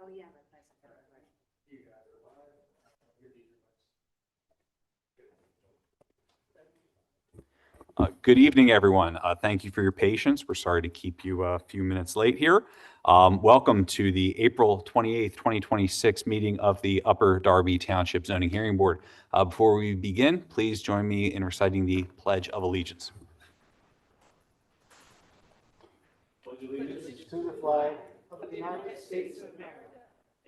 Oh, yeah, but that's right. You guys are live. Good evening, everyone. Thank you for your patience. We're sorry to keep you a few minutes late here. Welcome to the April 28th, 2026 meeting of the Upper Darby Township Zoning Hearing Board. Before we begin, please join me in reciting the Pledge of Allegiance. Pledge allegiance to the flag of the United States of America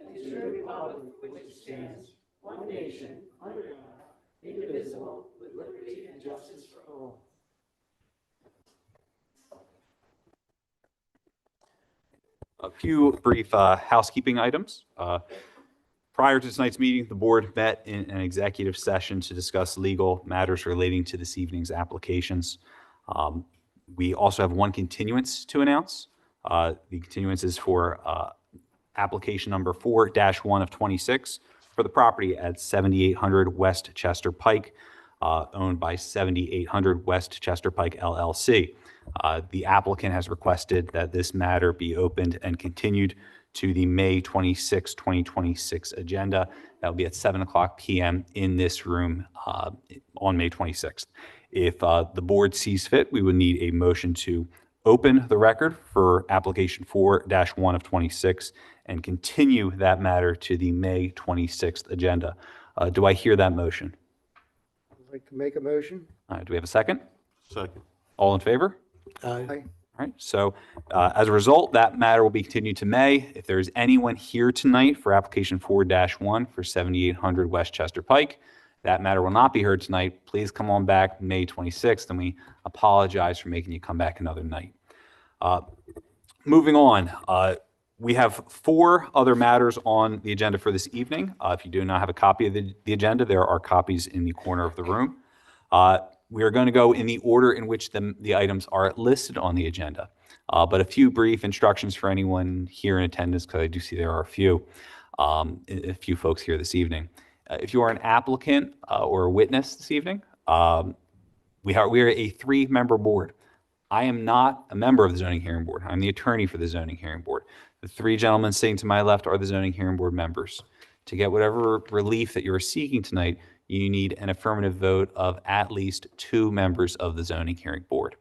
and to the republic for which it stands, one nation, under God, indivisible, with liberty and justice for all. A few brief housekeeping items. Prior to tonight's meeting, the board met in an executive session to discuss legal matters relating to this evening's applications. We also have one continuance to announce. The continuance is for application number 4-1 of 26 for the property at 7800 West Chester Pike, owned by 7800 West Chester Pike LLC. The applicant has requested that this matter be opened and continued to the May 26, 2026 agenda. That will be at 7:00 p.m. in this room on May 26th. If the board sees fit, we would need a motion to open the record for application 4-1 of 26 and continue that matter to the May 26th agenda. Do I hear that motion? I'd like to make a motion. Do we have a second? Second. All in favor? Aye. All right, so as a result, that matter will be continued to May. If there is anyone here tonight for application 4-1 for 7800 West Chester Pike, that matter will not be heard tonight. Please come on back May 26th, and we apologize for making you come back another night. Moving on, we have 4 other matters on the agenda for this evening. If you do not have a copy of the agenda, there are copies in the corner of the room. We are going to go in the order in which the items are listed on the agenda. But a few brief instructions for anyone here in attendance, because I do see there are a few folks here this evening. If you are an applicant or a witness this evening, we are a 3-member board. I am not a member of the Zoning Hearing Board. I'm the attorney for the Zoning Hearing Board. The 3 gentlemen sitting to my left are the Zoning Hearing Board members. To get whatever relief that you're seeking tonight, you need an affirmative vote of at least 2 members of the Zoning Hearing Board.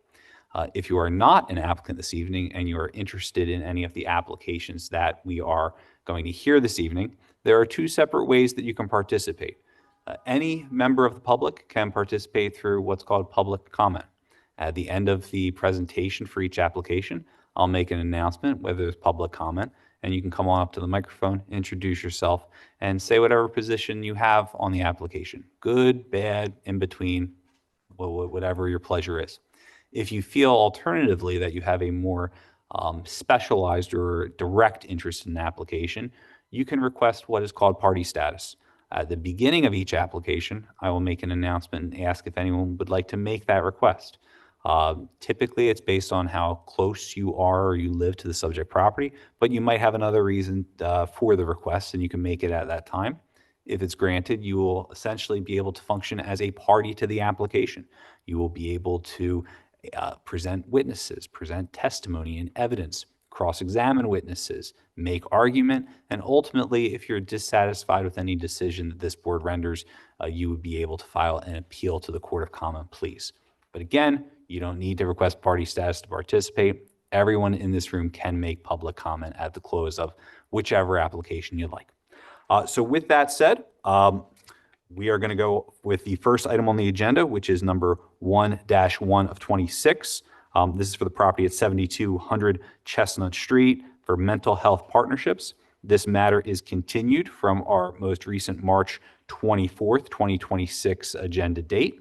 If you are not an applicant this evening and you are interested in any of the applications that we are going to hear this evening, there are 2 separate ways that you can participate. Any member of the public can participate through what's called public comment. At the end of the presentation for each application, I'll make an announcement whether there's public comment, and you can come on up to the microphone, introduce yourself, and say whatever position you have on the application. Good, bad, in between, whatever your pleasure is. If you feel alternatively that you have a more specialized or direct interest in an application, you can request what is called party status. At the beginning of each application, I will make an announcement and ask if anyone would like to make that request. Typically, it's based on how close you are or you live to the subject property, but you might have another reason for the request, and you can make it at that time. If it's granted, you will essentially be able to function as a party to the application. You will be able to present witnesses, present testimony and evidence, cross-examine witnesses, make argument, and ultimately, if you're dissatisfied with any decision that this board renders, you would be able to file an appeal to the Court of Common Pleas. But again, you don't need to request party status to participate. Everyone in this room can make public comment at the close of whichever application you'd like. So with that said, we are going to go with the first item on the agenda, which is number 1-1 of 26. This is for the property at 7200 Chestnut Street for Mental Health Partnerships. This matter is continued from our most recent March 24th, 2026 agenda date.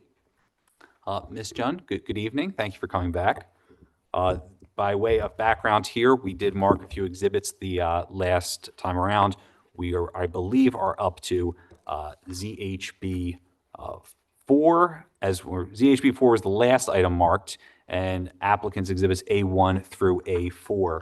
Ms. Jun, good evening. Thank you for coming back. By way of background here, we did mark a few exhibits the last time around. We are, I believe, are up to ZHB 4, ZHB 4 is the last item marked, and applicants exhibits A1 through A4.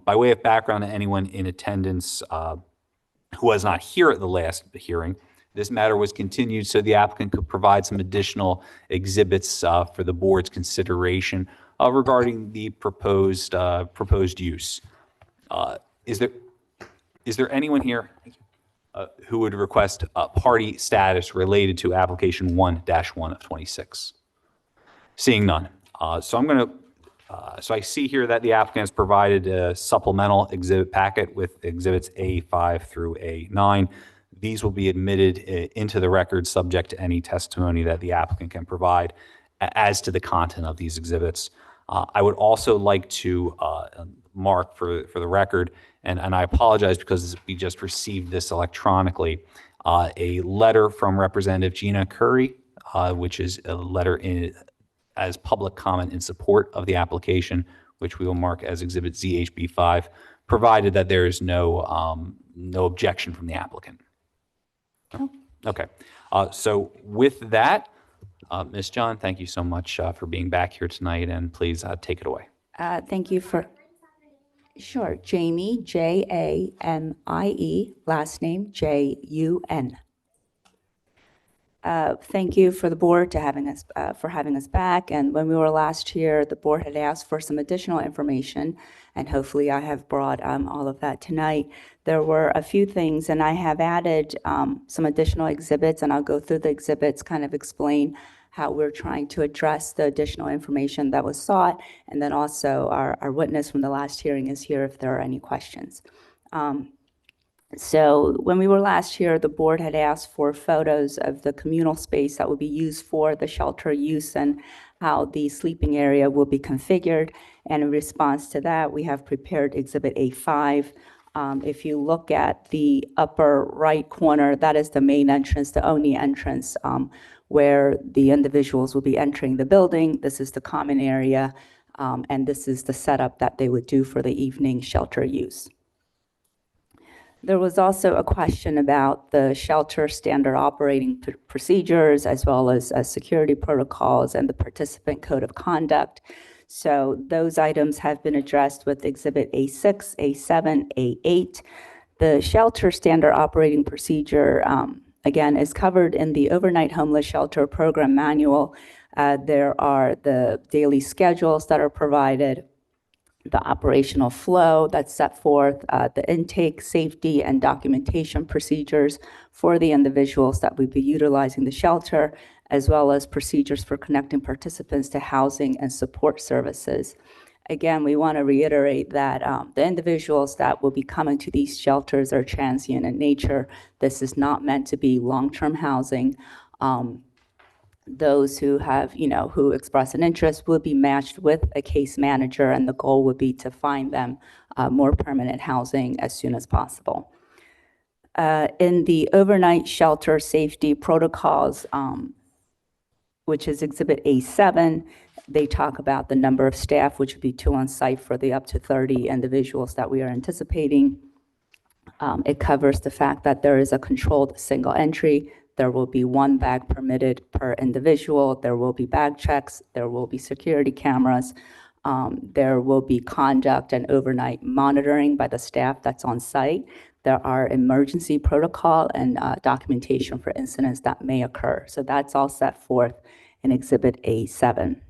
By way of background to anyone in attendance who was not here at the last hearing, this matter was continued so the applicant could provide some additional exhibits for the board's consideration regarding the proposed use. Is there Is there anyone here who would request party status related to application 1-1 of 26? Seeing none. So I see here that the applicant has provided a supplemental exhibit packet with exhibits A5 through A9. These will be admitted into the record subject to any testimony that the applicant can provide as to the content of these exhibits. I would also like to mark for the record, and I apologize because we just received this electronically, a letter from Representative Gina Curry, which is a letter as public comment in support of the application, which we will mark as Exhibit ZHB5, provided that there is no objection from the applicant. Okay. So with that, Ms. John, thank you so much for being back here tonight, and please take it away. Thank you for, sure, Jamie, Jamie, last name Jun. Thank you for the board for having us back. And when we were last here, the board had asked for some additional information, and hopefully I have brought all of that tonight. There were a few things, and I have added some additional exhibits, and I'll go through the exhibits, kind of explain how we're trying to address the additional information that was sought, and then also our witness from the last hearing is here if there are any questions. So when we were last here, the board had asked for photos of the communal space that will be used for the shelter use and how the sleeping area will be configured. And in response to that, we have prepared Exhibit A5. If you look at the upper right corner, that is the main entrance, the only entrance where the individuals will be entering the building. This is the common area, and this is the setup that they would do for the evening shelter use. There was also a question about the shelter standard operating procedures, as well as security protocols and the participant code of conduct. So those items have been addressed with Exhibit A6, A7, A8. The shelter standard operating procedure, again, is covered in the Overnight Homeless Shelter Program Manual. There are the daily schedules that are provided, the operational flow that's set forth, the intake, safety, and documentation procedures for the individuals that would be utilizing the shelter, as well as procedures for connecting participants to housing and support services. Again, we want to reiterate that the individuals that will be coming to these shelters are transient in nature. This is not meant to be long-term housing. Those who have, who express an interest will be matched with a case manager, and the goal would be to find them more permanent housing as soon as possible. In the overnight shelter safety protocols, which is Exhibit A7, they talk about the number of staff, which would be 2 on site for the up to 30 individuals that we are anticipating. It covers the fact that there is a controlled single entry. There will be 1 bag permitted per individual. There will be bag checks. There will be security cameras. There will be conduct and overnight monitoring by the staff that's on site. There are emergency protocol and documentation for incidents that may occur. So that's all set forth in Exhibit A7.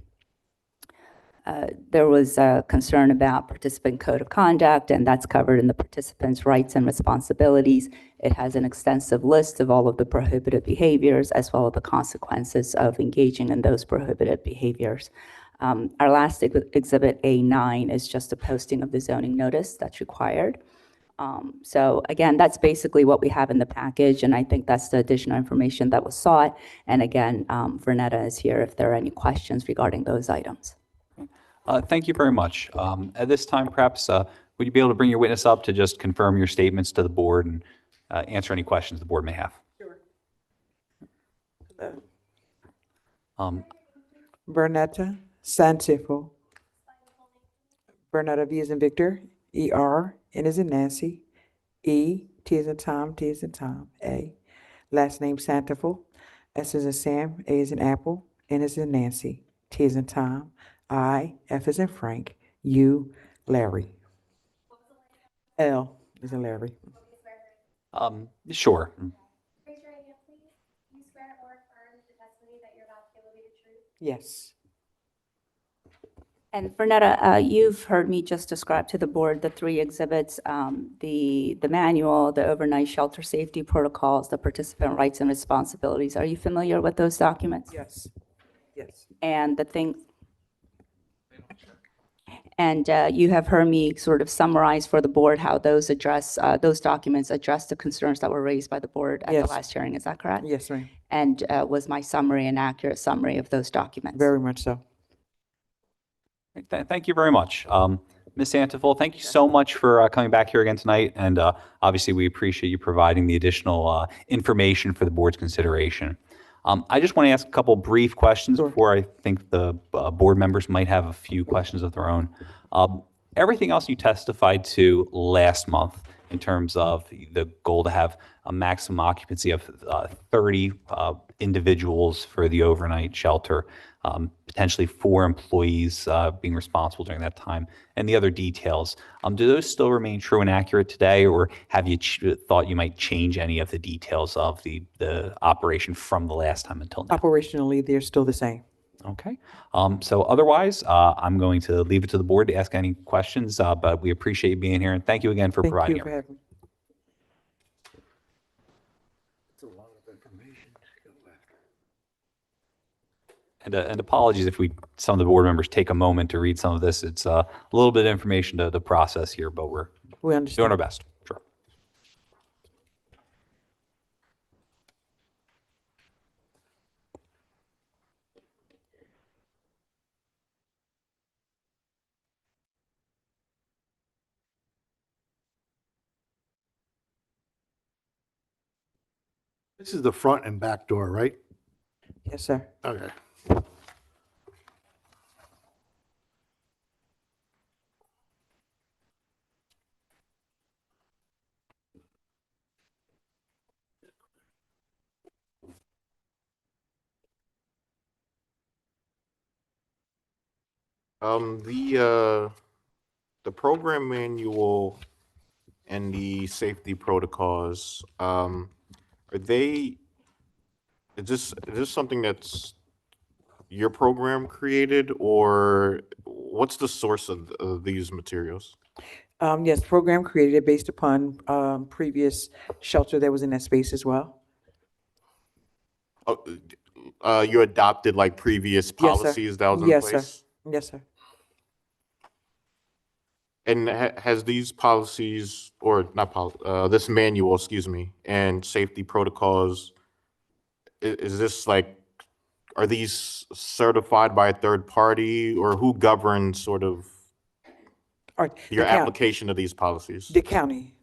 There was a concern about participant code of conduct, and that's covered in the participants' rights and responsibilities. It has an extensive list of all of the prohibited behaviors, as well as the consequences of engaging in those prohibited behaviors. Our last exhibit, A9, is just a posting of the zoning notice that's required. So again, that's basically what we have in the package, and I think that's the additional information that was sought. And again, Vernetta is here if there are any questions regarding those items. Thank you very much. At this time, perhaps, would you be able to bring your witness up to just confirm your statements to the board and answer any questions the board may have? Sure. Bernetta Santifo. Bernetta, V as in Victor, E-R, N as in Nancy, E, T as in Tom, T as in Tom, A. Last name Santifo, S as in Sam, A as in Apple, N as in Nancy, T as in Tom, I, F as in Frank, U, Larry. L as in Larry. Sure. Raise your right hand, please. Do you swear or affirm that the testimony that you're about to give will be the truth? Yes. And Vernetta, you've heard me just describe to the board the three exhibits, the manual, the overnight shelter safety protocols, the participant rights and responsibilities. Are you familiar with those documents? Yes. Yes. And the thing, and you have heard me sort of summarize for the board how those documents address the concerns that were raised by the board at the Yes. last hearing. Is that correct? Yes, ma'am. And was my summary an accurate summary of those documents? Very much so. Thank you very much. Ms. Santifel, thank you so much for coming back here again tonight. And obviously, we appreciate you providing the additional information for the board's consideration. I just want to ask a couple brief questions Sure. before I think the board members might have a few questions of their own. Everything else you testified to last month in terms of the goal to have a maximum occupancy of 30 individuals for the overnight shelter, potentially 4 employees being responsible during that time, and the other details. Do those still remain true and accurate today, or have you thought you might change any of the details of the operation from the last time until now? Operationally, they're still the same. Okay. So otherwise, I'm going to leave it to the board to ask any questions, but we appreciate you being here, and thank you again for Thank providing you for it. having me. It's a lot of information. And apologies if some of the board members take a moment to read some of this. It's a little bit of information to process here, but we're We understand. doing our best. Sure. This is the front and back door, right? Yes, sir. Okay. The program manual and the safety protocols, is this something that's your program created, or what's the source of these materials? Yes, program created based upon previous shelter that was in that space as well. Oh, you adopted like previous Yes, sir. policies that was in Yes, sir. place? Yes, sir. And has these policies, or not this manual, excuse me, and safety protocols, is this like, are these certified by a third party, or who governs sort of Or your the county, application of these policies? the county.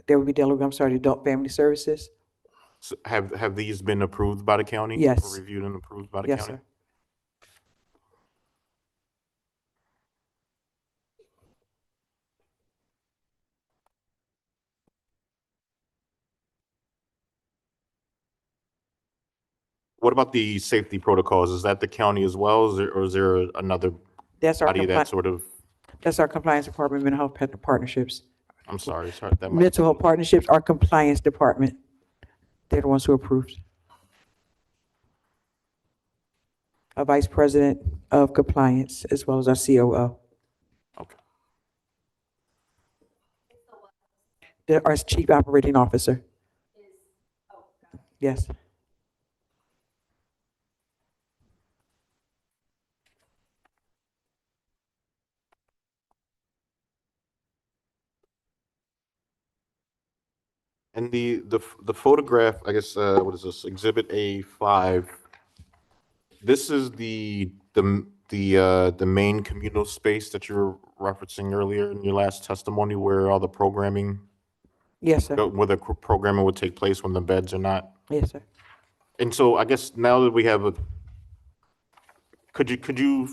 There would be Adult Family Services. So have these been approved by the county? Yes. Or reviewed and approved by the Yes, county? sir. What about the safety protocols? Is that the county as well? Or is there another That's our body that sort of, That's our compliance department, mental health partnerships. I'm sorry, that might. Mental health partnerships, our compliance department. They're the ones who approved. A vice president of compliance as well as our COO. Okay. Our chief operating officer. Yes. And the photograph, I guess, what is this, Exhibit A5? This is the main communal space that you were referencing earlier in your last testimony, where all the programming, Yes, sir. where the programming would take place when the beds are not. Yes, sir. And so I guess now that we have could you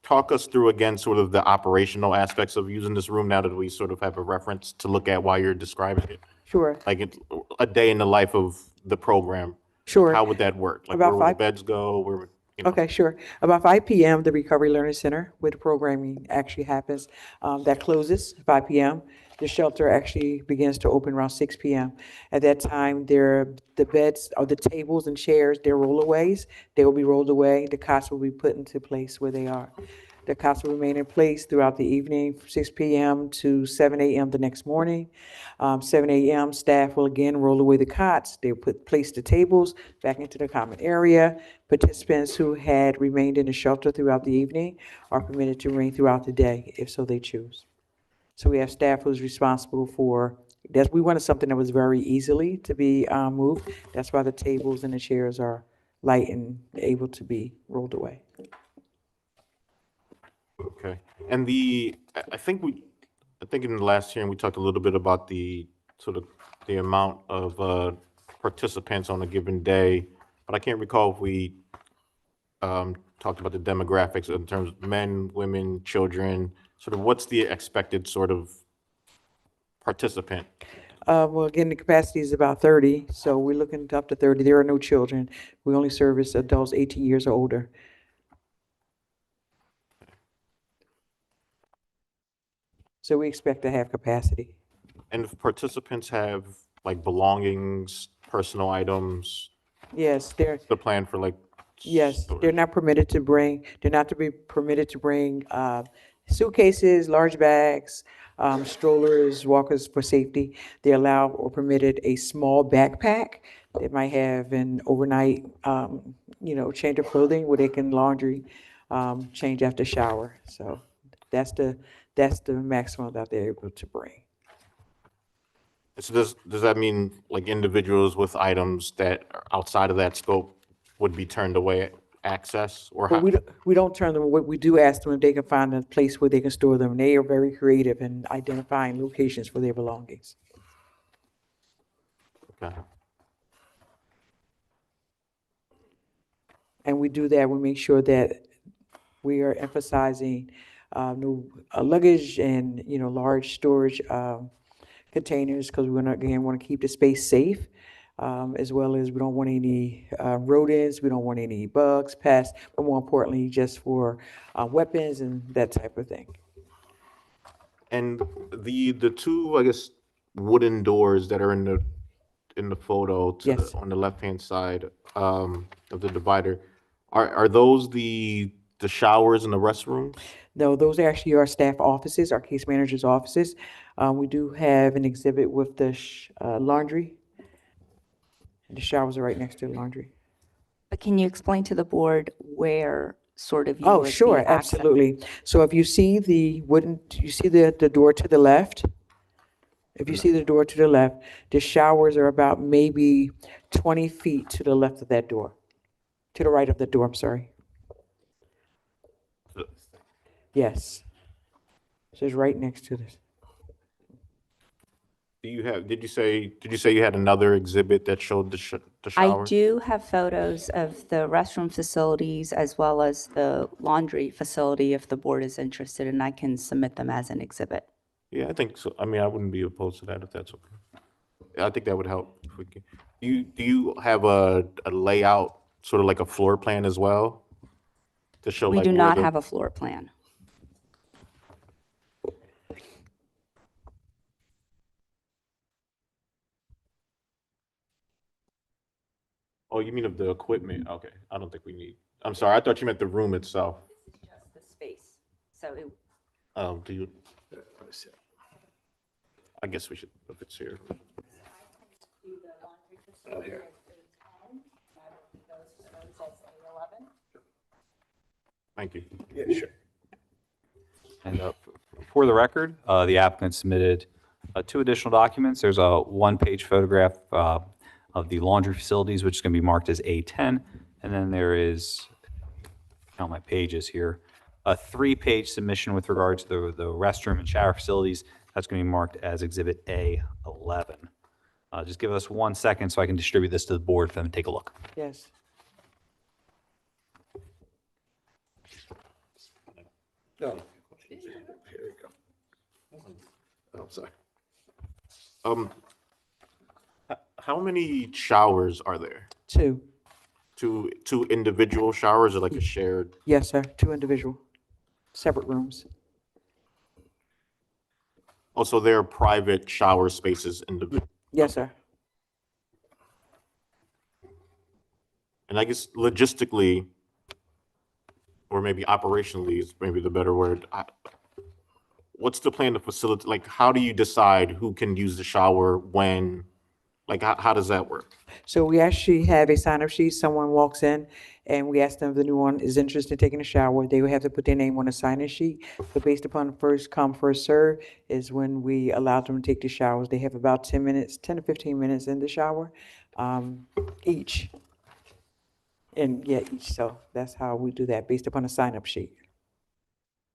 talk us through again sort of the operational aspects of using this room now that we sort of have a reference to look at while you're describing it? Sure. Like a day in the life of the program. Sure. How would that work? Like About where would the 5 beds go? Where would, you know? Okay, sure. About 5 p.m., the Recovery Learning Center, where the programming actually happens, that closes 5 p.m. The shelter actually begins to open around 6 p.m. At that time, the beds or the tables and chairs, they're rollaways. They will be rolled away. The cots will be put into place where they are. The cots will remain in place throughout the evening, from 6 p.m. to 7 a.m. the next morning. 7 a.m., staff will again roll away the cots. They will place the tables back into the common area. Participants who had remained in the shelter throughout the evening are permitted to remain throughout the day, if so they choose. So we have staff who's responsible for, that. We wanted something that was very easily to be moved. That's why the tables and the chairs are light and able to be rolled away. Okay. And I think in the last hearing, we talked a little bit about the sort of the amount of participants on a given day, but I can't recall if we talked about the demographics in terms of men, women, children, sort of what's the expected sort of participant? Well, again, the capacity is about 30, so we're looking up to 30. There are no children. We only service adults 18 years or older. So we expect to have capacity. And if participants have like belongings, personal items, Yes, they're, the plan for like yes, storage? they're not permitted to bring, they're not to be permitted to bring suitcases, large bags, strollers, walkers for safety. They allow or permitted a small backpack that might have an overnight, change of clothing where they can laundry, change after shower. So that's the maximum that they're able to bring. So does that mean like individuals with items that are outside of that scope would be turned away access or But how? we don't turn them away. We do ask them if they can find a place where they can store them. They are very creative in identifying locations for their belongings. Okay. And we do that, we make sure that we are emphasizing no luggage and, large storage containers, because we again, want to keep the space safe, as well as we don't want any rodents, we don't want any bugs, pests, but more importantly, just for weapons and that type of thing. And the two, I guess, wooden doors that are in the photo to Yes. on the left-hand side of the divider, are those the showers and the restrooms? No, those actually are staff offices, our case manager's offices. We do have an exhibit with the laundry. The showers are right next to the laundry. But can you explain to the board where sort of you Oh, would be sure, access- absolutely. So if you see you see the door to the left? If you see the door to the left, the showers are about maybe 20 feet to the left of that door. To the right of the door, I'm sorry. Yes. So it's right next to this. Did you say you had another exhibit that showed the I shower? do have photos of the restroom facilities as well as the laundry facility if the board is interested, and I can submit them as an exhibit. Yeah, I think so. I mean, I wouldn't be opposed to that if that's okay. I think that would help. If we can. Do you have a layout, sort of like a floor plan as well? To show We like do where not the- have a floor plan. Oh, you mean of the equipment? Okay, I don't think we need. I'm sorry, I thought you meant the room itself. Just the space. So it Do you? I guess we should, if it's here. Thank you. Yeah, sure. And for the record, the applicant submitted 2 additional documents. There's a 1-page photograph of the laundry facilities, which is going to be marked as A10. And then there is, count my pages here, a 3-page submission with regard to the restroom and shower facilities. That's going to be marked as Exhibit A11. Just give us 1 second so I can distribute this to the board for them to take a look. Yes. No. Here you go. Oh, I'm sorry. How many showers are there? 2. Two individual showers or like a shared? Yes, sir. 2 individual, separate rooms. Also, there are private shower spaces individual. Yes, sir. And I guess logistically, or maybe operationally is maybe the better word. What's the plan to facilitate, like, how do you decide who can use the shower when, like, how does that work? So we actually have a sign-up sheet. Someone walks in and we ask them if the new one is interested in taking a shower. They would have to put their name on a sign-in sheet. But based upon first come, first serve is when we allow them to take the showers. They have about 10 minutes, 10 to 15 minutes in the shower, each. And yeah, each. So that's how we do that, based upon a sign-up sheet.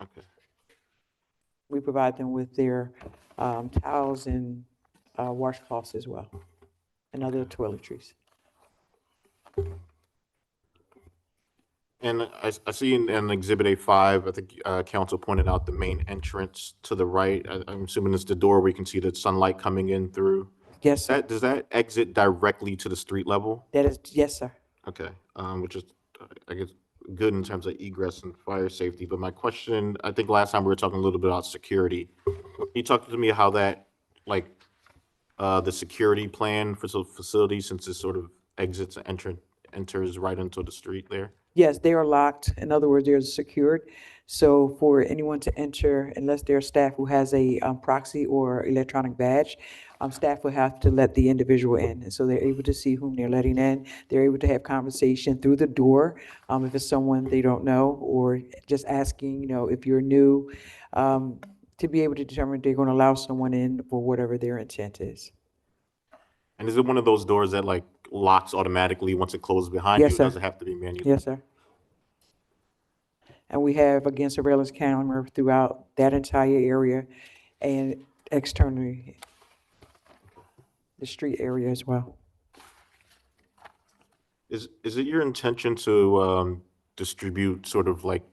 Okay. We provide them with their towels and washcloths as well, and other toiletries. And I see in Exhibit A5, I think council pointed out the main entrance to the right. I'm assuming it's the door where you can see the sunlight coming in through. Yes, sir. Does that exit directly to the street level? That is, yes, sir. Okay, which is, I guess, good in terms of egress and fire safety. But my question, I think last time we were talking a little bit about security. Can you talk to me how that, like, the security plan for the facility, since it sort of exits and enters right into the street there? Yes, they are locked. In other words, they're secured. So for anyone to enter, unless there's staff who has a proxy or electronic badge, staff will have to let the individual in. And so they're able to see whom they're letting in. They're able to have conversation through the door, if it's someone they don't know, or just asking, if you're new, to be able to determine if they're going to allow someone in for whatever their intent is. And is it one of those doors that, like, locks automatically once it closes behind Yes, you? sir. Or does it have to be manual? Yes, sir. And we have, again, surveillance camera throughout that entire area and externally, the street area as well. Is it your intention to distribute sort of like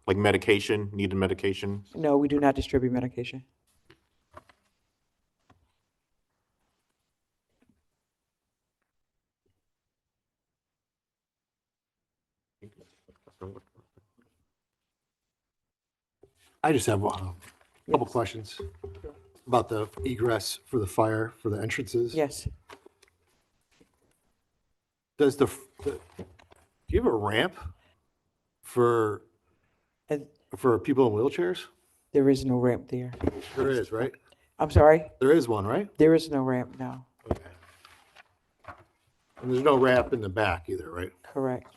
medication, needed medication? No, we do not distribute medication. I just have a couple questions about the egress for the fire, for the entrances. Yes, Does do you have a ramp for, and for people in wheelchairs? there is no ramp there. There is, right? I'm sorry, There is one, right? there is no ramp, no. Okay. And there's no ramp in the back either, right? Correct.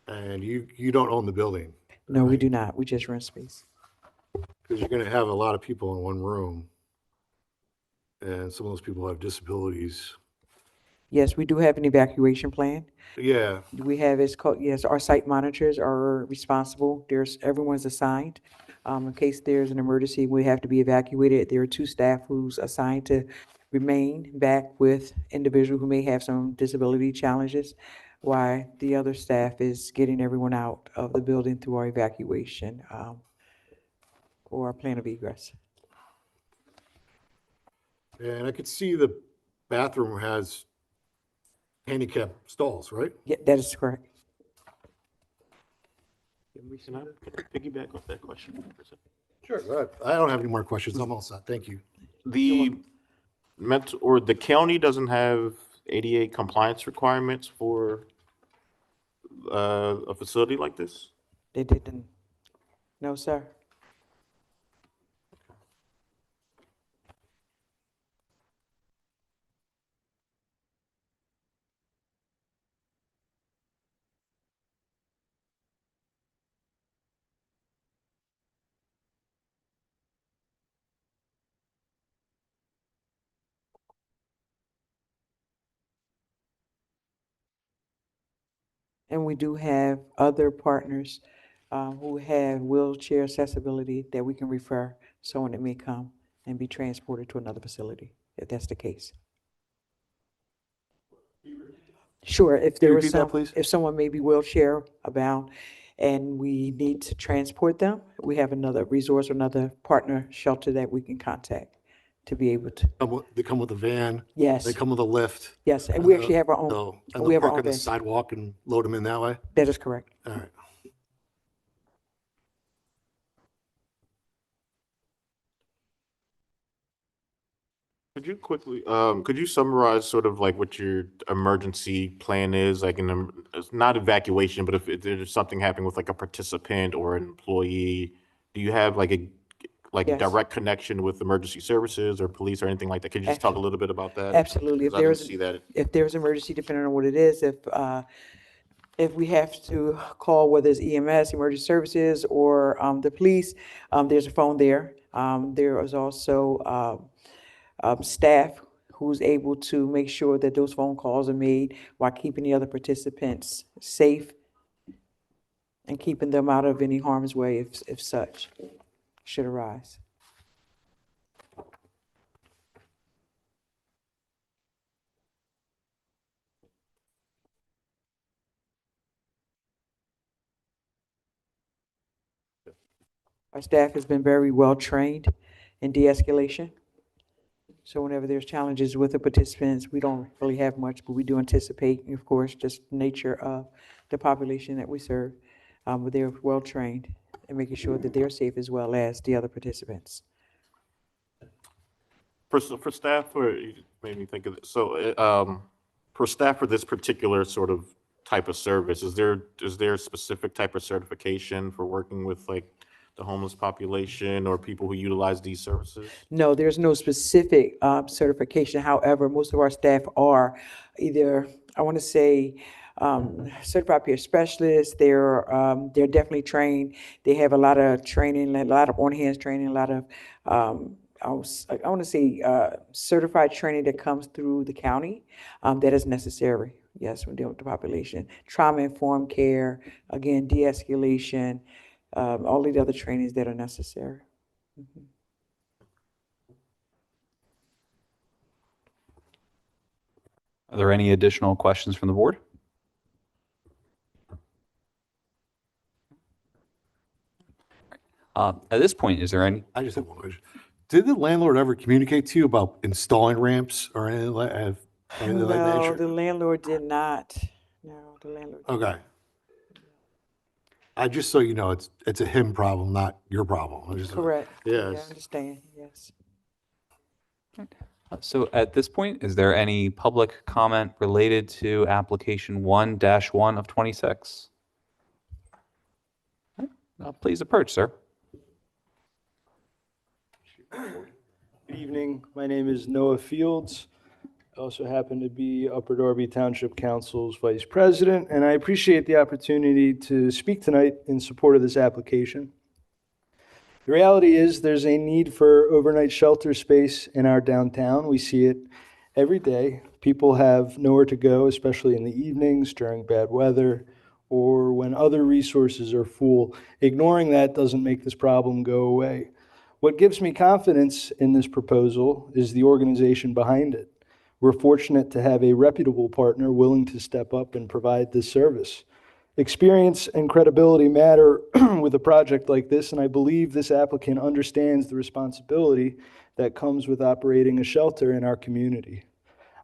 And you don't own the building, No, we do not. We just rent space. because you're gonna have a lot of people in one room. And some of those people have disabilities. Yes, we do have an evacuation plan. Yeah, We have, it's called, yes, our site monitors are responsible. Everyone's assigned. In case there's an emergency, we have to be evacuated. There are 2 staff who's assigned to remain back with individuals who may have some disability challenges, while the other staff is getting everyone out of the building through our evacuation, or our plan of egress. and I could see the bathroom has handicap stalls, right? Yeah, that is correct. Can I piggyback off that question for a second? Sure. Go ahead. I don't have any more questions. I'm all set. Thank you. The the county doesn't have ADA compliance requirements for a facility like this? They didn't. No, sir. And we do have other partners who have wheelchair accessibility that we can refer someone that may come and be transported to another facility, if that's the case. Sure, if Can you there was repeat that, some, please? if someone may be wheelchair bound and we need to transport them, we have another resource, another partner shelter that we can contact to be able to, They come with a van. yes, They come with a lift. yes, and we actually have our own, So, and we they'll have our park own on the van. sidewalk and load them in that way? That is correct. All right. Could you quickly, could you summarize sort of like what your emergency plan is, like it's not evacuation, but if there's something happening with like a participant or an employee, do you have like a Yes. direct connection with emergency services or police or anything like that? Could you just talk a little bit about that? Absolutely. Because I didn't see that. If there's emergency, depending on what it is, if we have to call, whether it's EMS, emergency services, or the police, there's a phone there. There is also staff who's able to make sure that those phone calls are made while keeping the other participants safe and keeping them out of any harm's way if such should arise. Our staff has been very well trained in de-escalation. So whenever there's challenges with the participants, we don't really have much, but we do anticipate, of course, just the nature of the population that we serve. But they're well trained in making sure that they're safe as well as the other participants. For staff, or you made me think of it. So, for staff for this particular sort of type of service, is there a specific type of certification for working with like the homeless population or people who utilize these services? No, there's no specific certification. However, most of our staff are either, I want to say, certified peer specialists. They're definitely trained. They have a lot of training, a lot of on-hands training, a lot of I want to say certified training that comes through the county that is necessary. Yes, when dealing with the population, trauma-informed care, again, de-escalation, all of the other trainings that are necessary. Mhm. Are there any additional questions from the board? At this point, is there any? I just have one question. Did the landlord ever communicate to you about installing ramps or anything like that No, nature? the landlord did not. No, the landlord. Okay. I just so you know, it's a him problem, not your problem. I just- Correct. Yeah, I Yes. understand, yes. So at this point, is there any public comment related to application 1-1 of 26? Please approach, sir. Good evening. My name is Noah Fields. I also happen to be Upper Darby Township Council's Vice President, and I appreciate the opportunity to speak tonight in support of this application. The reality is there's a need for overnight shelter space in our downtown. We see it every day. People have nowhere to go, especially in the evenings during bad weather or when other resources are full. Ignoring that doesn't make this problem go away. What gives me confidence in this proposal is the organization behind it. We're fortunate to have a reputable partner willing to step up and provide this service. Experience and credibility matter with a project like this, and I believe this applicant understands the responsibility that comes with operating a shelter in our community.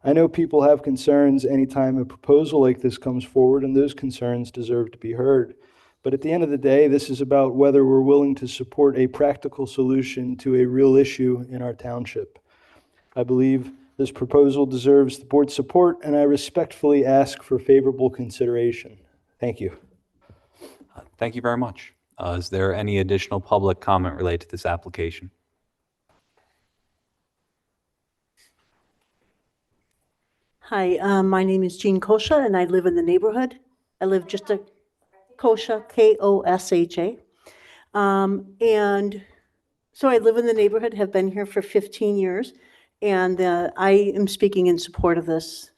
I know people have concerns anytime a proposal like this comes forward, and those concerns deserve to be heard. But at the end of the day, this is about whether we're willing to support a practical solution to a real issue in our township. I believe this proposal deserves the board's support, and I respectfully ask for favorable consideration. Thank you. Thank you very much. Is there any additional public comment related to this application? Hi, my name is Jean Kosha, and I live in the neighborhood. I live just a Kosha, K-O-S-H-A. And so I live in the neighborhood, have been here for 15 years, and I am speaking in support of this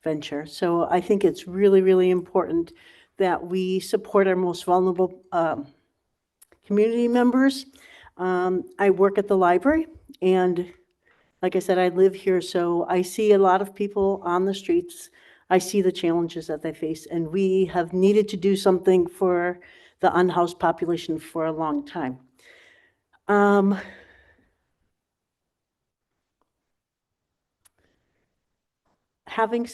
venture. So I think it's really, really important that we support our most vulnerable community members. I work at the library, and like I said, I live here, so I see a lot of people on the streets. I see the challenges that they face, and we have needed to do something for the unhoused population for a long time. Having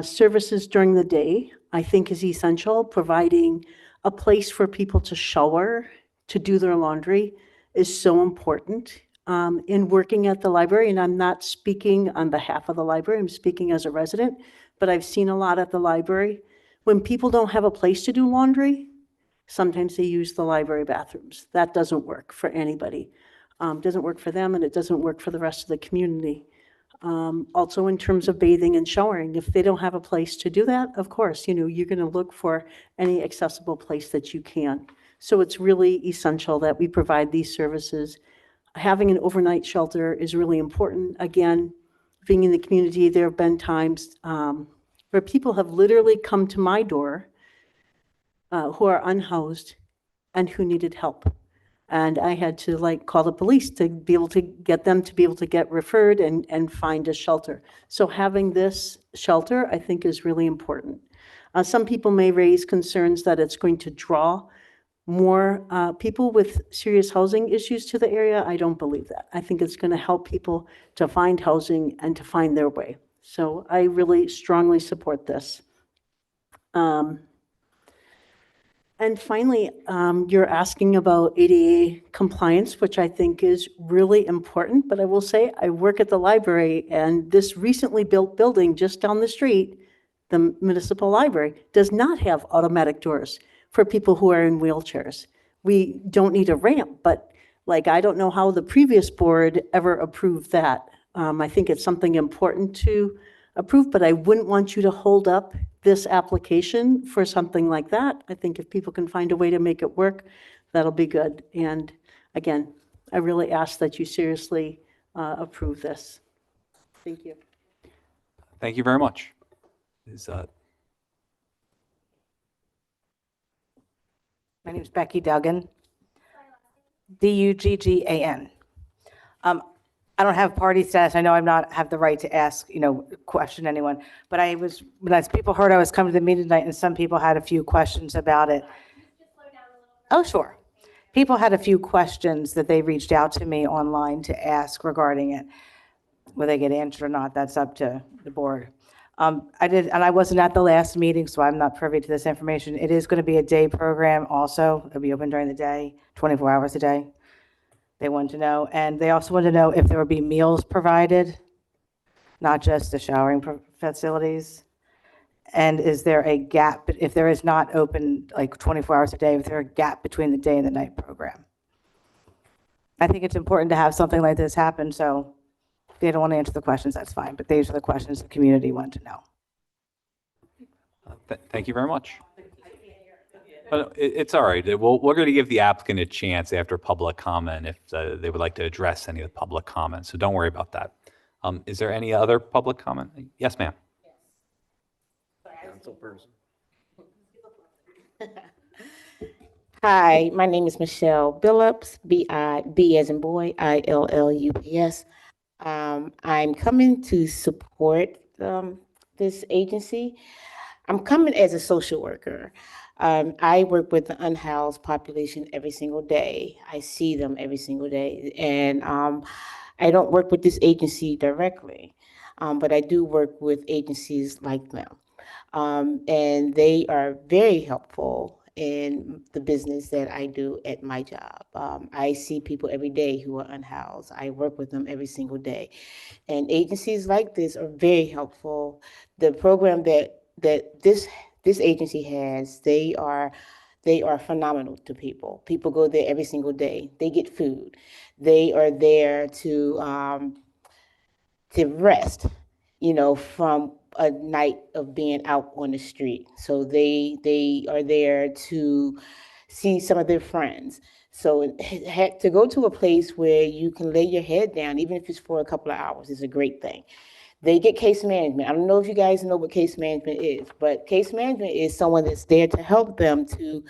services during the day, I think, is essential. Providing a place for people to shower, to do their laundry is so important. in working at the library, and I'm not speaking on behalf of the library, I'm speaking as a resident, but I've seen a lot at the library. When people don't have a place to do laundry, sometimes they use the library bathrooms. That doesn't work for anybody. Doesn't work for them, and it doesn't work for the rest of the community. Also in terms of bathing and showering, if they don't have a place to do that, of course, you're going to look for any accessible place that you can. So it's really essential that we provide these services. Having an overnight shelter is really important. Again, being in the community, there have been times where people have literally come to my door who are unhoused and who needed help. And I had to call the police to be able to get them to be able to get referred and find a shelter. So having this shelter, I think, is really important. Some people may raise concerns that it's going to draw more people with serious housing issues to the area. I don't believe that. I think it's going to help people to find housing and to find their way. So I really strongly support this. And finally, you're asking about ADA compliance, which I think is really important. But I will say, I work at the library, and this recently built building just down the street, the municipal library, does not have automatic doors for people who are in wheelchairs. We don't need a ramp, but I don't know how the previous board ever approved that. I think it's something important to approve, but I wouldn't want you to hold up this application for something like that. I think if people can find a way to make it work, that'll be good. And again, I really ask that you seriously approve this. Thank you. Thank you very much. My name is Becky Duggan, Duggan. I don't have party status. I know I'm not have the right to ask, question anyone. But as people heard I was coming to the meeting tonight, and some people had a few questions about it. Oh, sure. People had a few questions that they reached out to me online to ask regarding it. Whether they get answered or not, that's up to the board. I wasn't at the last meeting, so I'm not privy to this information. It is going to be a day program also. It'll be open during the day, 24 hours a day. They wanted to know. And they also wanted to know if there would be meals provided, not just the showering facilities. And is there a gap, if there is not open 24 hours a day, is there a gap between the day and the night program? I think it's important to have something like this happen, so if they don't want to answer the questions, that's fine. But these are the questions the community want to know. Thank you very much. It's all right. We're going to give the applicant a chance after public comment if they would like to address any of the public comments. So don't worry about that. Is there any other public comment? Yes, ma'am. Council person. Hi, my name is Michelle Billups, B as in boy, ILLUPS. I'm coming to support this agency. I'm coming as a social worker. I work with the unhoused population every single day. I see them every single day. And I don't work with this agency directly, but I do work with agencies like them. And they are very helpful in the business that I do at my job. I see people every day who are unhoused. I work with them every single day. And agencies like this are very helpful. The program that this agency has, they are phenomenal to people. People go there every single day. They get food. They are there to rest, from a night of being out on the street. So they are there to see some of their friends. So to go to a place where you can lay your head down, even if it's for a couple of hours, is a great thing. They get case management. I don't know if you guys know what case management is, but case management is someone that's there to help them to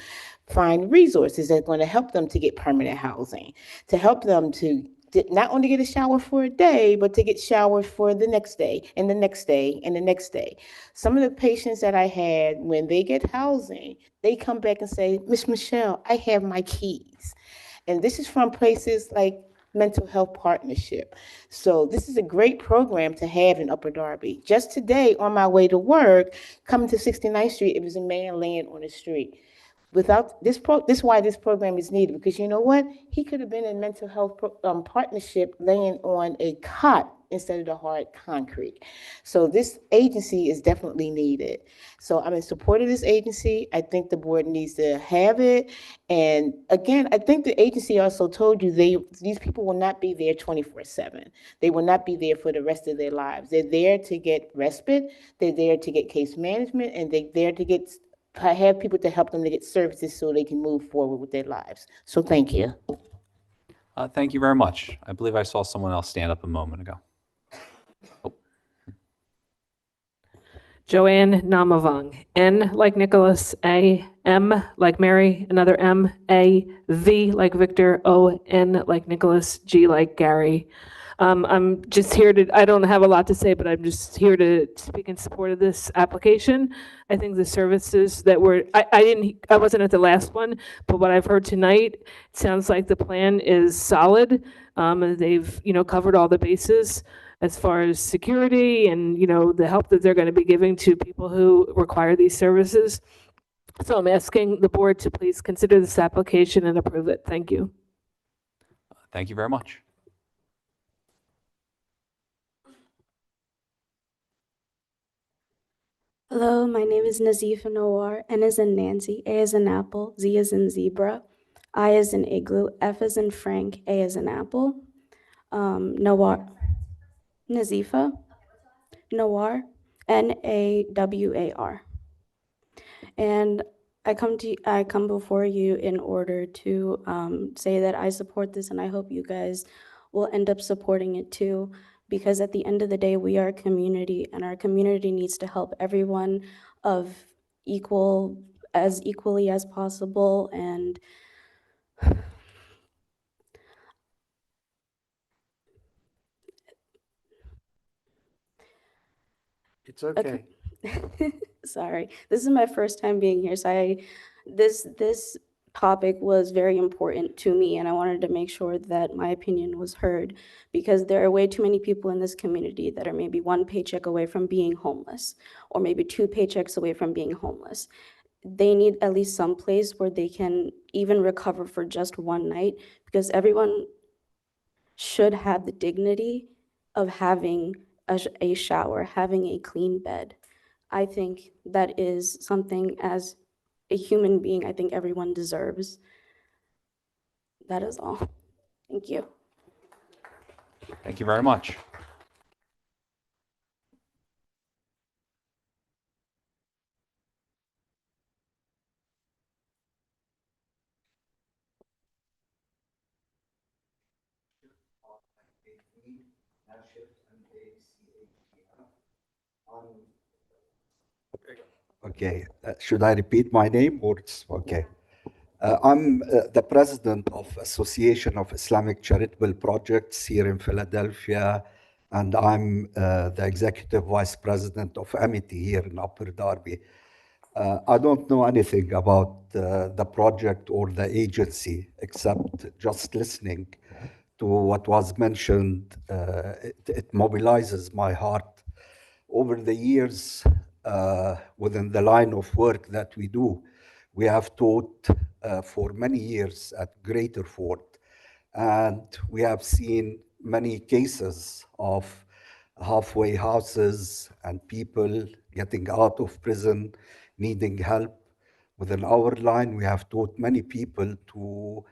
find resources that are going to help them to get permanent housing, to help them to not only get a shower for a day, but to get showers for the next day and the next day and the next day. Some of the patients that I had, when they get housing, they come back and say, Miss Michelle, I have my keys. And this is from places like Mental Health Partnership. So this is a great program to have in Upper Darby. Just today, on my way to work, coming to 69th Street, it was a man laying on the street. without this is why this program is needed, because you know what? He could have been in mental health partnership laying on a cot instead of the hard concrete. So this agency is definitely needed. So I'm in support of this agency. I think the board needs to have it. And again, I think the agency also told you these people will not be there 24/7. They will not be there for the rest of their lives. They're there to get respite. They're there to get case management, and they're there to have people to help them to get services so they can move forward with their lives. So thank you. Thank you very much. I believe I saw someone else stand up a moment ago. Joanne Namavong. N like Nicholas, A, M like Mary, another M, A, V like Victor, O, N like Nicholas, G like Gary. I'm just here I don't have a lot to say, but I'm just here to speak in support of this application. I think the services that I wasn't at the last one, but what I've heard tonight, it sounds like the plan is solid. They've, covered all the bases as far as security and, the help that they're going to be giving to people who require these services. So I'm asking the board to please consider this application and approve it. Thank you. Thank you very much. Hello, my name is Nazifa Nawar. N is in Nancy, A is in Apple, Z is in Zebra, I is in Igloo, F is in Frank, A is in Apple. Nawar, Nazifa, Nawar, Nawar. And I come before you in order to say that I support this, and I hope you guys will end up supporting it too, because at the end of the day, we are a community, and our community needs to help everyone equally as possible. And It's okay. sorry, this is my first time being here, so this topic was very important to me, and I wanted to make sure that my opinion was heard, because there are way too many people in this community that are maybe one paycheck away from being homeless, or maybe two paychecks away from being homeless. They need at least some place where they can even recover for just one night, because everyone should have the dignity of having a shower, having a clean bed. I think that is something, as a human being, I think everyone deserves. That is all. Thank you. Thank you very much. Okay, should I repeat my name or it's okay? I'm the president of Association of Islamic Charitable Projects here in Philadelphia, and I'm the executive vice president of Amity here in Upper Darby. I don't know anything about the project or the agency, except just listening to what was mentioned. It mobilizes my heart. Over the years, within the line of work that we do, we have taught for many years at Greater Fort, and we have seen many cases of halfway houses and people getting out of prison, needing help. Within our line, we have taught many people to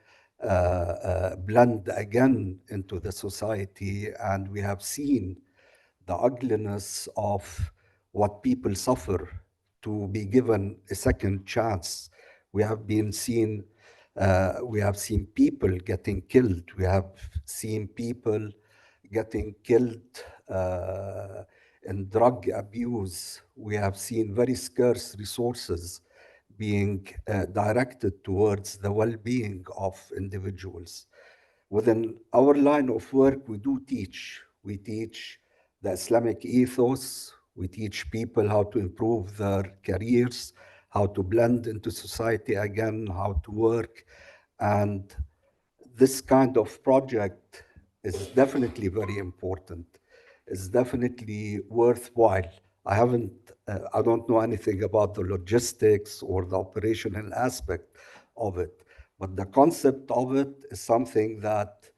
blend again into the society, and we have seen the ugliness of what people suffer to be given a second chance. We have seen people getting killed. We have seen people getting killed in drug abuse. We have seen very scarce resources being directed towards the well-being of individuals. Within our line of work, we do teach. We teach the Islamic ethos. We teach people how to improve their careers, how to blend into society again, how to work. And this kind of project is definitely very important. It's definitely worthwhile. I don't know anything about the logistics or the operational aspect of it, but the concept of it is something that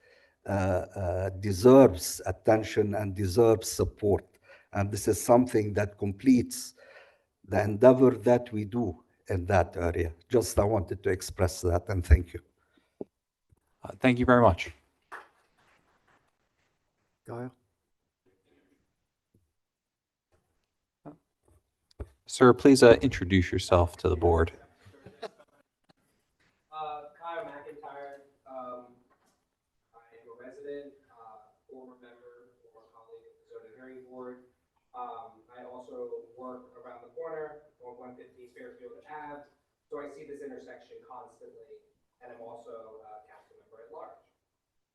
deserves attention and deserves support. And this is something that completes the endeavor that we do in that area. Just I wanted to express that, and thank you. Thank you very much. Kyle? Sir, please introduce yourself to the board. Kyle McIntyre. I am a resident, former member, former colleague of the zoning hearing board. I also work around the corner on 150 Fairfield Ave, so I see this intersection constantly, and I'm also a council member at large.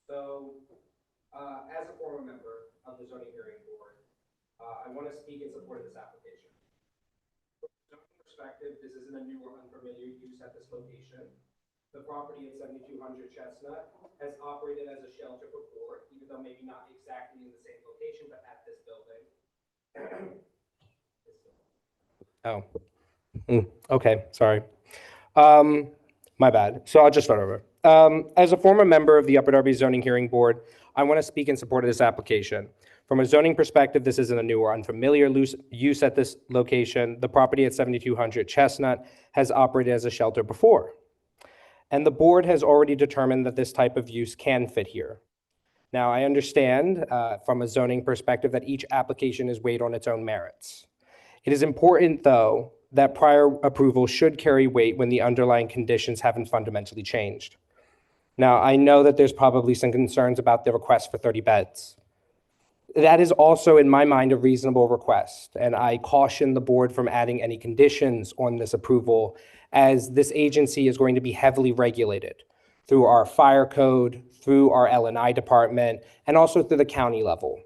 So, as a former member of the zoning hearing board, I want to speak in support of this application. From a zoning perspective, this isn't a new or unfamiliar use at this location. The property at 7200 Chestnut has operated as a shelter before, even though maybe not exactly in the same location, but at this building. Okay, sorry. My bad. So I'll just start over. As a former member of the Upper Darby Zoning Hearing Board, I want to speak in support of this application. From a zoning perspective, this isn't a new or unfamiliar use at this location. The property at 7200 Chestnut has operated as a shelter before. And the board has already determined that this type of use can fit here. Now, I understand from a zoning perspective that each application is weighed on its own merits. It is important, though, that prior approval should carry weight when the underlying conditions haven't fundamentally changed. Now, I know that there's probably some concerns about the request for 30 beds. That is also, in my mind, a reasonable request, and I caution the board from adding any conditions on this approval, as this agency is going to be heavily regulated through our fire code, through our L&I department, and also through the county level.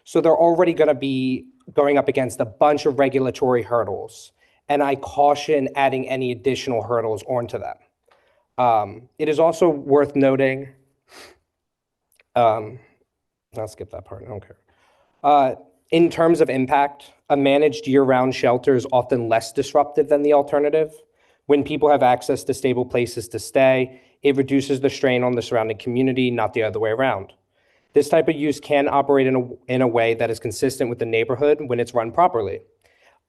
So they're already going to be going up against a bunch of regulatory hurdles, and I caution adding any additional hurdles onto them. It is also worth noting, I'll skip that part, I don't care. In terms of impact, a managed year-round shelter is often less disruptive than the alternative. When people have access to stable places to stay, it reduces the strain on the surrounding community, not the other way around. This type of use can operate in a way that is consistent with the neighborhood when it's run properly.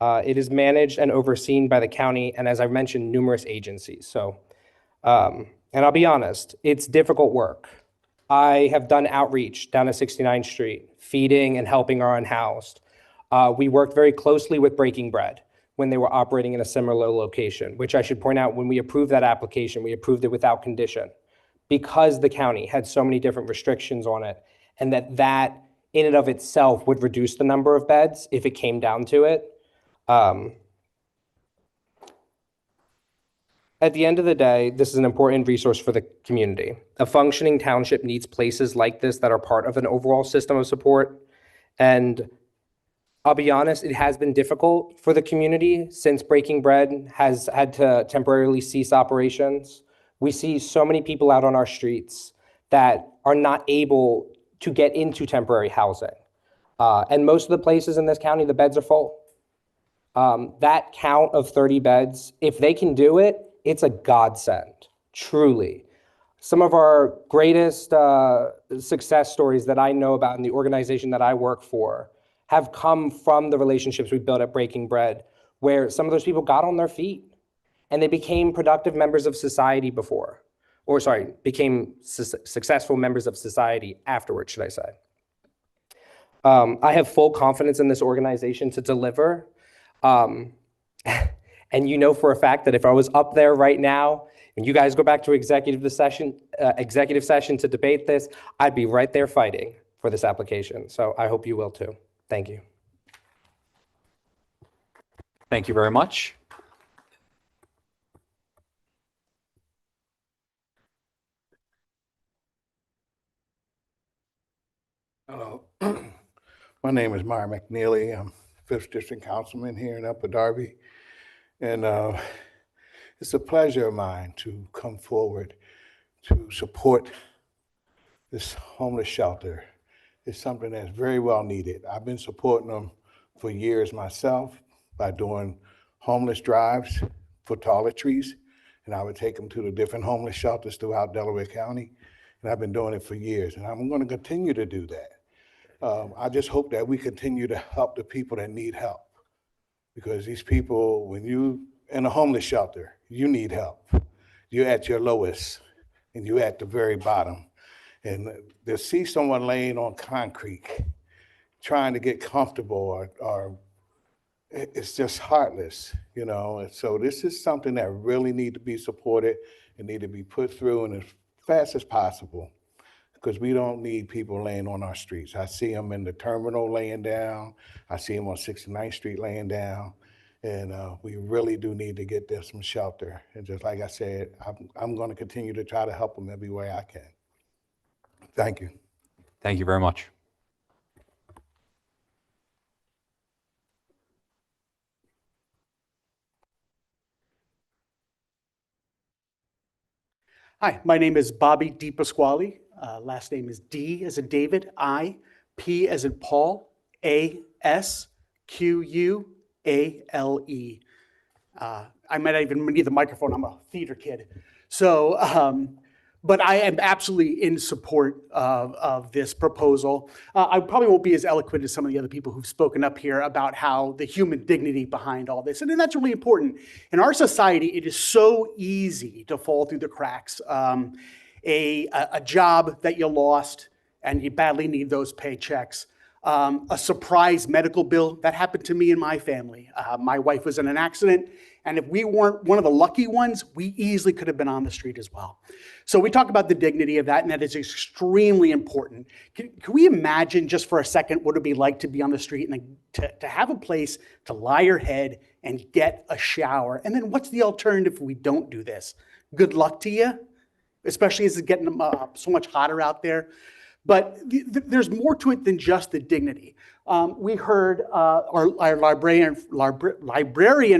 It is managed and overseen by the county, and as I mentioned, numerous agencies. So, and I'll be honest, it's difficult work. I have done outreach down at 69th Street, feeding and helping our unhoused. We worked very closely with Breaking Bread when they were operating in a similar location, which I should point out, when we approved that application, we approved it without condition because the county had so many different restrictions on it, and that in and of itself would reduce the number of beds if it came down to it. At the end of the day, this is an important resource for the community. A functioning township needs places like this that are part of an overall system of support. And I'll be honest, it has been difficult for the community since Breaking Bread has had to temporarily cease operations. We see so many people out on our streets that are not able to get into temporary housing. And most of the places in this county, the beds are full. That count of 30 beds, if they can do it, it's a godsend, truly. Some of our greatest success stories that I know about in the organization that I work for have come from the relationships we built at Breaking Bread, where some of those people got on their feet and they became productive members of society became successful members of society afterwards, should I say. I have full confidence in this organization to deliver. And you know for a fact that if I was up there right now, and you guys go back to executive session to debate this, I'd be right there fighting for this application. So I hope you will too. Thank you. Thank you very much. Hello. My name is Myra McNeely. I'm 5th District Councilman here in Upper Darby. And it's a pleasure of mine to come forward to support this homeless shelter. It's something that's very well needed. I've been supporting them for years myself by doing homeless drives for toiletries, and I would take them to the different homeless shelters throughout Delaware County. And I've been doing it for years, and I'm going to continue to do that. I just hope that we continue to help the people that need help, because these people, when you in a homeless shelter, you need help. You're at your lowest, and you're at the very bottom. And to see someone laying on concrete, trying to get comfortable, or it's just heartless, you know? And so this is something that really need to be supported and need to be put through and as fast as possible, because we don't need people laying on our streets. I see them in the terminal laying down. I see them on 69th Street laying down. And we really do need to get them some shelter. And just like I said, I'm going to continue to try to help them every way I can. Thank you. Thank you very much. Hi, my name is Bobby DiPasquale. Last name is D as in David, I, P as in Paul, A, S, Q, U, A, L, E. I might even need the microphone. I'm a theater kid. So, but I am absolutely in support of this proposal. I probably won't be as eloquent as some of the other people who've spoken up here about how the human dignity behind all this. And that's really important. In our society, it is so easy to fall through the cracks. A job that you lost and you badly need those paychecks. A surprise medical bill. That happened to me and my family. My wife was in an accident, and if we weren't one of the lucky ones, we easily could have been on the street as well. So we talk about the dignity of that, and that is extremely important. Can we imagine just for a second what it would be like to be on the street and to have a place to lie your head and get a shower? And then what's the alternative if we don't do this? Good luck to you, especially as it's getting so much hotter out there. But there's more to it than just the dignity. We heard our librarian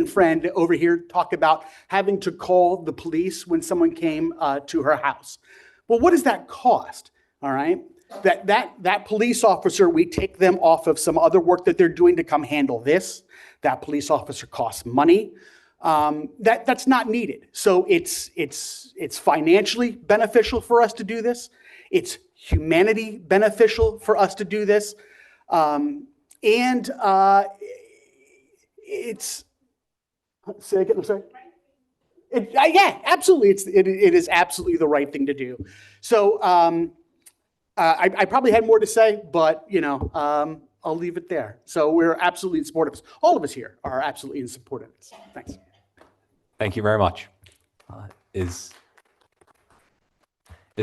friend over here talk about having to call the police when someone came to her house. Well, what does that cost? All right, that police officer, we take them off of some other work that they're doing to come handle this. That police officer costs money. That's not needed. So it's financially beneficial for us to do this. It's humanity beneficial for us to do this. It's, say again, I'm sorry. Yeah, absolutely. It is absolutely the right thing to do. So I probably had more to say, but you know, I'll leave it there. So we're absolutely in support of this. All of us here are absolutely in support of this. Thanks. Thank you very much. Is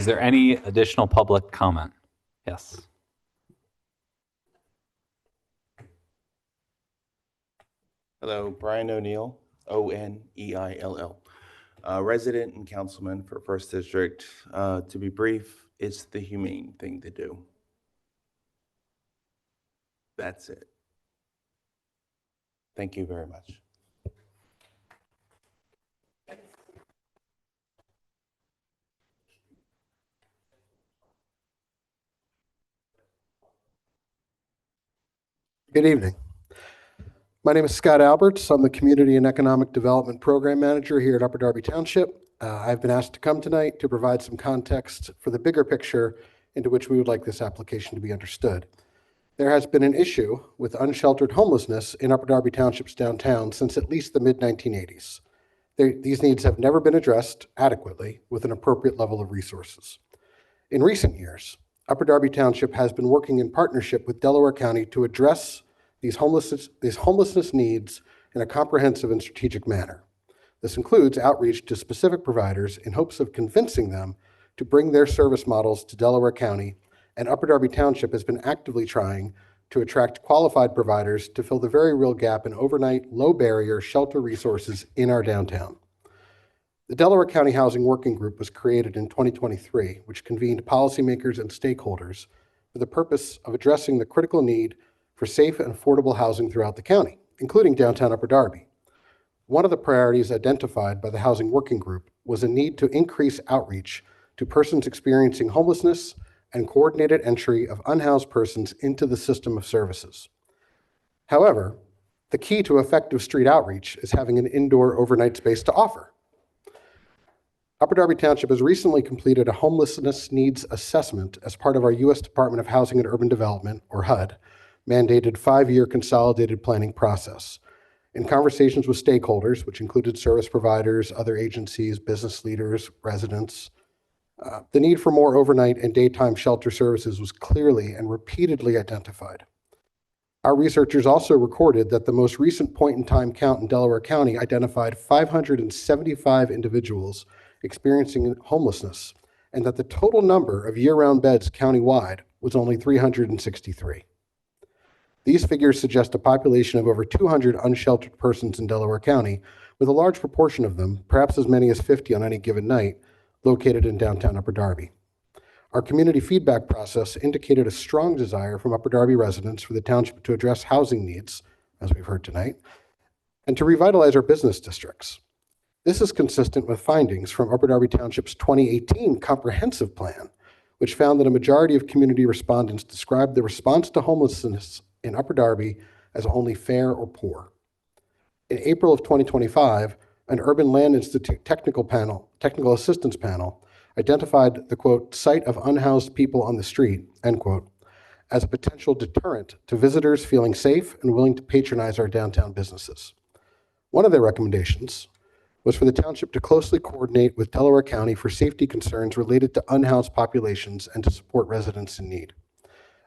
there any additional public comment? Yes. Hello, Brian O'Neill, Oneill, resident and councilman for First District. To be brief, it's the humane thing to do. That's it. Thank you very much. Good evening. My name is Scott Alberts. I'm the Community and Economic Development Program Manager here at Upper Darby Township. I've been asked to come tonight to provide some context for the bigger picture into which we would like this application to be understood. There has been an issue with unsheltered homelessness in Upper Darby Township's downtown since at least the mid-1980s. These needs have never been addressed adequately with an appropriate level of resources. In recent years, Upper Darby Township has been working in partnership with Delaware County to address these homelessness needs in a comprehensive and strategic manner. This includes outreach to specific providers in hopes of convincing them to bring their service models to Delaware County, and Upper Darby Township has been actively trying to attract qualified providers to fill the very real gap in overnight, low-barrier shelter resources in our downtown. The Delaware County Housing Working Group was created in 2023, which convened policymakers and stakeholders for the purpose of addressing the critical need for safe and affordable housing throughout the county, including downtown Upper Darby. One of the priorities identified by the Housing Working Group was a need to increase outreach to persons experiencing homelessness and coordinated entry of unhoused persons into the system of services. However, the key to effective street outreach is having an indoor overnight space to offer. Upper Darby Township has recently completed a homelessness needs assessment as part of our U.S. Department of Housing and Urban Development, or HUD, mandated 5-year consolidated planning process. In conversations with stakeholders, which included service providers, other agencies, business leaders, residents, the need for more overnight and daytime shelter services was clearly and repeatedly identified. Our researchers also recorded that the most recent point-in-time count in Delaware County identified 575 individuals experiencing homelessness, and that the total number of year-round beds countywide was only 363. These figures suggest a population of over 200 unsheltered persons in Delaware County, with a large proportion of them, perhaps as many as 50 on any given night, located in downtown Upper Darby. Our community feedback process indicated a strong desire from Upper Darby residents for the township to address housing needs, as we've heard tonight, and to revitalize our business districts. This is consistent with findings from Upper Darby Township's 2018 comprehensive plan, which found that a majority of community respondents described the response to homelessness in Upper Darby as only fair or poor. In April of 2025, an Urban Land Institute technical assistance panel, identified the, quote, sight of unhoused people on the street, end quote, as a potential deterrent to visitors feeling safe and willing to patronize our downtown businesses. One of their recommendations was for the township to closely coordinate with Delaware County for safety concerns related to unhoused populations and to support residents in need.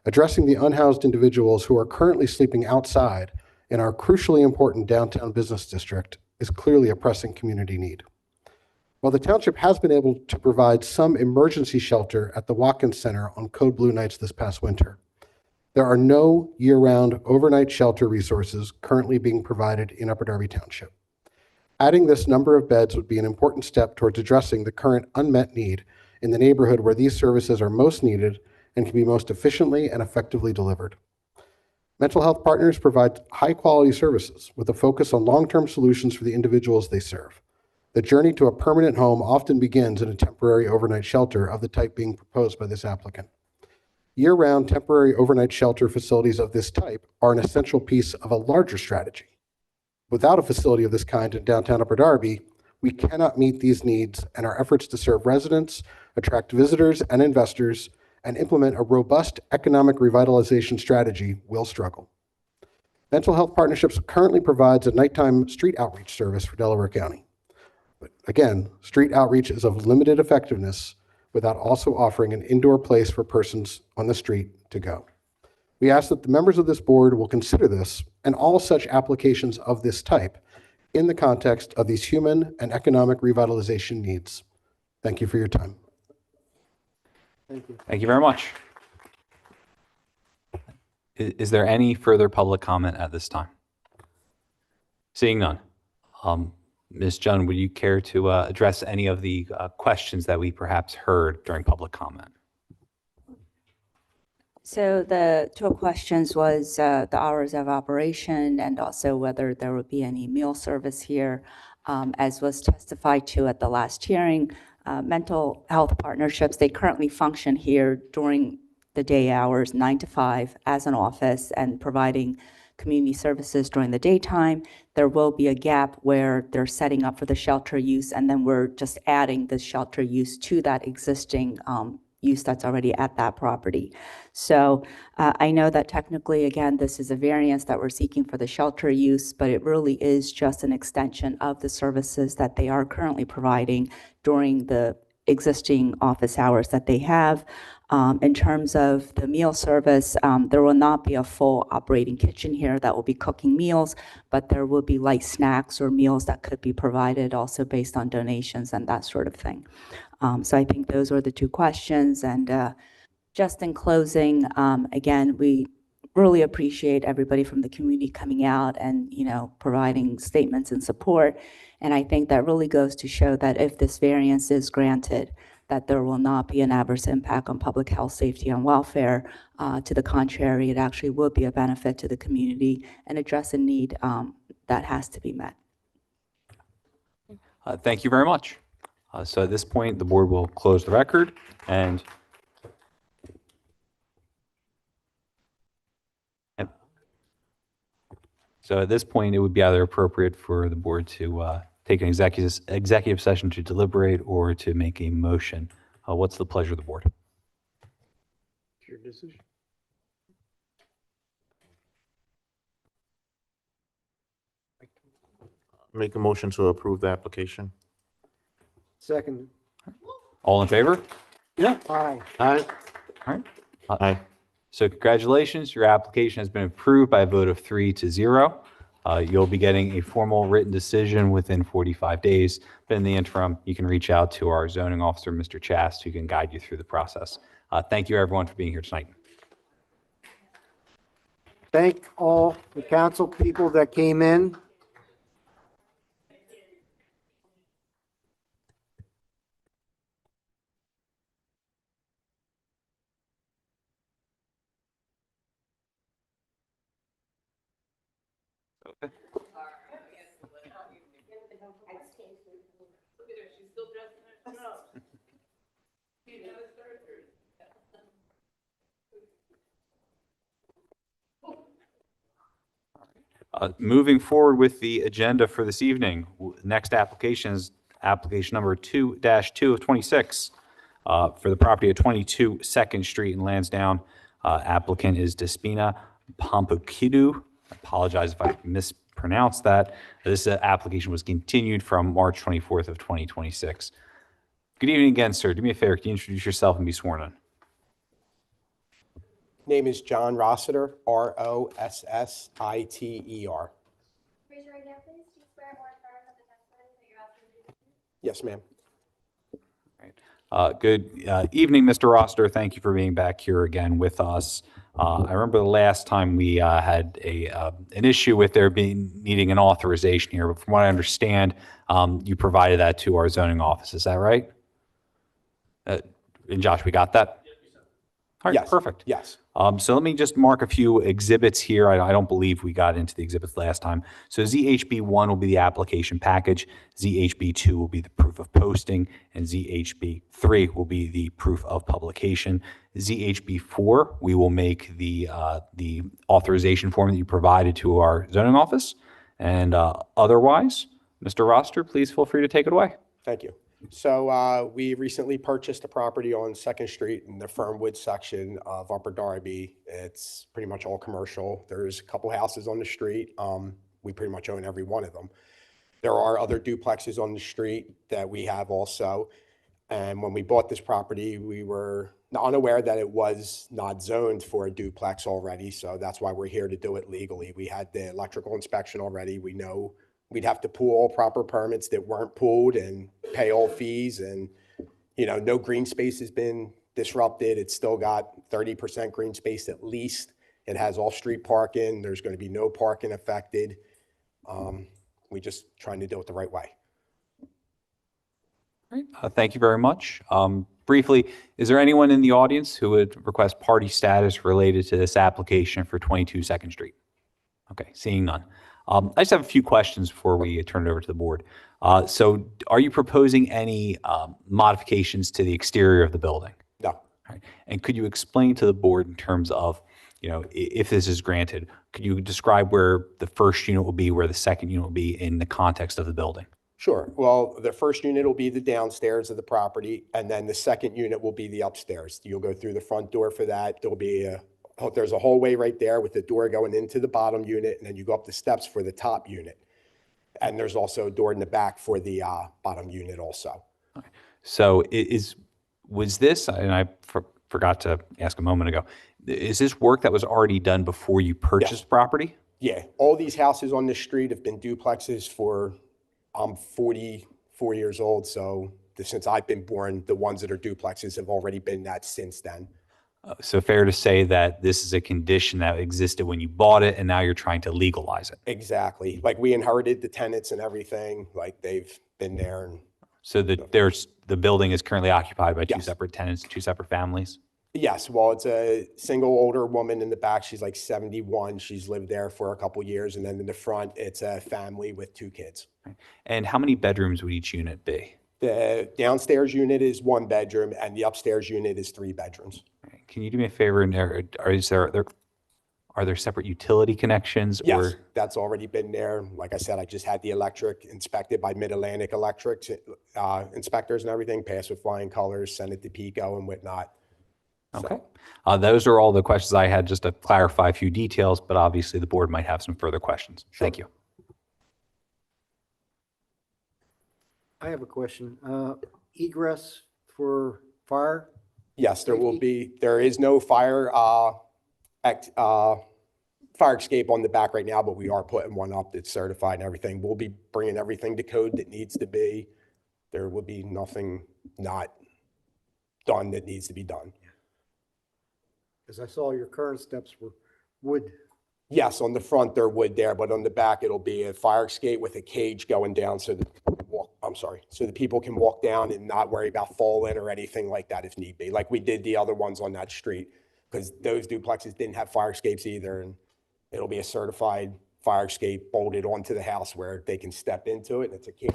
Addressing the unhoused individuals who are currently sleeping outside in our crucially important downtown business district is clearly a pressing community need. While the township has been able to provide some emergency shelter at the Watkins Center on Code Blue nights this past winter, there are no year-round overnight shelter resources currently being provided in Upper Darby Township. Adding this number of beds would be an important step towards addressing the current unmet need in the neighborhood where these services are most needed and can be most efficiently and effectively delivered. Mental health partners provide high-quality services with a focus on long-term solutions for the individuals they serve. The journey to a permanent home often begins in a temporary overnight shelter of the type being proposed by this applicant. Year-round temporary overnight shelter facilities of this type are an essential piece of a larger strategy. Without a facility of this kind in downtown Upper Darby, we cannot meet these needs, and our efforts to serve residents, attract visitors and investors, and implement a robust economic revitalization strategy will struggle. Mental Health Partnerships currently provides a nighttime street outreach service for Delaware County. But again, street outreach is of limited effectiveness without also offering an indoor place for persons on the street to go. We ask that the members of this board will consider this and all such applications of this type in the context of these human and economic revitalization needs. Thank you for your time. Thank you. Thank you very much. Is there any further public comment at this time? Seeing none. Ms. Junn, would you care to address any of the questions that we perhaps heard during public comment? So the two questions was the hours of operation and also whether there would be any meal service here. As was testified to at the last hearing, mental health partnerships, they currently function here during the day hours, 9 to 5, as an office and providing community services during the daytime. There will be a gap where they're setting up for the shelter use, and then we're just adding the shelter use to that existing use that's already at that property. So I know that technically, again, this is a variance that we're seeking for the shelter use, but it really is just an extension of the services that they are currently providing during the existing office hours that they have. In terms of the meal service, there will not be a full operating kitchen here that will be cooking meals, but there will be light snacks or meals that could be provided also based on donations and that sort of thing. So I think those were the two questions. And just in closing, again, we really appreciate everybody from the community coming out and, providing statements in support. And I think that really goes to show that if this variance is granted, that there will not be an adverse impact on public health, safety, and welfare. To the contrary, it actually will be a benefit to the community and address a need that has to be met. Thank you very much. So at this point, the board will close the record and So at this point, it would be either appropriate for the board to take an executive session to deliberate or to make a motion. What's the pleasure of the board? Your decision. Make a motion to approve the application. Second. All in favor? Yeah. Aye. All right. Aye. So congratulations, your application has been approved by a vote of 3-0. You'll be getting a formal written decision within 45 days. But in the interim, you can reach out to our zoning officer, Mr. Chast, who can guide you through the process. Thank you, everyone, for being here tonight. Thank all the council people that came in. Moving forward with the agenda for this evening, next application is application number 2-2 of 26 for the property at 22 2nd Street in Lansdowne. Applicant is Despina Pompokidu. I apologize if I mispronounced that. This application was continued from March 24th of 2026. Good evening again, sir. Do me a favor. Can you introduce yourself and be sworn in? Name is John Rossiter, Rossiter. Raise your right hand, please. Do you swear or affirm that the testimony that you're about to give? Yes, ma'am. Good evening, Mr. Roster. Thank you for being back here again with us. I remember the last time we had an issue with there being needing an authorization here, but from what I understand, you provided that to our zoning office. Is that right? And Josh, we got that? All right, Yes. perfect. Yes. So let me just mark a few exhibits here. I don't believe we got into the exhibits last time. So ZHB1 will be the application package, ZHB2 will be the proof of posting, and ZHB3 will be the proof of publication. ZHB4, we will make the authorization form that you provided to our zoning office. And otherwise, Mr. Roster, please feel free to take it away. Thank you. So we recently purchased a property on 2nd Street in the Fernwood section of Upper Darby. It's pretty much all commercial. There's a couple houses on the street. We pretty much own every one of them. There are other duplexes on the street that we have also. And when we bought this property, we were unaware that it was not zoned for a duplex already. So that's why we're here to do it legally. We had the electrical inspection already. We know we'd have to pull all proper permits that weren't pulled and pay all fees. And, no green space has been disrupted. It's still got 30% green space at least. It has all street parking. There's going to be no parking affected. We just trying to do it the right way. Thank you very much. Briefly, is there anyone in the audience who would request party status related to this application for 22 2nd Street? Okay, seeing none. I just have a few questions before we turn it over to the board. So are you proposing any modifications to the exterior of the building? No. All right. And could you explain to the board in terms of, if this is granted, could you describe where the first unit will be, where the second unit will be in the context of the building? Sure. Well, the first unit will be the downstairs of the property, and then the second unit will be the upstairs. You'll go through the front door for that. There's a hallway right there with the door going into the bottom unit, and then you go up the steps for the top unit. And there's also a door in the back for the bottom unit also. Okay. So was this, and I forgot to ask a moment ago, is this work that was already done before you purchased the property? Yeah. All these houses on this street have been duplexes I'm 44 years old, so since I've been born, the ones that are duplexes have already been that since then. So fair to say that this is a condition that existed when you bought it, and now you're trying to legalize it. Exactly. Like we inherited the tenants and everything. Like they've been there. And so the building is currently occupied by two separate tenants, two separate families? Yes. Well, it's a single older woman in the back. She's like 71. She's lived there for a couple years. And then in the front, it's a family with 2 kids. And how many bedrooms would each unit be? The downstairs unit is 1 bedroom and the upstairs unit is 3 bedrooms. Can you do me a favor? Are Are there separate utility connections Yes, or? that's already been there. Like I said, I just had the electric inspected by Mid-Atlantic Electric inspectors and everything, passed with flying colors, sent it to Pico and whatnot. Okay. Those are all the questions I had, just to clarify a few details, but obviously the board might have some further questions. Thank you. I have a question. Egress for fire? Yes, there is no fire escape on the back right now, but we are putting one up that's certified and everything. We'll be bringing everything to code that needs to be. There will be nothing not done that needs to be done. Because I saw your current steps were wood. Yes, on the front there would there, but on the back it'll be a fire escape with a cage going down so that so the people can walk down and not worry about falling or anything like that if need be, like we did the other ones on that street, because those duplexes didn't have fire escapes either, and it'll be a certified fire escape bolted onto the house where they can step into it, and it's a cage.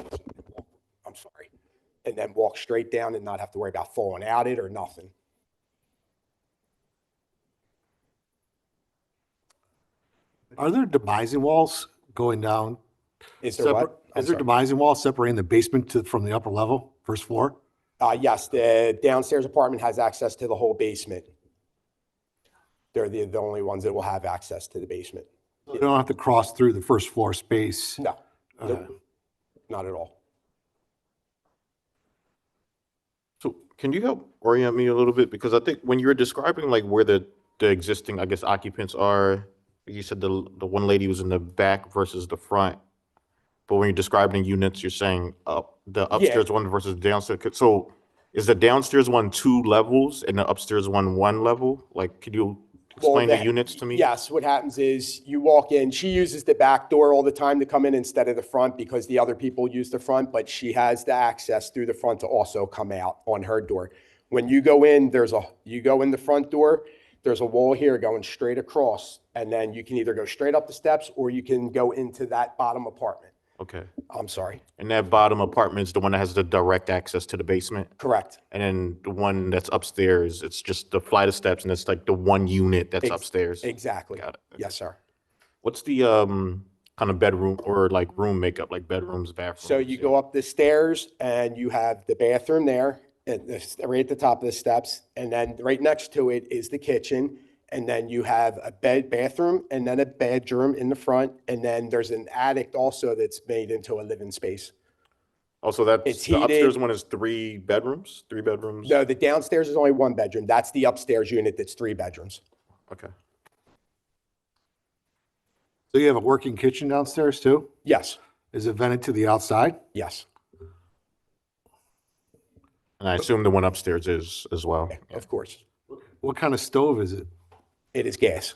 And then walk straight down and not have to worry about falling out it or nothing. Are there demising walls going down? Is there what? Is there demising walls separating the basement from the upper level, first floor? Yes, the downstairs apartment has access to the whole basement. They're the only ones that will have access to the basement. You don't have to cross through the first floor space? No, nope, not at all. So can you help orient me a little bit? Because I think when you were describing like where the existing, I guess, occupants are, you said the one lady was in the back versus the front. But when you're describing units, you're saying the upstairs one versus the downstairs. So is the downstairs one 2 levels and the upstairs one level? Like, could you explain the units to me? Yes, what happens is you walk in, she uses the back door all the time to come in instead of the front because the other people use the front, but she has the access through the front to also come out on her door. When you go in, you go in the front door, there's a wall here going straight across, and then you can either go straight up the steps or you can go into that bottom apartment. Okay. I'm sorry. And that bottom apartment is the one that has the direct access to the basement? Correct. And then the one that's upstairs, it's just the flight of steps and it's like the one unit that's upstairs? Exactly. Got it. Yes, sir. What's the kind of bedroom or like room makeup, like bedrooms, bathrooms? So you go up the stairs and you have the bathroom there, right at the top of the steps. And then right next to it is the kitchen. And then you have a bathroom, and then a bedroom in the front. And then there's an attic also that's made into a living space. Also, the heated. Upstairs one is 3 bedrooms? 3 bedrooms? No, the downstairs is only 1 bedroom. That's the upstairs unit that's 3 bedrooms. Okay. So you have a working kitchen downstairs too? Yes. Is it vented to the outside? Yes. And I assume the one upstairs is as well. Yeah, of course. What kind of stove is it? It is gas.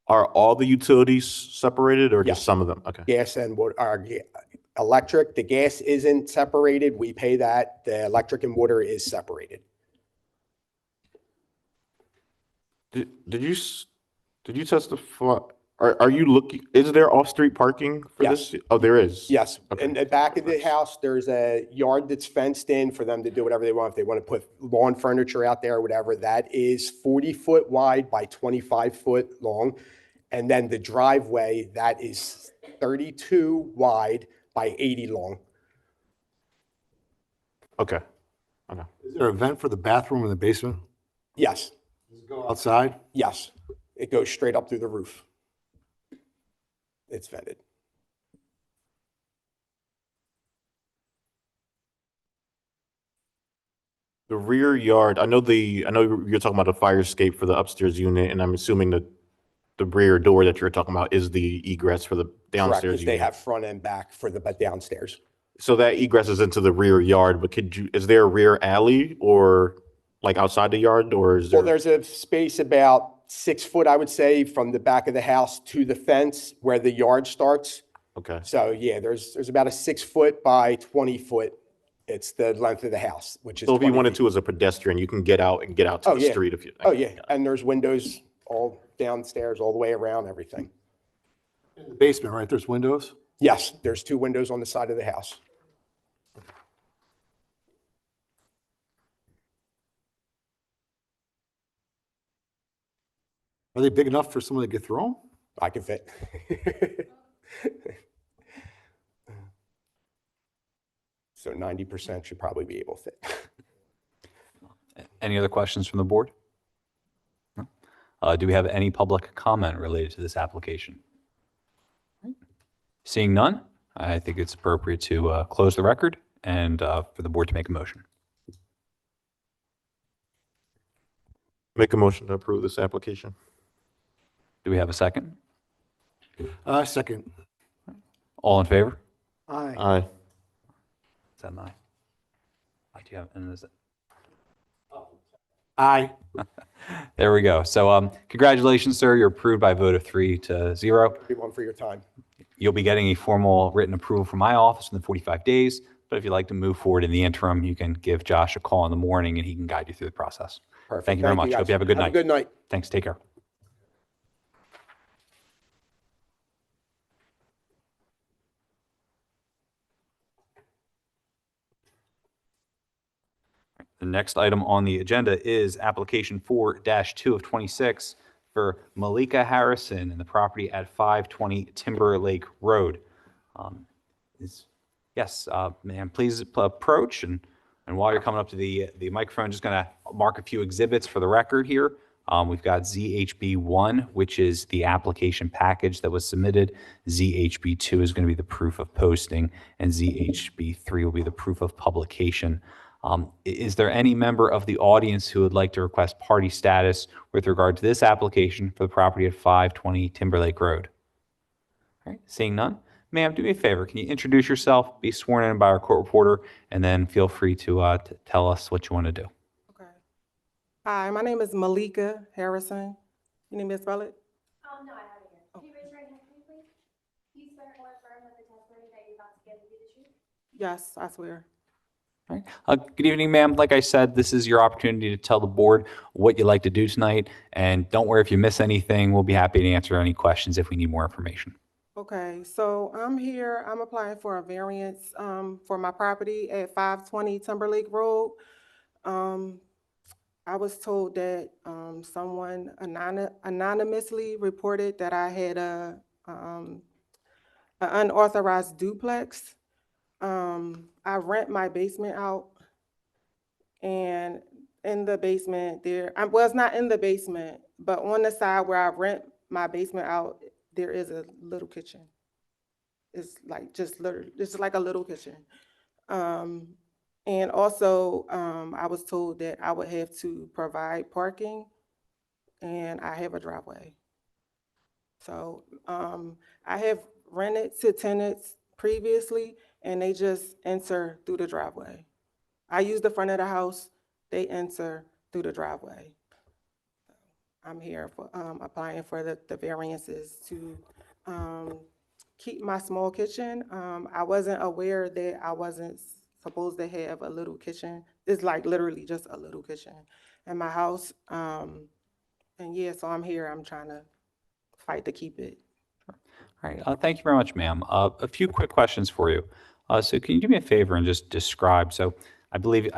Are all the utilities separated or just some of them? Okay. Gas and water, electric. The gas isn't separated. We pay that. The electric and water is separated. Did you testify? Are you looking? Is there off-street parking for this? Oh, there is. Yes. Okay. In the back of the house, there's a yard that's fenced in for them to do whatever they want. If they want to put lawn furniture out there or whatever, that is 40 foot wide by 25 foot long. And then the driveway, that is 32 wide by 80 long. Okay. Is there a vent for the bathroom in the basement? Yes. Does it go outside? Yes. It goes straight up through the roof. It's vented. The rear yard, I know you're talking about the fire escape for the upstairs unit, and I'm assuming that the rear door that you're talking about is the egress for the downstairs Correct, 'cause unit. they have front and back for the downstairs. So that egress is into the rear yard, but is there a rear alley or like outside the yard, or is there? Well, there's a space about 6 foot, I would say, from the back of the house to the fence where the yard starts. Okay. So yeah, there's about a 6 foot by 20 foot. It's the length of the house, which is. So if you 20 wanted feet. to as a pedestrian, you can get out and get out to Oh, the yeah. street if you. Oh, yeah. And there's windows all downstairs, all the way around, everything. In the basement, right? There's windows? Yes, there's 2 windows on the side of the house. Are they big enough for someone to get through them? I can fit. So 90% should probably be able to fit. Any other questions from the board? No? Do we have any public comment related to this application? Seeing none, I think it's appropriate to close the record and for the board to make a motion. Make a motion to approve this application. Do we have a second? Second. All in favor? Aye. Aye. Is that an aye? Do you have, and is it? Aye. There we go. So congratulations, sir. You're approved by a vote of 3-0. Everyone for your time. You'll be getting a formal written approval from my office in the 45 days. But if you'd like to move forward in the interim, you can give Josh a call in the morning and he can guide you through the process. Perfect. Thank you very much. guys. Hope you have a good night. Have a good night. Thanks. Take care. The next item on the agenda is application 4-2 of 26 for Malika Harrison and the property at 520 Timber Lake Road. Yes, ma'am, please approach. And while you're coming up to the microphone, just going to mark a few exhibits for the record here. We've got ZHB1, which is the application package that was submitted. ZHB2 is going to be the proof of posting, and ZHB3 will be the proof of publication. Is there any member of the audience who would like to request party status with regard to this application for the property at 520 Timberlake Road? All right, seeing none. Ma'am, do me a favor. Can you introduce yourself, be sworn in by our court reporter, and then feel free to tell us what you want to do. Okay. Hi, my name is Malika Harrison. You need me to spell it? No, I have it here. Can you raise your right hand for me, please? Do you swear or affirm that the testimony that you're about to give will be the truth? Yes, I swear. All right. Good evening, ma'am. Like I said, this is your opportunity to tell the board what you'd like to do tonight. And don't worry if you miss anything. We'll be happy to answer any questions if we need more information. Okay, so I'm here, I'm applying for a variance for my property at 520 Timberlake Road. I was told that someone anonymously reported that I had an unauthorized duplex. I rent my basement out, and in the basement there, well, it's not in the basement, but on the side where I rent my basement out, there is a little kitchen. It's like just literally, it's like a little kitchen. And also, I was told that I would have to provide parking, and I have a driveway. So I have rented to tenants previously, and they just enter through the driveway. I use the front of the house, they enter through the driveway. I'm here for applying for the variances to keep my small kitchen. I wasn't aware that I wasn't supposed to have a little kitchen. It's like literally just a little kitchen in my house. And yeah, so I'm here, I'm trying to fight to keep it. All right. Thank you very much, ma'am. A few quick questions for you. So can you do me a favor and just describe, so I believe,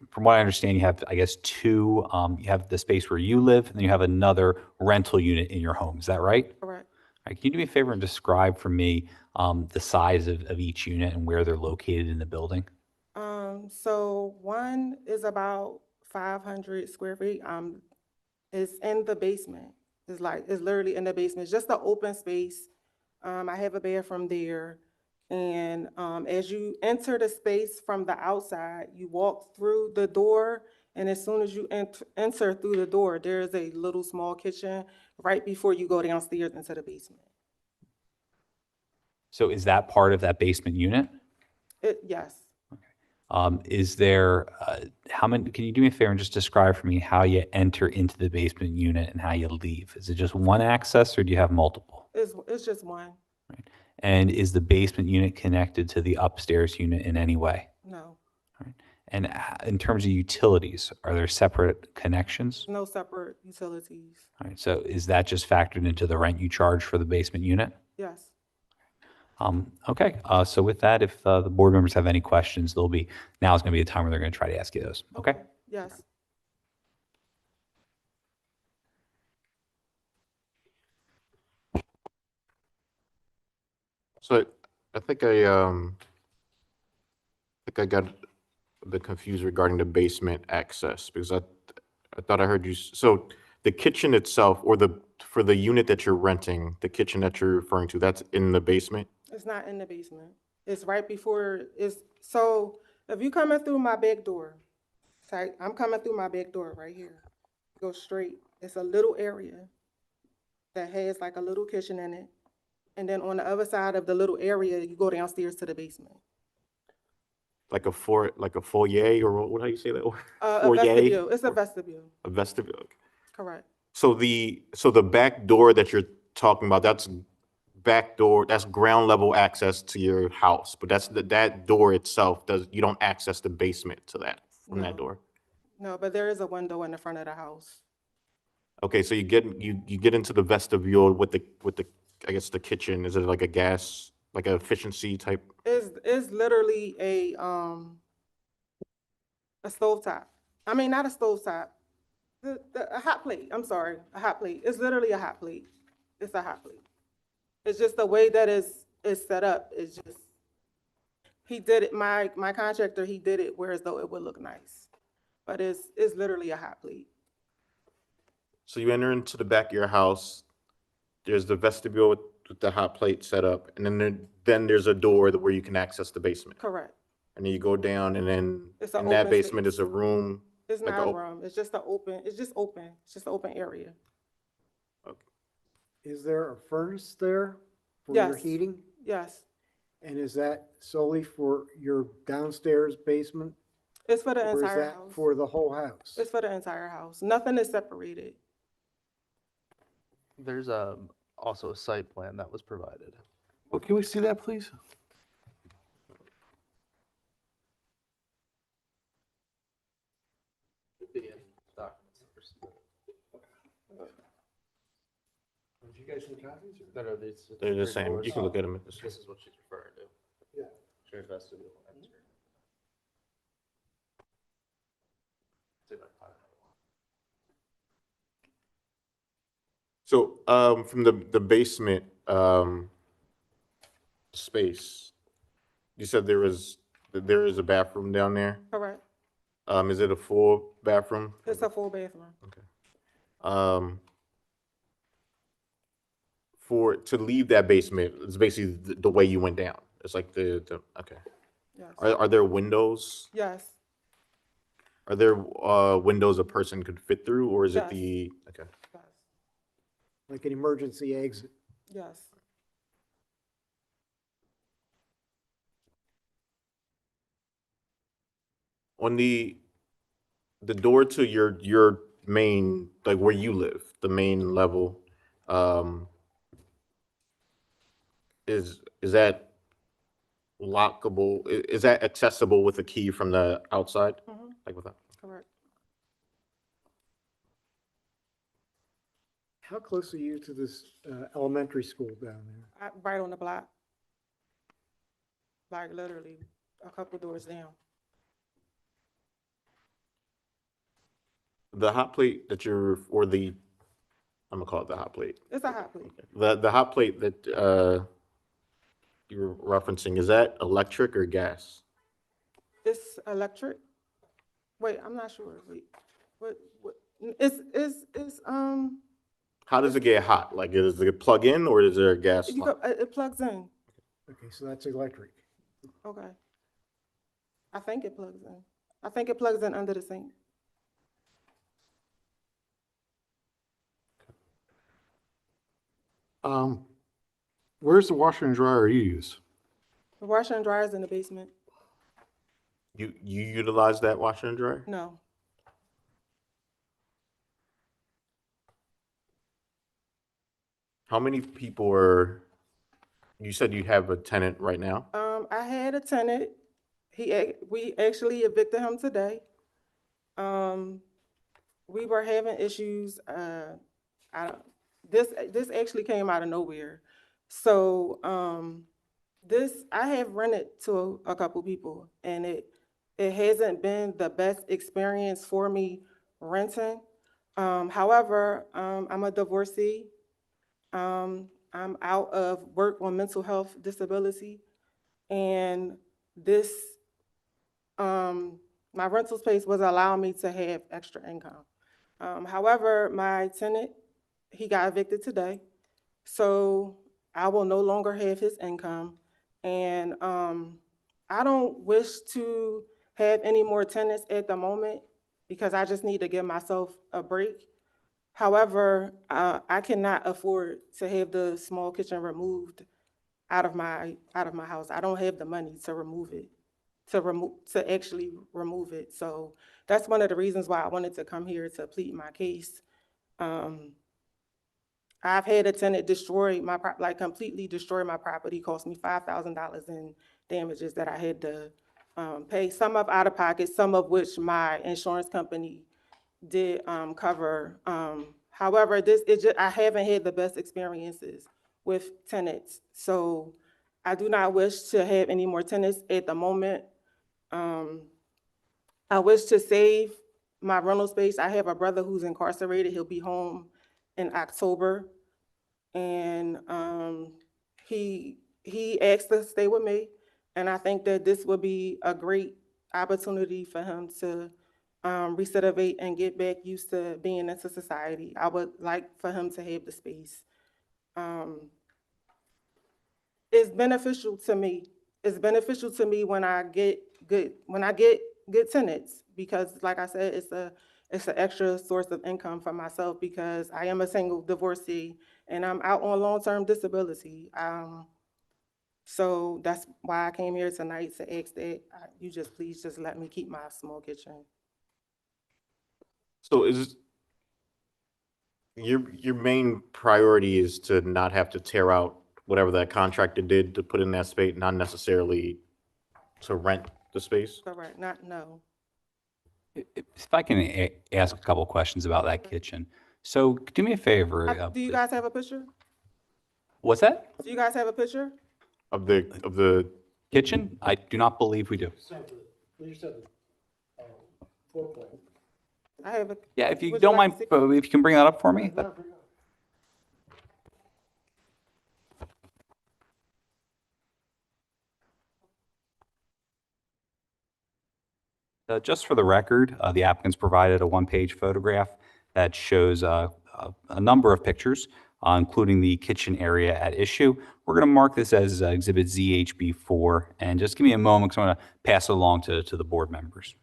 from what I understand, you have, I guess, two, you have the space where you live, and then you have another rental unit in your home. Is that right? Correct. All right. Can you do me a favor and describe for me the size of each unit and where they're located in the building? So one is about 500 square feet. It's in the basement. It's literally in the basement. It's just an open space. I have a bathroom there. And as you enter the space from the outside, you walk through the door, and as soon as you enter through the door, there is a little small kitchen right before you go downstairs into the basement. So is that part of that basement unit? Yes. Is there, how many, can you do me a favor and just describe for me how you enter into the basement unit and how you leave? Is it just one access, or do you have multiple? It's just one. And is the basement unit connected to the upstairs unit in any way? No. And in terms of utilities, are there separate connections? No separate utilities. All right, so is that just factored into the rent you charge for the basement unit? Yes. Okay, so with that, if the board members have any questions, now is going to be a time where they're going to try to ask you those. Okay? Yes. So I think I got a bit confused regarding the basement access because I thought I heard you. So the kitchen itself, or for the unit that you're renting, the kitchen that you're referring to, that's in the basement? It's not in the basement. It's right before, so if you coming through my back door, I'm coming through my back door right here. Go straight. It's a little area that has like a little kitchen in it. And then on the other side of the little area, you go downstairs to the basement. Like a foyer, or what do you say that word? A Foyer? vestibule. It's a vestibule. A vestibule. Okay. Correct. So the back door that you're talking about, that's back door, that's ground level access to your house, but that door itself you don't access the basement to that from that door. No, but there is a window in the front of the house. Okay, so you get into the vestibule with the I guess the kitchen. Is it like a gas, like an efficiency type? It's literally a stovetop. I mean, not a stovetop. A hot plate. I'm sorry, a hot plate. It's literally a hot plate. It's a hot plate. It's just the way that it's set up. It's just he did it. My contractor, he did it where as though it would look nice, but it's literally a hot plate. So you enter into the back of your house. There's the vestibule with the hot plate set up, and then there's a door where you can access the basement. Correct. And then you go down, and then It's an in that open basement space. is a room. It's like not a room. It's just open. It's just open. It's just an open area. Is there a furnace there for your Yes. heating? Yes. And is that solely for your downstairs basement? It's for the Or is entire that house. for the whole house? It's for the entire house. Nothing is separated. There's also a site plan that was provided. Well, can we see that, please? Did you guys see copies? They're the same. You can look at them. This is what she's referring to. Yeah. Shared vestibule. So from the basement space, you said there is a bathroom down there. Correct. Is it a full bathroom? It's a full bathroom. To leave that basement, it's basically the way you went down. It's like okay. Yes. Are there windows? Yes. Are there windows a person could fit through, or is it Yes. okay? Like an emergency exit? Yes. On the door to your main, like where you live, the main level, is that lockable? Is that accessible with a key from the outside? Like with that? Correct. How close are you to this elementary school down there? Right on the block. Like literally a couple doors down. The hot plate that I'm gonna call it the hot plate. It's a hot plate. The hot plate that you're referencing, is that electric or gas? It's electric. Wait, I'm not sure. Wait, what? It's How does it get hot? Like, does it plug in, or is there a gas line? it plugs in. Okay, so that's electric. Okay. I think it plugs in. I think it plugs in under the sink. Where's the washer and dryer you use? The washer and dryer is in the basement. You utilize that washer and dryer? No. How many people you said you have a tenant right now? I had a tenant. We actually evicted him today. We were having issues. This actually came out of nowhere. So I have rented to a couple people, and it hasn't been the best experience for me renting. However, I'm a divorcee. I'm out of work on mental health disability, and this, my rental space was allowing me to have extra income. However, my tenant, he got evicted today, so I will no longer have his income. And I don't wish to have any more tenants at the moment because I just need to give myself a break. However, I cannot afford to have the small kitchen removed out of my house. I don't have the money to remove it, to actually remove it. So that's one of the reasons why I wanted to come here to plead my case. I've had a tenant destroy my completely destroy my property, cost me $5,000 in damages that I had to pay. Some of out of pocket, some of which my insurance company did cover. However, I haven't had the best experiences with tenants, so I do not wish to have any more tenants at the moment. I wish to save my rental space. I have a brother who's incarcerated. He'll be home in October, and he asked to stay with me, and I think that this would be a great opportunity for him to recidivate and get back used to being into society. I would like for him to have the space. It's beneficial to me. It's beneficial to me when I get good tenants, because like I said, it's an extra source of income for myself because I am a single divorcee and I'm out on long-term disability. So that's why I came here tonight to ask that you please just let me keep my small kitchen. So is your main priority is to not have to tear out whatever that contractor did to put in that space, not necessarily to rent the space? Correct, no. If I can ask a couple questions about that kitchen. So do me a favor. Do you guys have a picture? What's that? Do you guys have a picture? Of the kitchen? I do not believe we do. I have a. Yeah, if you would don't like mind, to see- if you can bring that up for me. Just for the record, the applicants provided a one-page photograph that shows a number of pictures, including the kitchen area at issue. We're going to mark this as Exhibit ZHB4, and just give me a moment because I want to pass it along to the board members.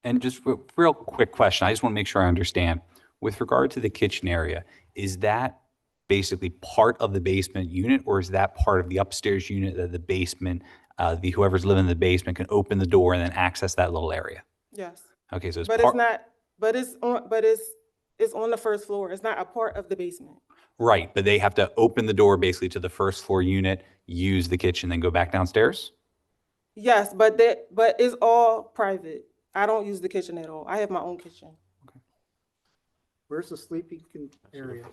And just a real quick question, I just want to make sure I understand. With regard to the kitchen area, is that basically part of the basement unit, or is that part of the upstairs unit that the basement, whoever's living in the basement can open the door and then access that little area? Yes. Okay, so it's But part. it's not, it's on the first floor. It's not a part of the basement. Right, but they have to open the door basically to the first floor unit, use the kitchen, then go back downstairs? Yes, but it's all private. I don't use the kitchen at all. I have my own kitchen. Where's the sleeping area?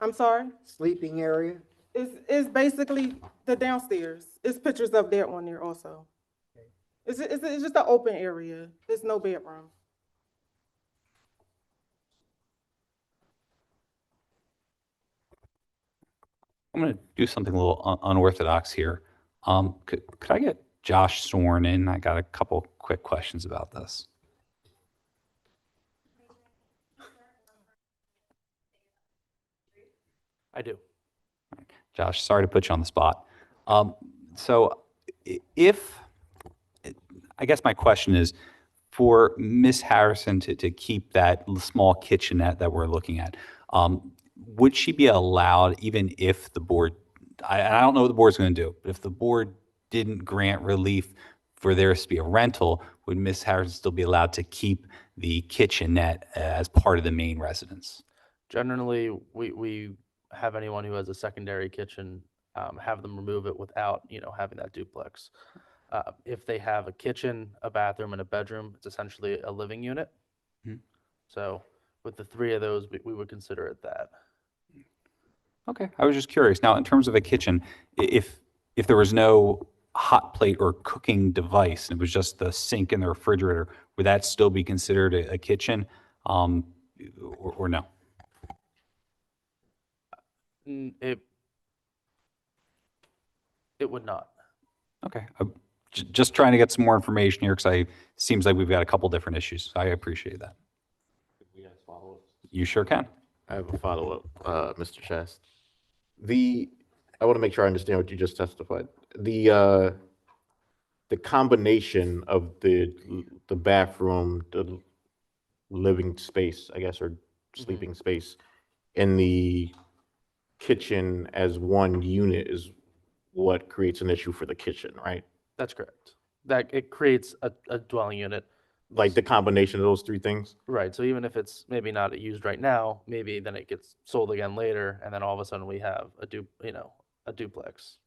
I'm sorry? Sleeping area? It's basically the downstairs. It's pictures up there on there also. It's just an open area. There's no bedroom. I'm going to do something a little unorthodox here. Could I get Josh sworn in? I got a couple quick questions about this. I do. Josh, sorry to put you on the spot. So I guess my question is, for Ms. Harrison to keep that small kitchenette that we're looking at, would she be allowed, even if the board, I don't know what the board's going to do, but if the board didn't grant relief for there to be a rental, would Ms. Harrison still be allowed to keep the kitchenette as part of the main residence? Generally, we have anyone who has a secondary kitchen, have them remove it without, having that duplex. If they have a kitchen, a bathroom, and a bedroom, it's essentially a living unit. Mhm. So with the three of those, we would consider it that. Okay, I was just curious. Now, in terms of a kitchen, if there was no hot plate or cooking device, and it was just the sink and the refrigerator, would that still be considered a kitchen? or no? It would not. Okay. Just trying to get some more information here because seems like we've got a couple different issues. I appreciate that. You sure can. I have a follow-up, Mr. Chast. I want to make sure I understand what you just testified. The combination of the bathroom, the living space, I guess, or sleeping space, and the kitchen as one unit is what creates an issue for the kitchen, right? That's correct. That it creates a dwelling unit. Like the combination of those three things? Right. So even if it's maybe not used right now, maybe then it gets sold again later, and then all of a sudden we have a duplex.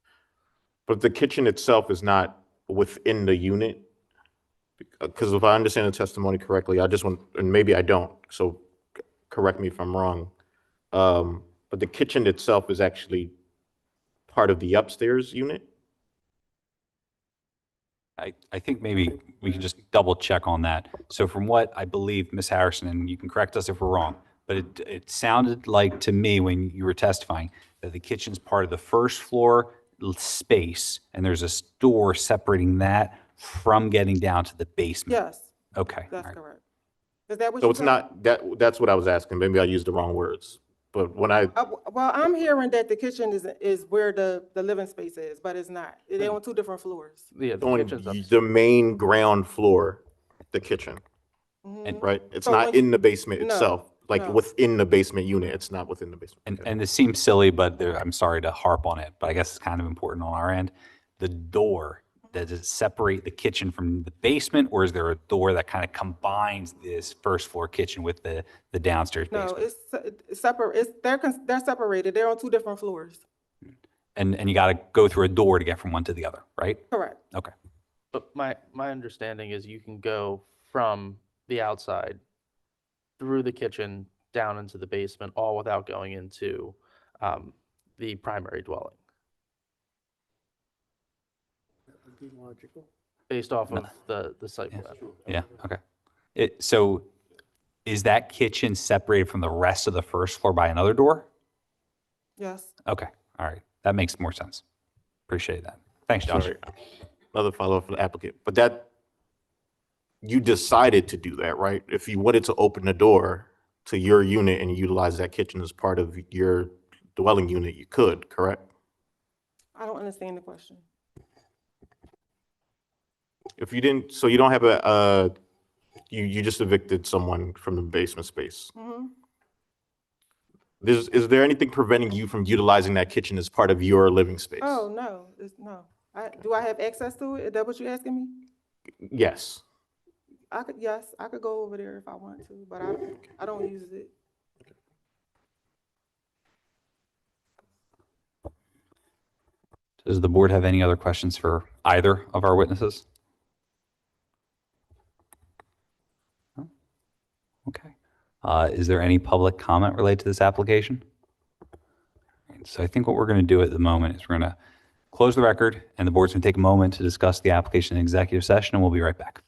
But the kitchen itself is not within the unit? Because if I understand the testimony correctly, I just want, and maybe I don't, so correct me if I'm wrong. But the kitchen itself is actually part of the upstairs unit? I think maybe we can just double check on that. So from what I believe, Ms. Harrison, and you can correct us if we're wrong, but it sounded like to me when you were testifying that the kitchen's part of the first floor space and there's a door separating that from getting down to the basement. Yes, Okay. that's all right. correct. Is that what So you it's said? not, that's what I was asking. Maybe I used the wrong words. But when I, Well, I'm hearing that the kitchen is where the living space is, but it's not. They're on two different floors. Yeah, the on kitchen's up. the main ground floor, the kitchen, right? It's So not when in the basement no, itself, like no. within the basement unit. It's not within the basement. And this seems silly, but I'm sorry to harp on it, but I guess it's kind of important on our end. The door, does it separate the kitchen from the basement, or is there a door that kind of combines this first floor kitchen with the downstairs No, basement? it's separate. They're separated. They're on two different floors. And you got to go through a door to get from one to the other, right? Correct. Okay. But my understanding is you can go from the outside through the kitchen down into the basement, all without going into the primary dwelling, Logical. based off of the site plan. Yeah, okay. So is that kitchen separated from the rest of the first floor by another door? Yes. Okay, all right. That makes more sense. Appreciate that. Thanks, Josh. Sorry. Another follow-up for the applicant. But that, you decided to do that, right? If you wanted to open the door to your unit and utilize that kitchen as part of your dwelling unit, you could, correct? I don't understand the question. If you didn't, so you don't have you just evicted someone from the basement space. Is there anything preventing you from utilizing that kitchen as part of your living space? Oh, no, no. Do I have access to it? Is that what you're asking me? Yes. Yes, I could go over there if I want to, but I don't use it. Does the board have any other questions for either of our witnesses? No? Okay. Is there any public comment related to this application? So I think what we're going to do at the moment is we're going to close the record, and the board's going to take a moment to discuss the application in executive session, and we'll be right back.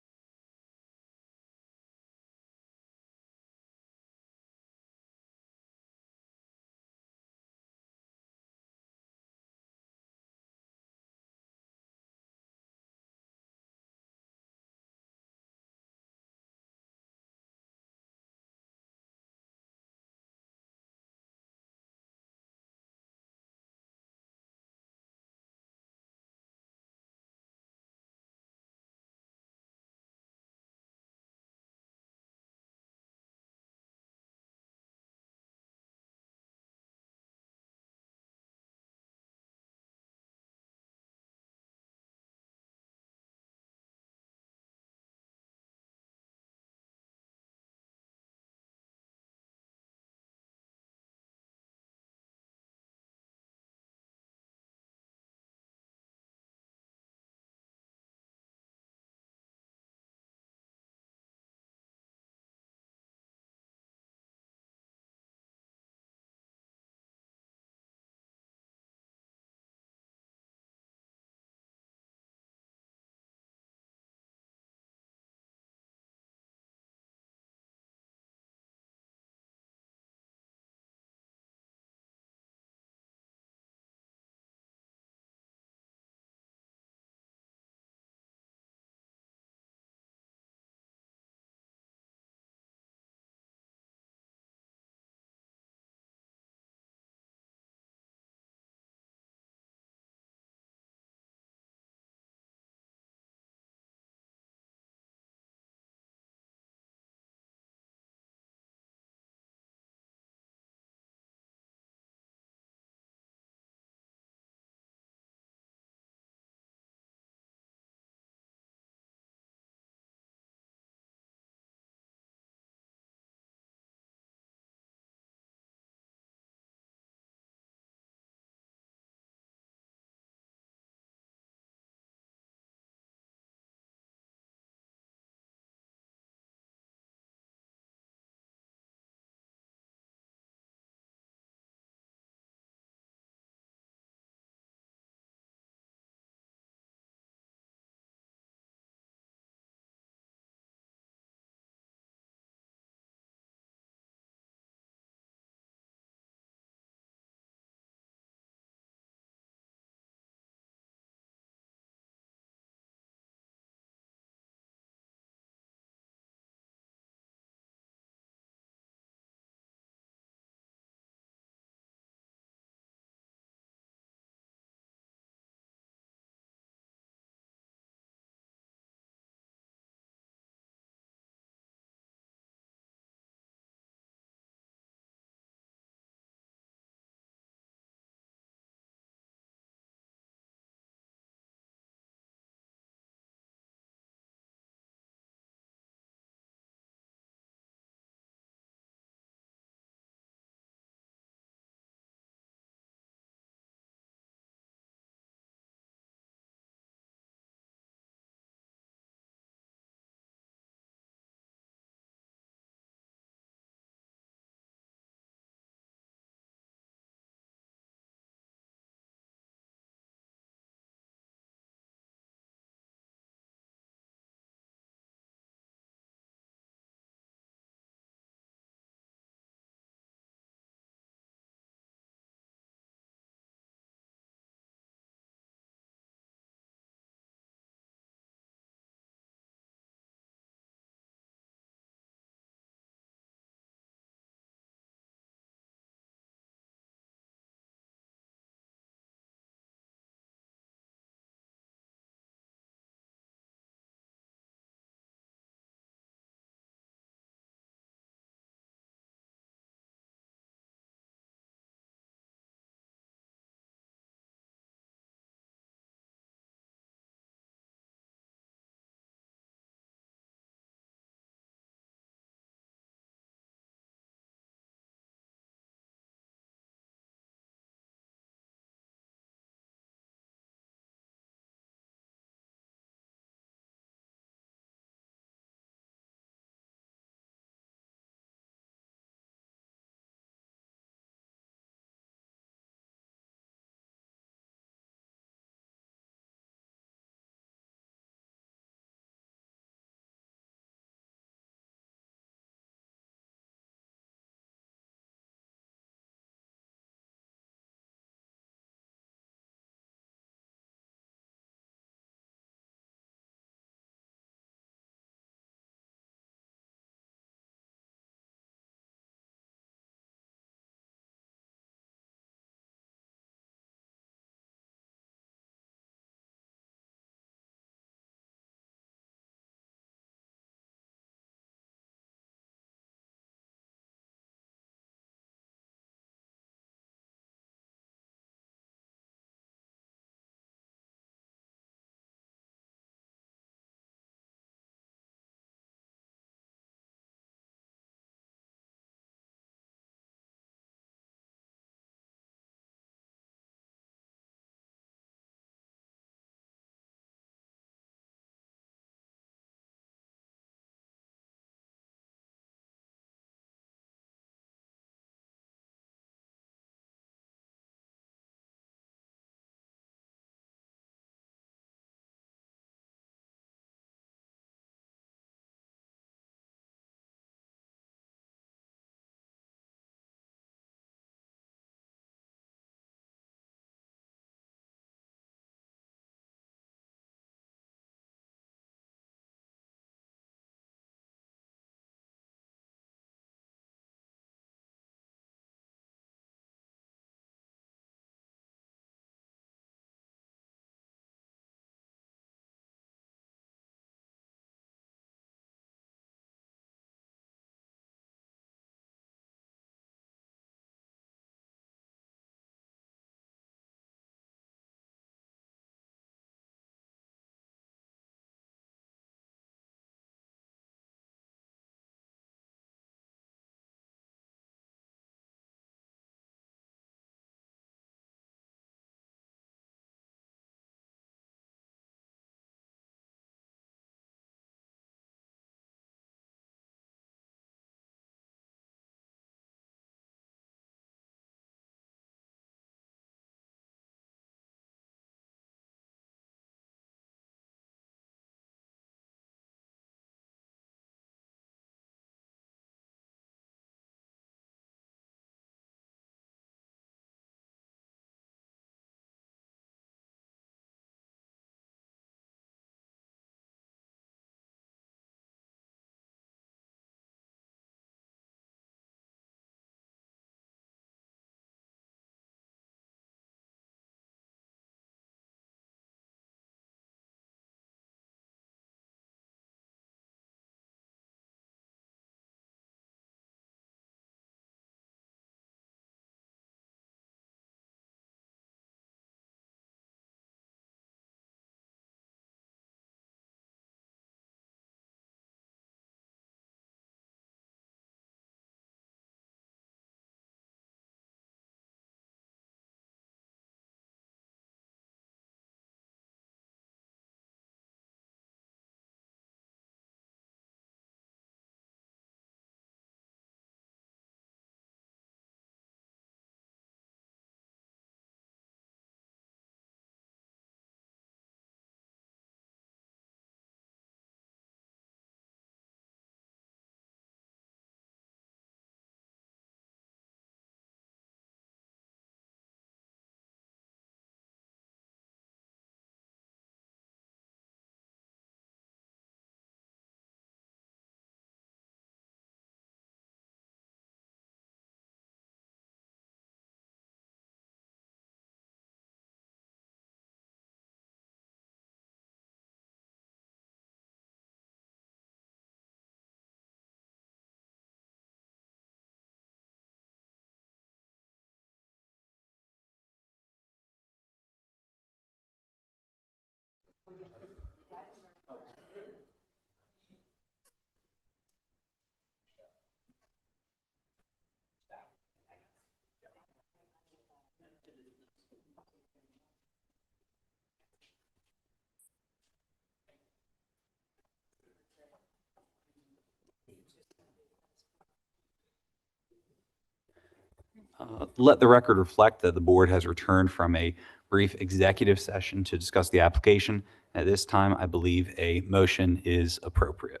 Let the record reflect that the board has returned from a brief executive session to discuss the application. At this time, I believe a motion is appropriate,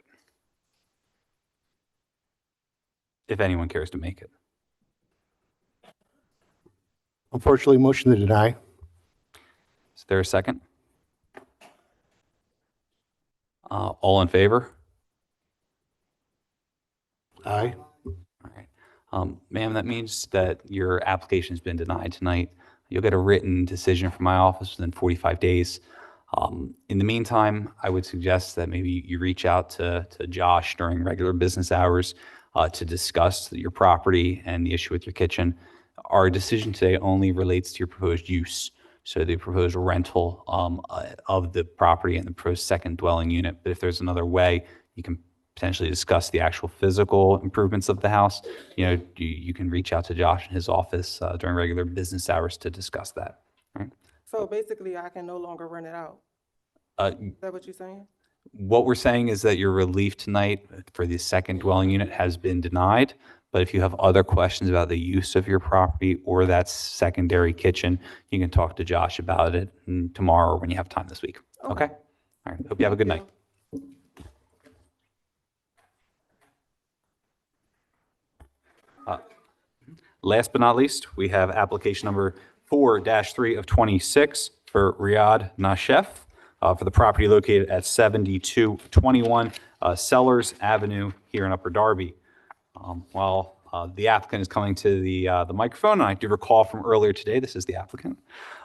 if anyone cares to make it. Unfortunately, motion to deny. Is there a second? All in favor? Aye. All right. Ma'am, that means that your application's been denied tonight. You'll get a written decision from my office within 45 days. In the meantime, I would suggest that maybe you reach out to Josh during regular business hours to discuss your property and the issue with your kitchen. Our decision today only relates to your proposed use, so the proposed rental of the property and the proposed second dwelling unit. But if there's another way, you can potentially discuss the actual physical improvements of the house. You can reach out to Josh in his office during regular business hours to discuss that. All right? So basically, I can no longer rent it out. Is that what you're saying? What we're saying is that your relief tonight for the second dwelling unit has been denied. But if you have other questions about the use of your property or that secondary kitchen, you can talk to Josh about it tomorrow or when you have time this week. Okay? All right. Hope you have a good night. Last but not least, we have application number 4-3 of 26 for Riyadh Nashef for the property located at 7221 Sellers Avenue here in Upper Darby. While the applicant is coming to the microphone, and I do recall from earlier today, this is the applicant.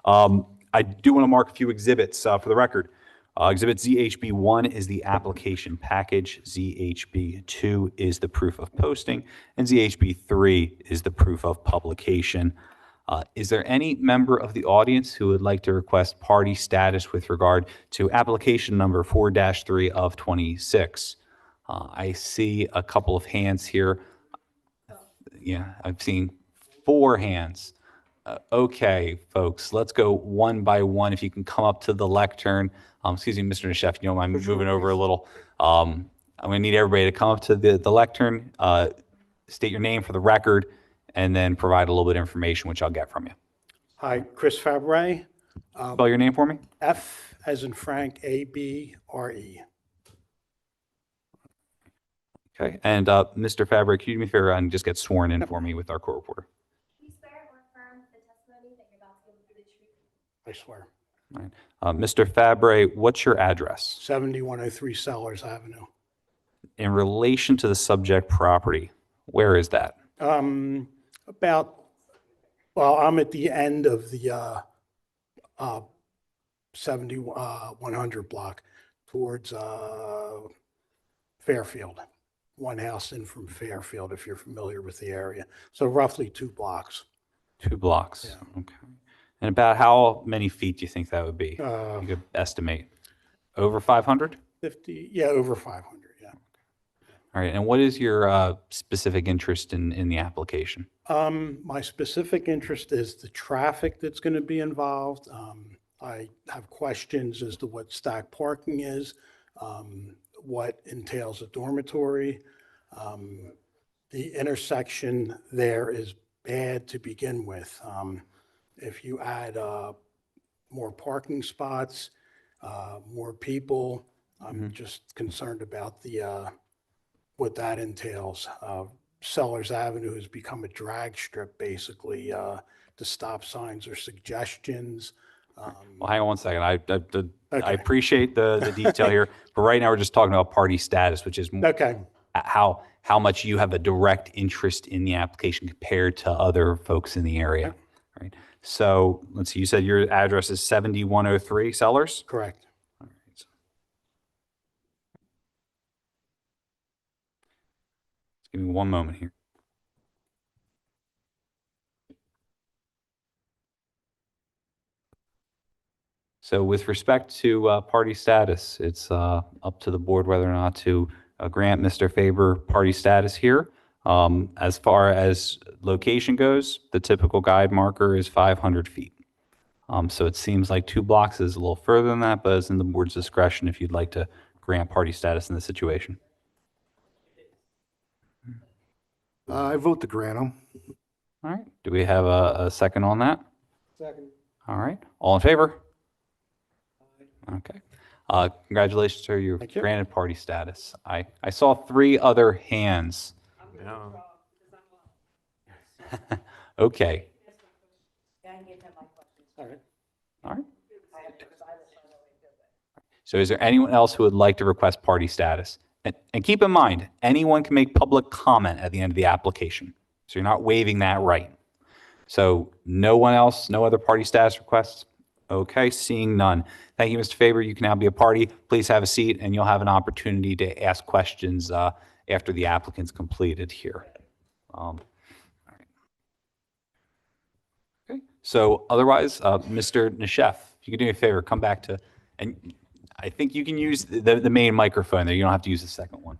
I do want to mark a few exhibits for the record. Exhibit ZHB1 is the application package, ZHB2 is the proof of posting, and ZHB3 is the proof of publication. Is there any member of the audience who would like to request party status with regard to application number 4-3 of 26? I see a couple of hands here. Yeah, I've seen 4 hands. Okay, folks, let's go one by one. If you can come up to the lectern. Excuse me, Mr. Nashef, you don't mind moving over a little. I'm going to need everybody to come up to the lectern, state your name for the record, and then provide a little bit of information, which I'll get from you. Hi, Chris Fabre. Spell your name for me. F as in Frank, A-B-R-E. Okay, and Mr. Fabre, could you do me a favor and just get sworn in for me with our court reporter? Do you swear or affirm the testimony that you're about to give is the truth? I swear. All right. Mr. Fabre, what's your address? 7103 Sellers Avenue. In relation to the subject property, where is that? I'm at the end of the 7100 block towards Fairfield. One house in from Fairfield, if you're familiar with the area. So roughly 2 blocks. 2 blocks. Yeah. Okay. And about how many feet do you think that would be? You could estimate. Over 500? 50, yeah, over 500, yeah. All right. And what is your specific interest in the application? My specific interest is the traffic that's going to be involved. I have questions as to what stacked parking is, what entails a dormitory. The intersection there is bad to begin with. If you add more parking spots, more people, I'm just concerned about what that entails. Sellers Avenue has become a drag strip, basically. The stop signs are suggestions. Well, hang on one second. I appreciate the detail here, but right now we're just talking about party status, which is how much you have a direct interest in the application compared to other folks in the area. Right. So let's see. You said your address is 7103 Sellers? Correct. All right. Just give me one moment here. So with respect to party status, it's up to the board whether or not to grant Mr. Faber party status here. As far as location goes, the typical guide marker is 500 feet. So it seems like 2 blocks is a little further than that, but it's in the board's discretion if you'd like to grant party status in this situation. I vote to grant them. All right. Do we have a second on that? Second. All right. All in favor? Okay. Congratulations, sir. You're Thank you. granted party status. I saw 3 other hands. Okay. All right. All right. So is there anyone else who would like to request party status? And keep in mind, anyone can make public comment at the end of the application. So you're not waiving that right. So no one else, no other party status requests? Okay, seeing none. Thank you, Mr. Faber. You can now be a party. Please have a seat, and you'll have an opportunity to ask questions after the applicant's completed here. All right. Okay, so otherwise, Mr. Nashef, if you could do me a favor, come back to, and I think you can use the main microphone there. You don't have to use the second one.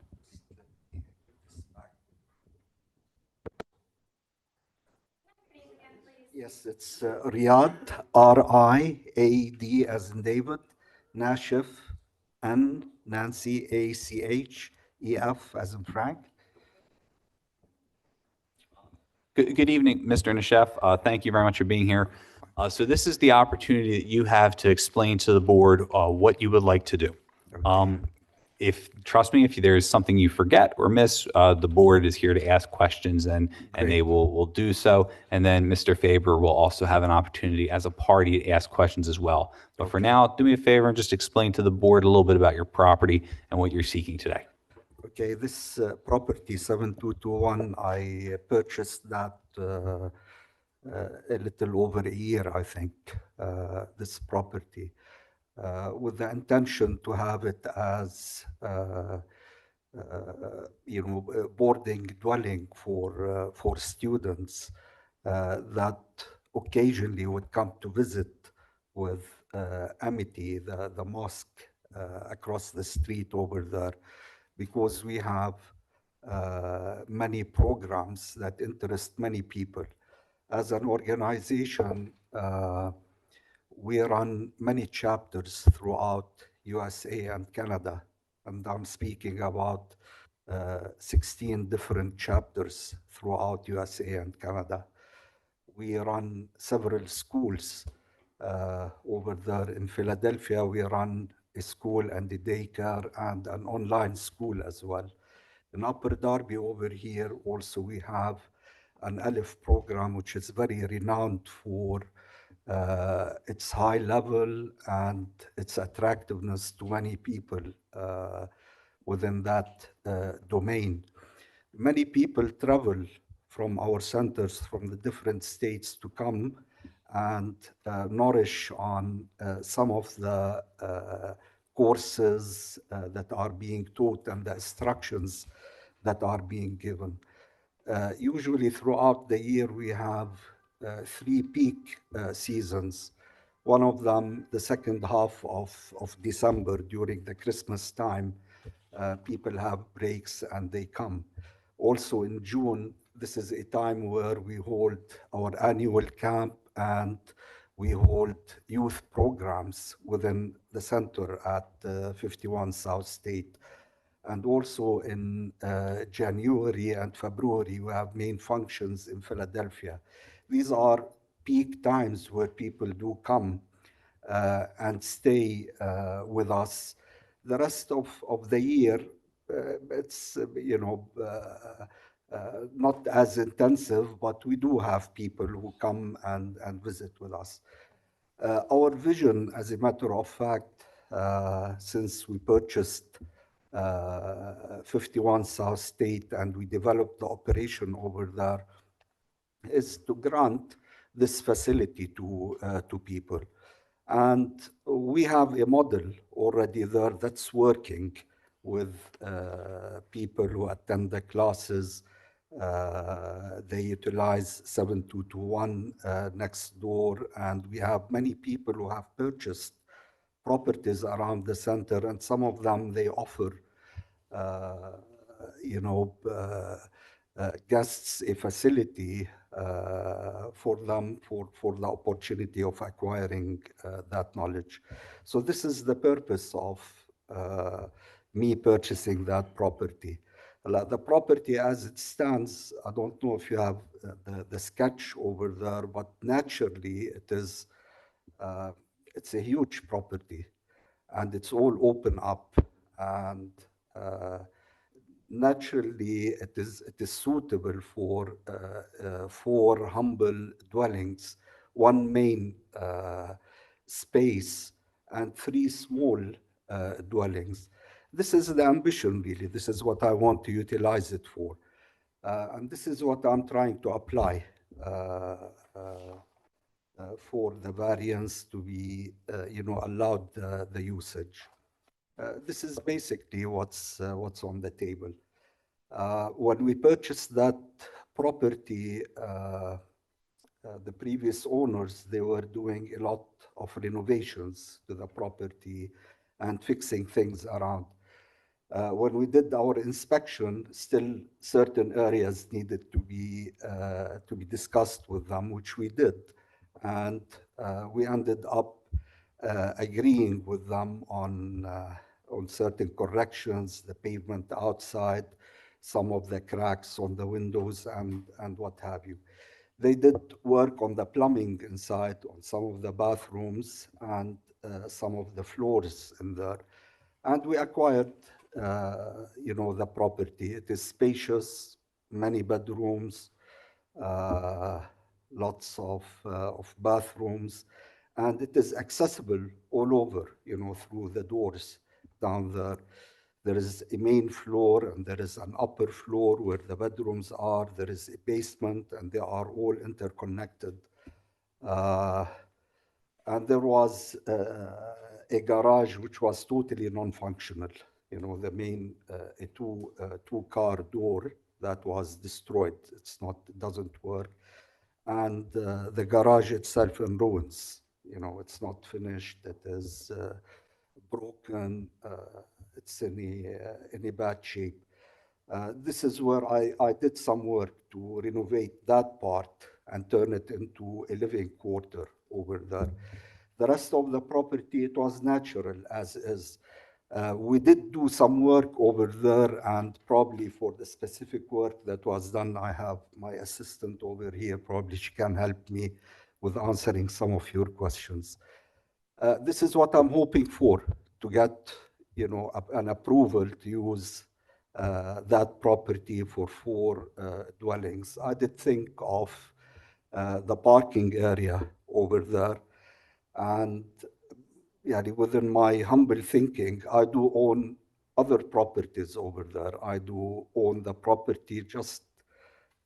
Yes, it's Riyad, R-I-A-D as in David, Nashef, N, Nancy, A-C-H-E-F as in Frank. Good evening, Mr. Nashef. Thank you very much for being here. So this is the opportunity that you have to explain to the board what you would like to do. Trust me, if there is something you forget or miss, the board is here to ask questions and they will do so. And then Mr. Faber will also have an opportunity as a party to ask questions as well. But for now, do me a favor and just explain to the board a little bit about your property and what you're seeking today. Okay, this property 7221, I purchased that a little over a year, I think, this property. With the intention to have it as a boarding dwelling for students that occasionally would come to visit with Amity, the mosque across the street over there, because we have many programs that interest many people. As an organization, we run many chapters throughout USA and Canada, and I'm speaking about 16 different chapters throughout USA and Canada. We run several schools over there. In Philadelphia, we run a school and a daycare and an online school as well. In Upper Darby over here, also we have an Aleph program, which is very renowned for its high level and its attractiveness to many people within that domain. Many people travel from our centers from the different states to come and nourish on some of the courses that are being taught and the instructions that are being given. Usually throughout the year, we have 3 peak seasons. One of them, the second half of December during the Christmas time, people have breaks and they come. Also in June, this is a time where we hold our annual camp and we hold youth programs within the center at 51 South State. And also in January and February, we have main functions in Philadelphia. These are peak times where people do come and stay with us. The rest of the year, it's, not as intensive, but we do have people who come and visit with us. Our vision, as a matter of fact, since we purchased 51 South State and we developed the operation over there, is to grant this facility to people. And we have a model already there that's working with people who attend the classes. They utilize 7221 next door, and we have many people who have purchased properties around the center, and some of them they offer, you know, guests a facility for them for the opportunity of acquiring that knowledge. So this is the purpose of me purchasing that property. The property as it stands, I don't know if you have the sketch over there, but naturally it is, it's a huge property and it's all open up, and naturally it is suitable for humble dwellings, one main space and three small dwellings. This is the ambition, really. This is what I want to utilize it for. And this is what I'm trying to apply for the variance to be, you know, allowed the usage. This is basically what's on the table. When we purchased that property, the previous owners, they were doing a lot of renovations to the property and fixing things around. When we did our inspection, still certain areas needed to be discussed with them, which we did. And we ended up agreeing with them on certain corrections, the pavement outside, some of the cracks on the windows, and what have you. They did work on the plumbing inside, on some of the bathrooms, and some of the floors in there. And we acquired, you know, the property. It is spacious, many bedrooms, lots of bathrooms, and it is accessible all over, you know, through the doors down there. There is a main floor and there is an upper floor where the bedrooms are. There is a basement and they are all interconnected. And there was a garage which was totally non-functional. You know, the main a two-car door that was destroyed. It doesn't work. And the garage itself in ruins. You know, it's not finished. It is broken. It's in a bad shape. This is where I did some work to renovate that part and turn it into a living quarter over there. The rest of the property, it was natural as is. We did do some work over there, and probably for the specific work that was done, I have my assistant over here. Probably she can help me with answering some of your questions. This is what I'm hoping for, to get, you know, an approval to use that property for 4 dwellings. I did think of the parking area over there, and yeah, within my humble thinking, I do own other properties over there. I do own the property just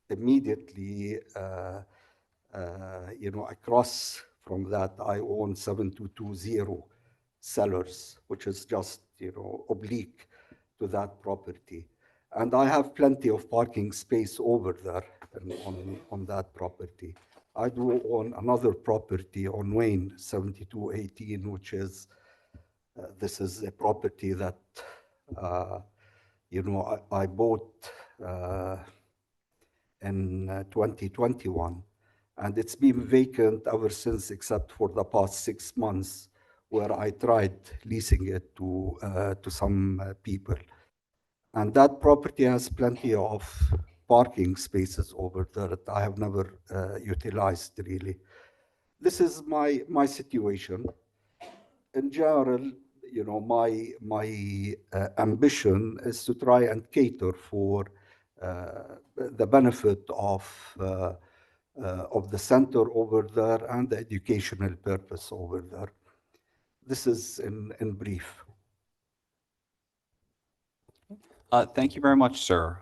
immediately, you know, across from that. I own 7220 Sellers, which is just, you know, oblique to that property. And I have plenty of parking space over there on that property. I do own another property on Wayne, 7218, which is, this is a property that, you know, I bought in 2021. And it's been vacant ever since, except for the past 6 months, where I tried leasing it to some people. And that property has plenty of parking spaces over there that I have never utilized, really. This is my situation. In general, you know, my ambition is to try and cater for the benefit of the center over there and the educational purpose over there. This is in brief. Thank you very much, sir.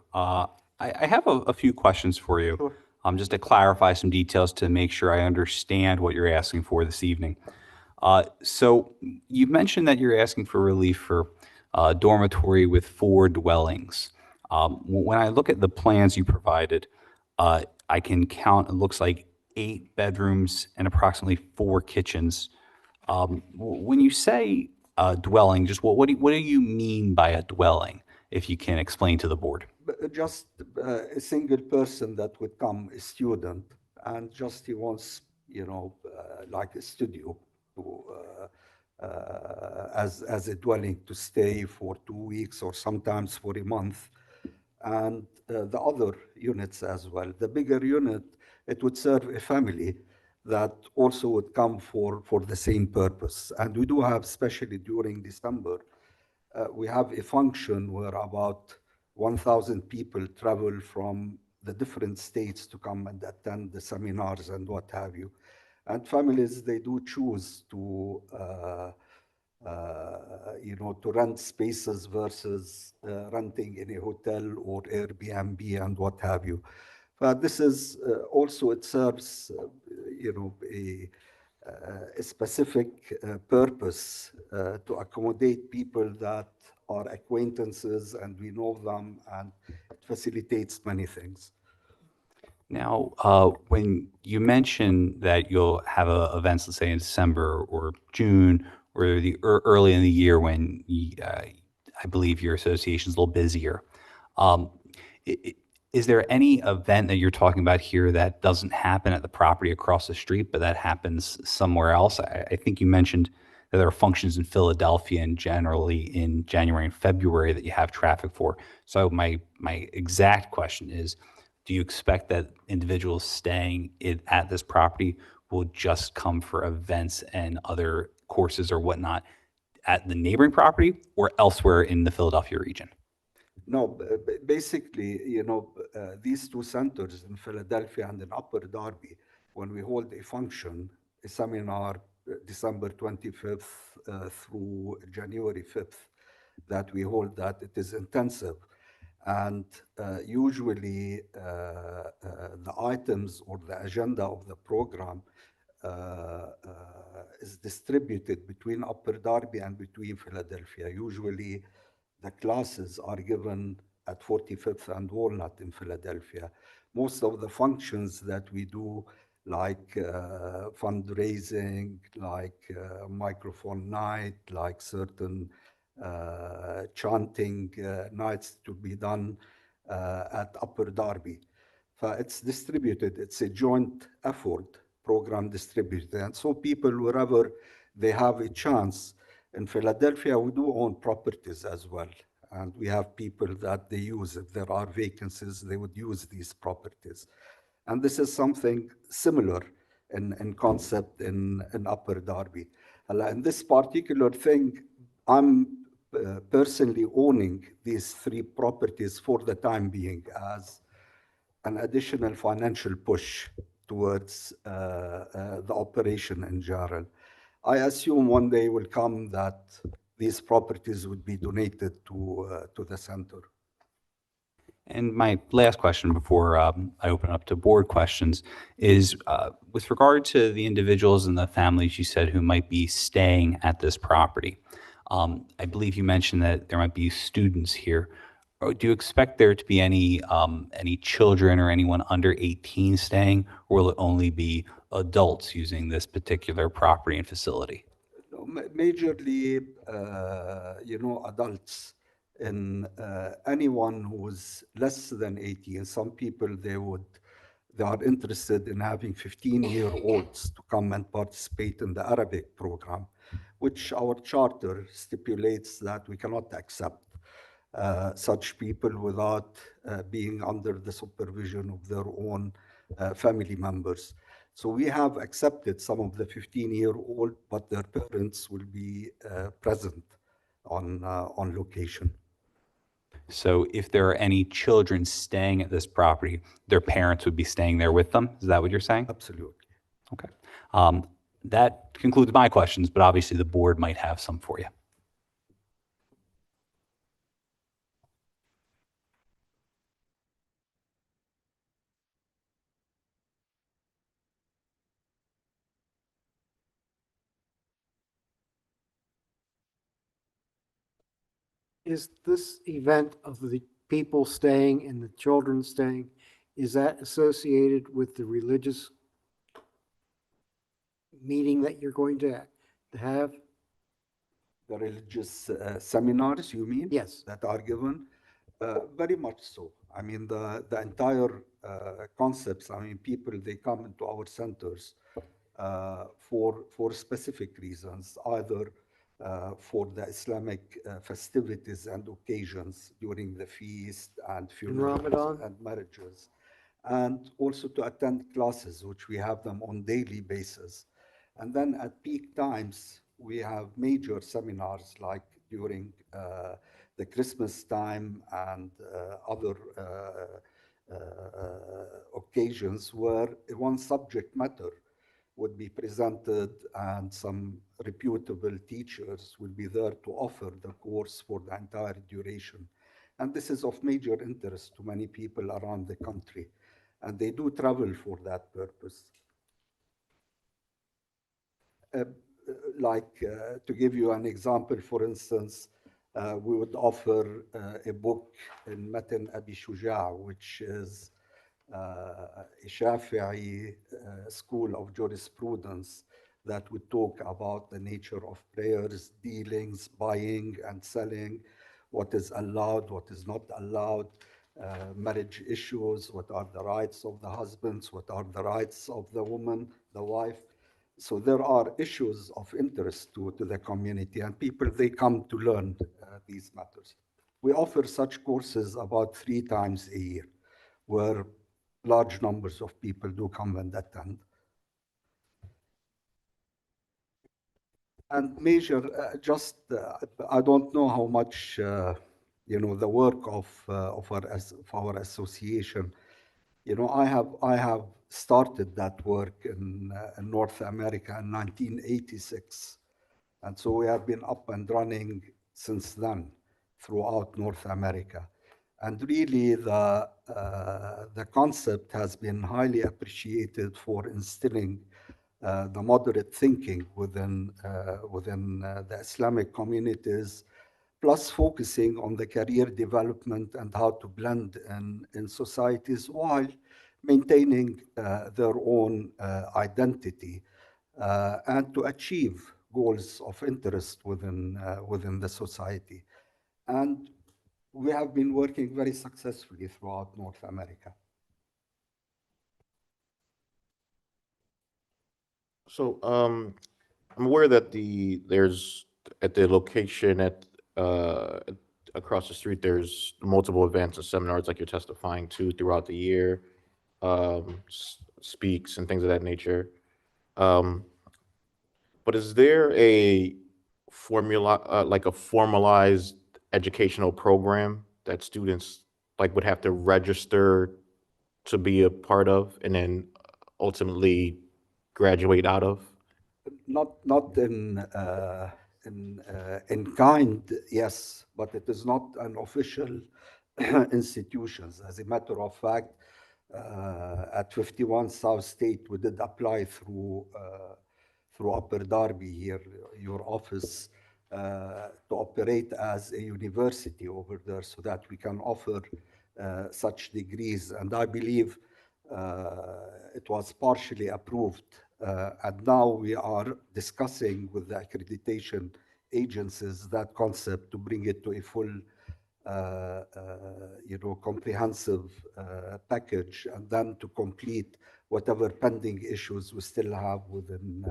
I have a few questions for you. Sure. Just to clarify some details to make sure I understand what you're asking for this evening. So you mentioned that you're asking for relief for a dormitory with 4 dwellings. When I look at the plans you provided, I can count, it looks like 8 bedrooms and approximately 4 kitchens. When you say dwelling, just what do you mean by a dwelling, if you can explain to the board? Just a single person that would come, a student, and just he wants, like a studio to, as a dwelling to stay for 2 weeks or sometimes for a month. And the other units as well. The bigger unit, it would serve a family that also would come for the same purpose. And we do have, especially during December, we have a function where about 1,000 people travel from the different states to come and attend the seminars and what have you. And families, they do choose to, to rent spaces versus renting in a hotel or Airbnb and what have you. But this is also, it serves, a specific purpose to accommodate people that are acquaintances and we know them, and it facilitates many things. Now, when you mention that you'll have events, let's say in December or June, or early in the year when I believe your association is a little busier, is there any event that you're talking about here that doesn't happen at the property across the street, but that happens somewhere else? I think you mentioned that there are functions in Philadelphia and generally in January and February that you have traffic for. So my exact question is, do you expect that individuals staying at this property will just come for events and other courses or whatnot at the neighboring property or elsewhere in the Philadelphia region? No, basically, these two centers in Philadelphia and in Upper Darby, when we hold a function, a seminar, December 25th through January 5th, that we hold that, it is intensive. And usually the items or the agenda of the program is distributed between Upper Darby and between Philadelphia. Usually the classes are given at 45th and Walnut in Philadelphia. Most of the functions that we do, like fundraising, like microphone night, like certain chanting nights to be done at Upper Darby. It's distributed, it's a joint effort, program distributed. And so people, wherever they have a chance, in Philadelphia, we do own properties as well. And we have people that they use, if there are vacancies, they would use these properties. And this is something similar in concept in Upper Darby. In this particular thing, I'm personally owning these three properties for the time being as an additional financial push towards the operation in general. I assume one day will come that these properties would be donated to the center. And my last question before I open up to board questions is with regard to the individuals and the families you said who might be staying at this property. I believe you mentioned that there might be students here. Do you expect there to be any children or anyone under 18 staying, or will it only be adults using this particular property and facility? Majorly, adults. And anyone who's less than 18, some people, they are interested in having 15-year-olds to come and participate in the Arabic program, which our charter stipulates that we cannot accept such people without being under the supervision of their own family members. So we have accepted some of the 15-year-old, but their parents will be present on location. So if there are any children staying at this property, their parents would be staying there with them? Is that what you're saying? Absolutely. Okay. That concludes my questions, but obviously the board might have some for you. Is this event of the people staying and the children staying, is that associated with the religious meeting that you're going to Have the religious seminars, you mean? Yes. That are given? Very much so. I mean, the entire concepts, I mean, people, they come into our centers for specific reasons, either for the Islamic festivities and occasions during the feast and funerals Ramadan? and marriages, and also to attend classes, which we have them on daily basis. And then at peak times, we have major seminars like during the Christmas time and other occasions where one subject matter would be presented and some reputable teachers will be there to offer the course for the entire duration. And this is of major interest to many people around the country. And they do travel for that purpose. To give you an example, for instance, we would offer a book in Matan Abi Shuja', which is a Shafi'i school of jurisprudence that would talk about the nature of prayers, dealings, buying and selling, what is allowed, what is not allowed, marriage issues, what are the rights of the husbands, what are the rights of the woman, the wife. So there are issues of interest to the community, and people, they come to learn these matters. We offer such courses about 3 times a year, where large numbers of people do come and attend. And major, I don't know how much, the work of our association. I have started that work in North America in 1986. And so we have been up and running since then throughout North America. And really the concept has been highly appreciated for instilling the moderate thinking within the Islamic communities, plus focusing on the career development and how to blend in societies while maintaining their own identity and to achieve goals of interest within the society. And we have been working very successfully throughout North America. So I'm aware that there's at the location across the street, there's multiple events and seminars like you're testifying to throughout the year, speaks and things of that nature. But is there a formula, like a formalized educational program that students would have to register to be a part of and then ultimately graduate out of? Not in kind, yes, but it is not an official institutions. As a matter of fact, at 51 South State, we did apply through Upper Darby here, your office, to operate as a university over there so that we can offer such degrees. And I believe it was partially approved. And now we are discussing with the accreditation agencies that concept to bring it to a full, comprehensive package, and then to complete whatever pending issues we still have within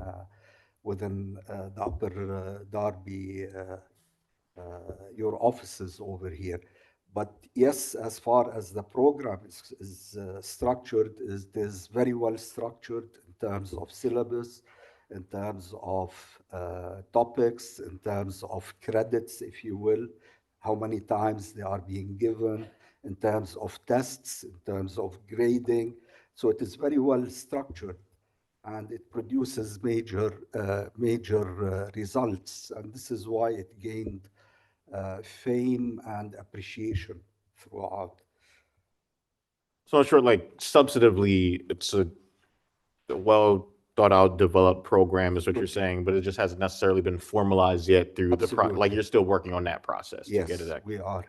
the Upper Darby, your offices over here. But yes, as far as the program is structured, it is very well structured in terms of syllabus, in terms of topics, in terms of credits, if you will, how many times they are being given, in terms of tests, in terms of grading. So it is very well structured, and it produces major results. And this is why it gained fame and appreciation throughout. So in short, substantively, it's a well thought out, developed program is what you're saying, but it just hasn't necessarily been formalized yet through you're still working on that process to get it. Yes, we are.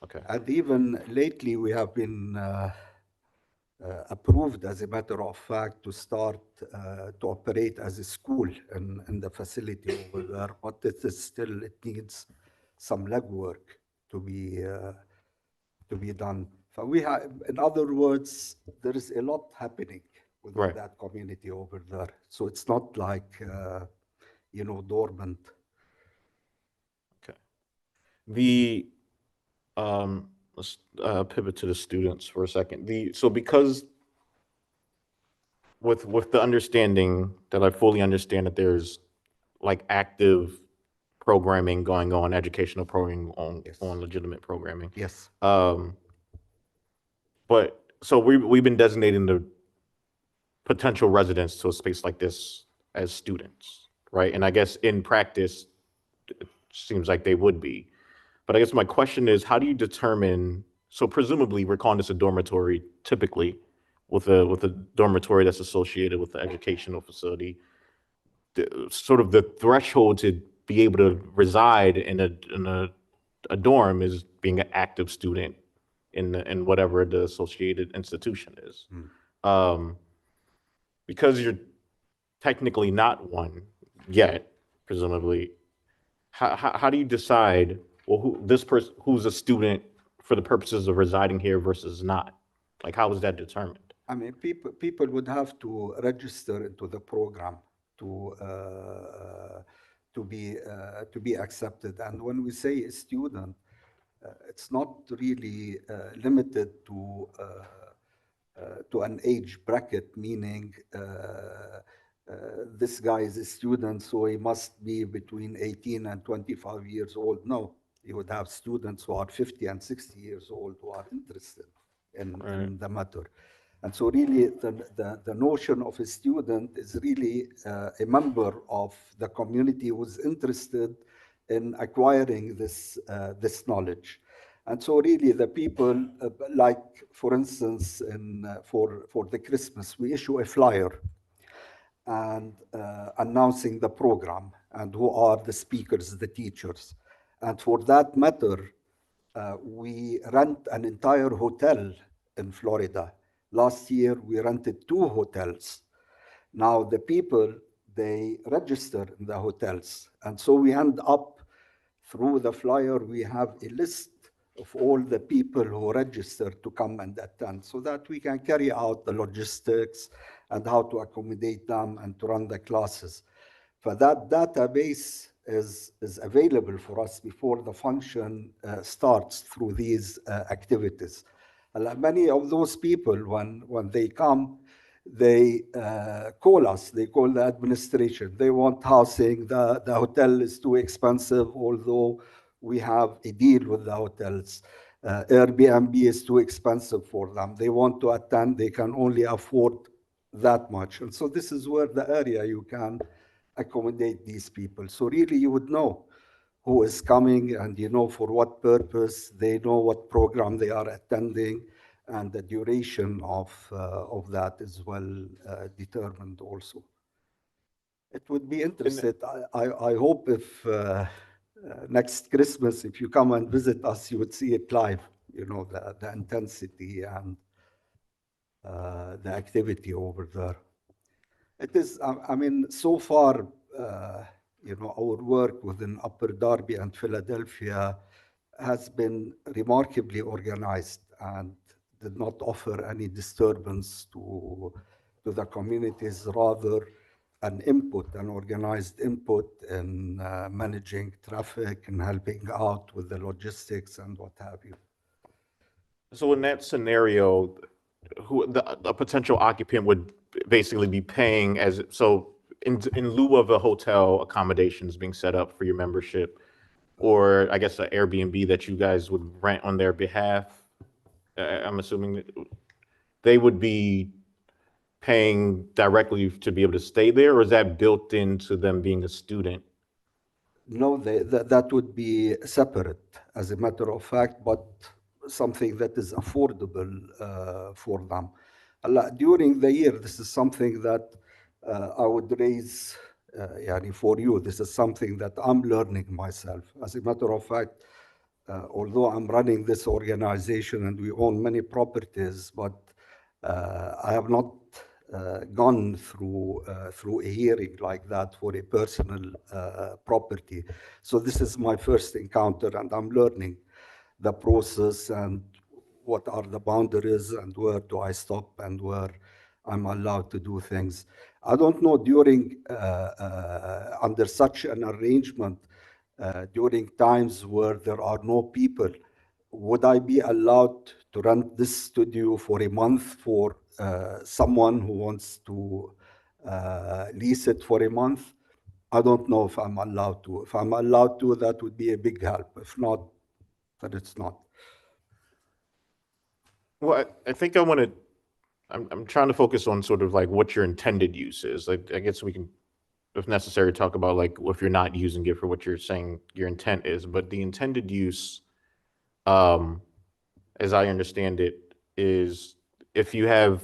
Okay. And even lately, we have been approved, as a matter of fact, to start to operate as a school in the facility over there, but it is still, it needs some legwork to be done. So we have, in other words, there is a lot happening within Right. that community over there. So it's not like, dormant. Okay. Let's pivot to the students for a second. So because with the understanding that I fully understand that there's like active programming going on, educational programming on legitimate programming. Yes. But so we've been designating the potential residents to a space like this as students, right? And I guess in practice, it seems like they would be. But I guess my question is, how do you determine, so presumably we're calling this a dormitory typically with a dormitory that's associated with the educational facility, sort of the threshold to be able to reside in a dorm is being an active student in whatever the associated institution is. Because you're technically not one yet, presumably, how do you decide, well, who's a student for the purposes of residing here versus not? Like, how is that determined? I mean, people would have to register into the program to be accepted. And when we say a student, it's not really limited to an age bracket, meaning this guy is a student, so he must be between 18 and 25 years old. No, you would have students who are 50 and 60 years old who are interested in the matter. And so really the notion of a student is really a member of the community who's interested in acquiring this knowledge. And so really the people, like for instance, for the Christmas, we issue a flyer and announcing the program and who are the speakers, the teachers. And for that matter, we rent an entire hotel in Florida. Last year, we rented 2 hotels. Now the people, they register in the hotels. And so we end up, through the flyer, we have a list of all the people who register to come and attend so that we can carry out the logistics and how to accommodate them and to run the classes. But that database is available for us before the function starts through these activities. Many of those people, when they come, they call us, they call the administration. They want housing, the hotel is too expensive, although we have a deal with the hotels. Airbnb is too expensive for them. They want to attend, they can only afford that much. And so this is where the area you can accommodate these people. So really you would know who is coming and you know for what purpose, they know what program they are attending, and the duration of that is well determined also. It would be interesting. I hope if next Christmas, if you come and visit us, you would see it live, the intensity and the activity over there. It is, I mean, so far, our work within Upper Darby and Philadelphia has been remarkably organized and did not offer any disturbance to the communities, rather an organized input in managing traffic and helping out with the logistics and what have you. So in that scenario, a potential occupant would basically be paying in lieu of a hotel accommodations being set up for your membership, or I guess an Airbnb that you guys would rent on their behalf. I'm assuming that they would be paying directly to be able to stay there, or is that built into them being a student? No, that would be separate, as a matter of fact, but something that is affordable for them. During the year, this is something that I would raise for you. This is something that I'm learning myself. As a matter of fact, although I'm running this organization and we own many properties, but I have not gone through a hearing like that for a personal property. So this is my first encounter, and I'm learning the process and what are the boundaries and where do I stop and where I'm allowed to do things. I don't know during, under such an arrangement, during times where there are no people, would I be allowed to rent this studio for a month for someone who wants to lease it for a month? I don't know if I'm allowed to. If I'm allowed to, that would be a big help. If not, then it's not. Well, I think I'm trying to focus on sort of like what your intended use is. Like, I guess we can, if necessary, talk about like if you're not using it for what you're saying your intent is. But the intended use, as I understand it, is if you have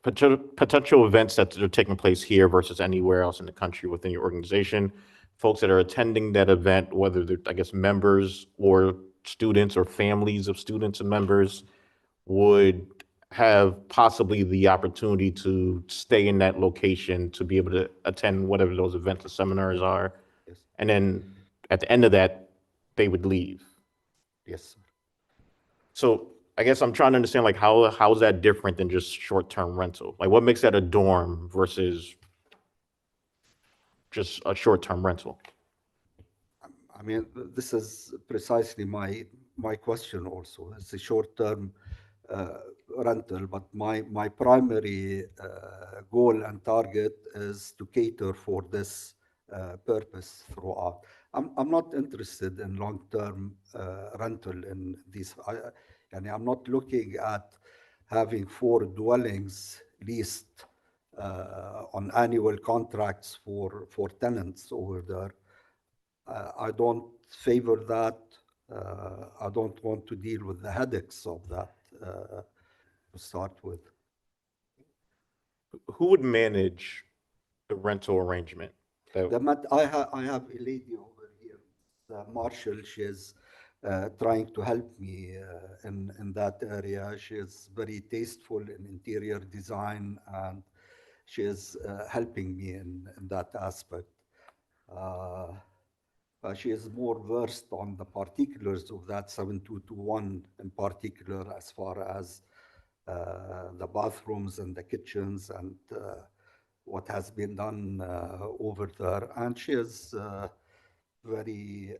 potential events that are taking place here versus anywhere else in the country within your organization, folks that are attending that event, whether they're, I guess, members or students or families of students and members, would have possibly the opportunity to stay in that location to be able to attend whatever those events or seminars are. Yes. And then at the end of that, they would leave. Yes. So I guess I'm trying to understand, like, how is that different than just short-term rental? Like, what makes that a dorm versus just a short-term rental? I mean, this is precisely my question also. It's a short-term rental, but my primary goal and target is to cater for this purpose throughout. I'm not interested in long-term rental in these. I'm not looking at having 4 dwellings leased on annual contracts for tenants over there. I don't favor that. I don't want to deal with the headaches of that to start with. Who would manage the rental arrangement? I have a lady over here, Marshall. She's trying to help me in that area. She is very tasteful in interior design, and she is helping me in that aspect. She is more versed on the particulars of that 7221 in particular, as far as the bathrooms and the kitchens and what has been done over there. And she is very,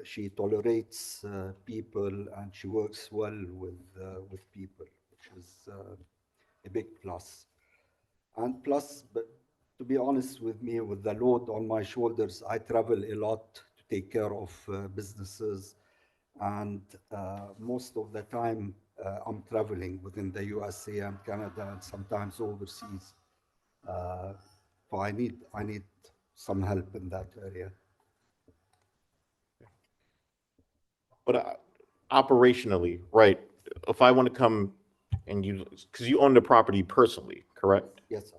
she tolerates people, and she works well with people, which is a big plus. And plus, but to be honest with me, with the load on my shoulders, I travel a lot to take care of businesses. And most of the time, I'm traveling within the USA and Canada and sometimes overseas. So I need some help in that area. But operationally, right? If I want to come and because you own the property personally, correct? Yes,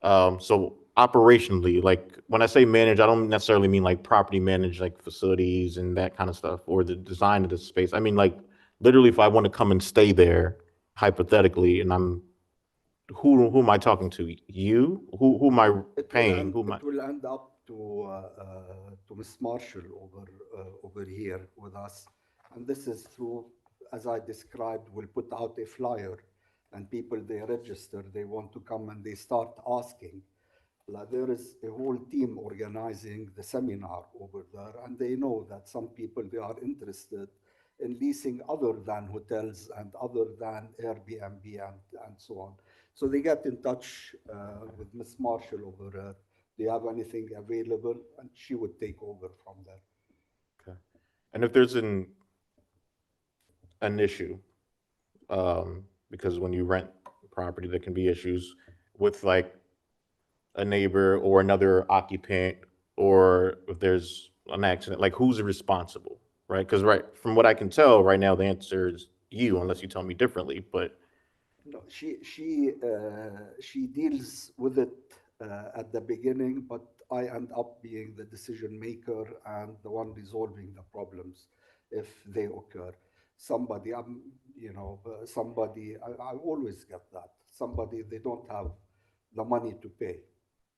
so operationally, like when I say manage, I don't necessarily mean like property manage, like facilities and that kind of stuff, or the design of the space. I mean, like literally, if I want to come and stay there, hypothetically, and who am I talking to? You? Who am I paying? It will end up to Miss Marshall over here with us, and this is through, as I described, we'll put out a flyer, and people, they register, they want to come, and they start asking. Like, there is a whole team organizing the seminar over there, and they know that some people, they are interested in leasing other than hotels and other than Airbnb and so on. So they get in touch with Miss Marshall over there. Do you have anything available? And she would take over from there. Okay. And if there's an issue, because when you rent property, there can be issues with like a neighbor or another occupant, or if there's an accident, like who's responsible, right? Because from what I can tell right now, the answer is you, unless you tell me differently. But no, she deals with it at the beginning, but I end up being the decision maker and the one resolving the problems if they occur. somebody, I always get that. Somebody, they don't have the money to pay.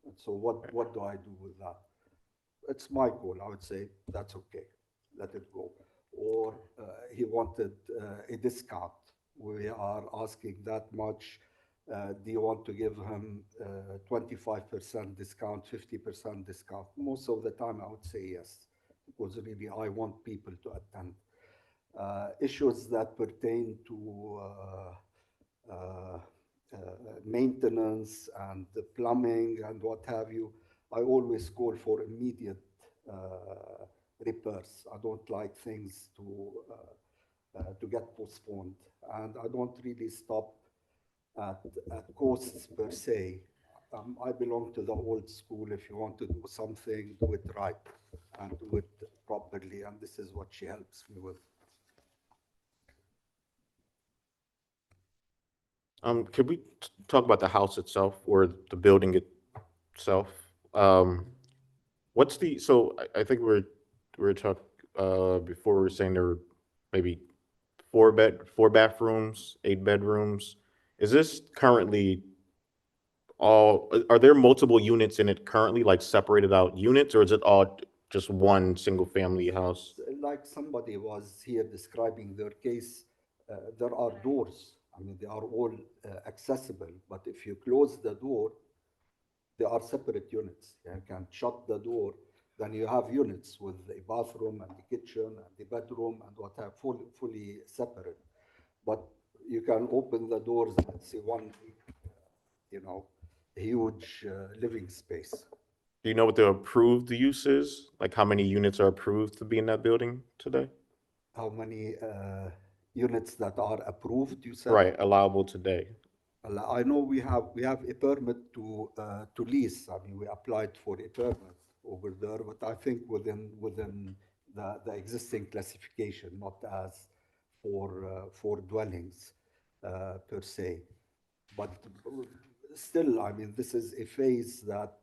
And so what do I do with that? It's my goal. I would say, that's okay, let it go. Or he wanted a discount. We are asking that much. Do you want to give him 25% discount, 50% discount? Most of the time, I would say yes, because really I want people to attend. Issues that pertain to maintenance and the plumbing and what have you, I always call for immediate repairs. I don't like things to get postponed, and I don't really stop at costs per se. I belong to the old school. If you want to do something, do it right and do it properly, and this is what she helps me with. Could we talk about the house itself or the building itself? What's the, so I think we're talking, before we were saying there were maybe four bathrooms, 8 bedrooms. Is this currently are there multiple units in it currently, like separated out units, or is it all just one single family house? Like somebody was here describing their case, there are doors. I mean, they are all accessible, but if you close the door, they are separate units. You can shut the door, then you have units with a bathroom and the kitchen and the bedroom and what have, fully separate. But you can open the doors and see one, huge living space. Do you know what the approved use is? Like how many units are approved to be in that building today? How many units that are approved, you said? Right, allowable today. I know we have a permit to lease. I mean, we applied for a permit over there, but I think within the existing classification, not as for dwellings per se. But still, I mean, this is a phase that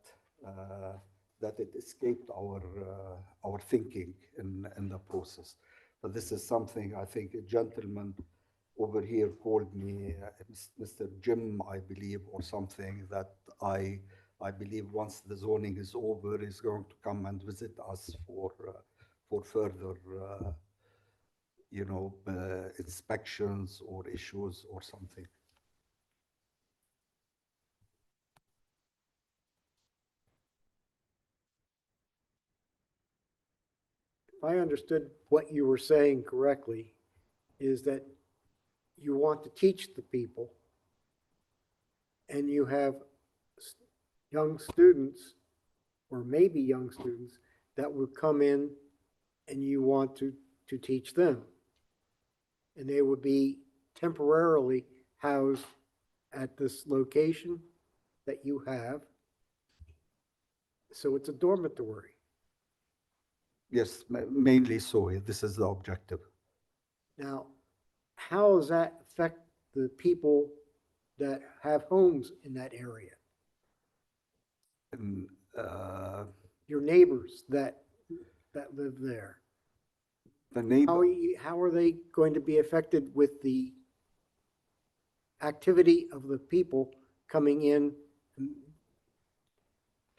it escaped our thinking in the process. But this is something I think a gentleman over here called me, Mr. Jim, I believe, or something, that I believe once the zoning is over, is going to come and visit us for further, inspections or issues or something. If I understood what you were saying correctly, is that you want to teach the people, and you have young students, or maybe young students, that would come in and you want to teach them. And they would be temporarily housed at this location that you have. So it's a dormitory. Yes, mainly so. This is the objective. Now, how does that affect the people that have homes in that area? Your neighbors that live there. How are they going to be affected with the activity of the people coming in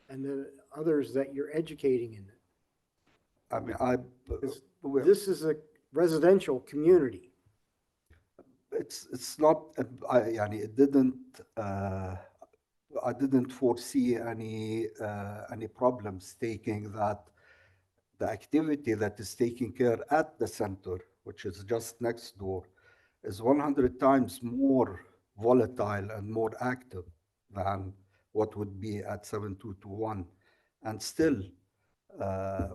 and the others that you're educating in it? I mean, this is a residential community. It's not. It didn't. I didn't foresee any problems taking that. The activity that is taking care at the center, which is just next door, is 100 times more volatile and more active than what would be at 7221. And still,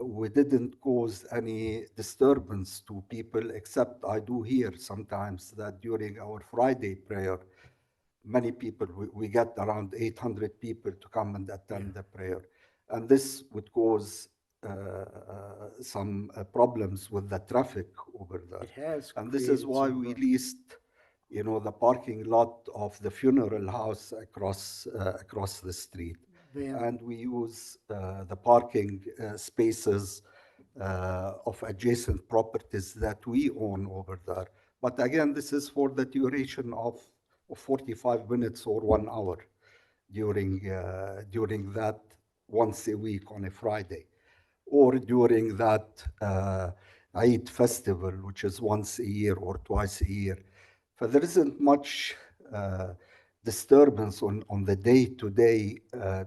we didn't cause any disturbance to people, except I do hear sometimes that during our Friday prayer, many people, we get around 800 people to come and attend the prayer. And this would cause some problems with the traffic over there. It has. And this is why we leased, the parking lot of the funeral house across the street. Yeah. And we use the parking spaces of adjacent properties that we own over there. But again, this is for the duration of 45 minutes or 1 hour during that once a week on a Friday, or during that Eid festival, which is once a year or twice a year. So there isn't much disturbance on the day-to-day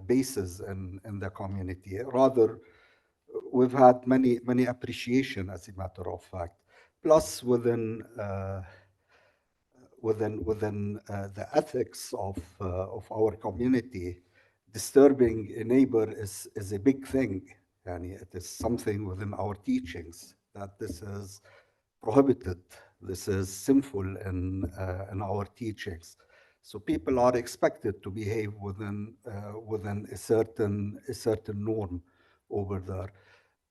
basis in the community. Rather, we've had many appreciation, as a matter of fact. Plus, within the ethics of our community, disturbing a neighbor is a big thing. And it is something within our teachings that this is prohibited. This is sinful in our teachings. So people are expected to behave within a certain norm over there.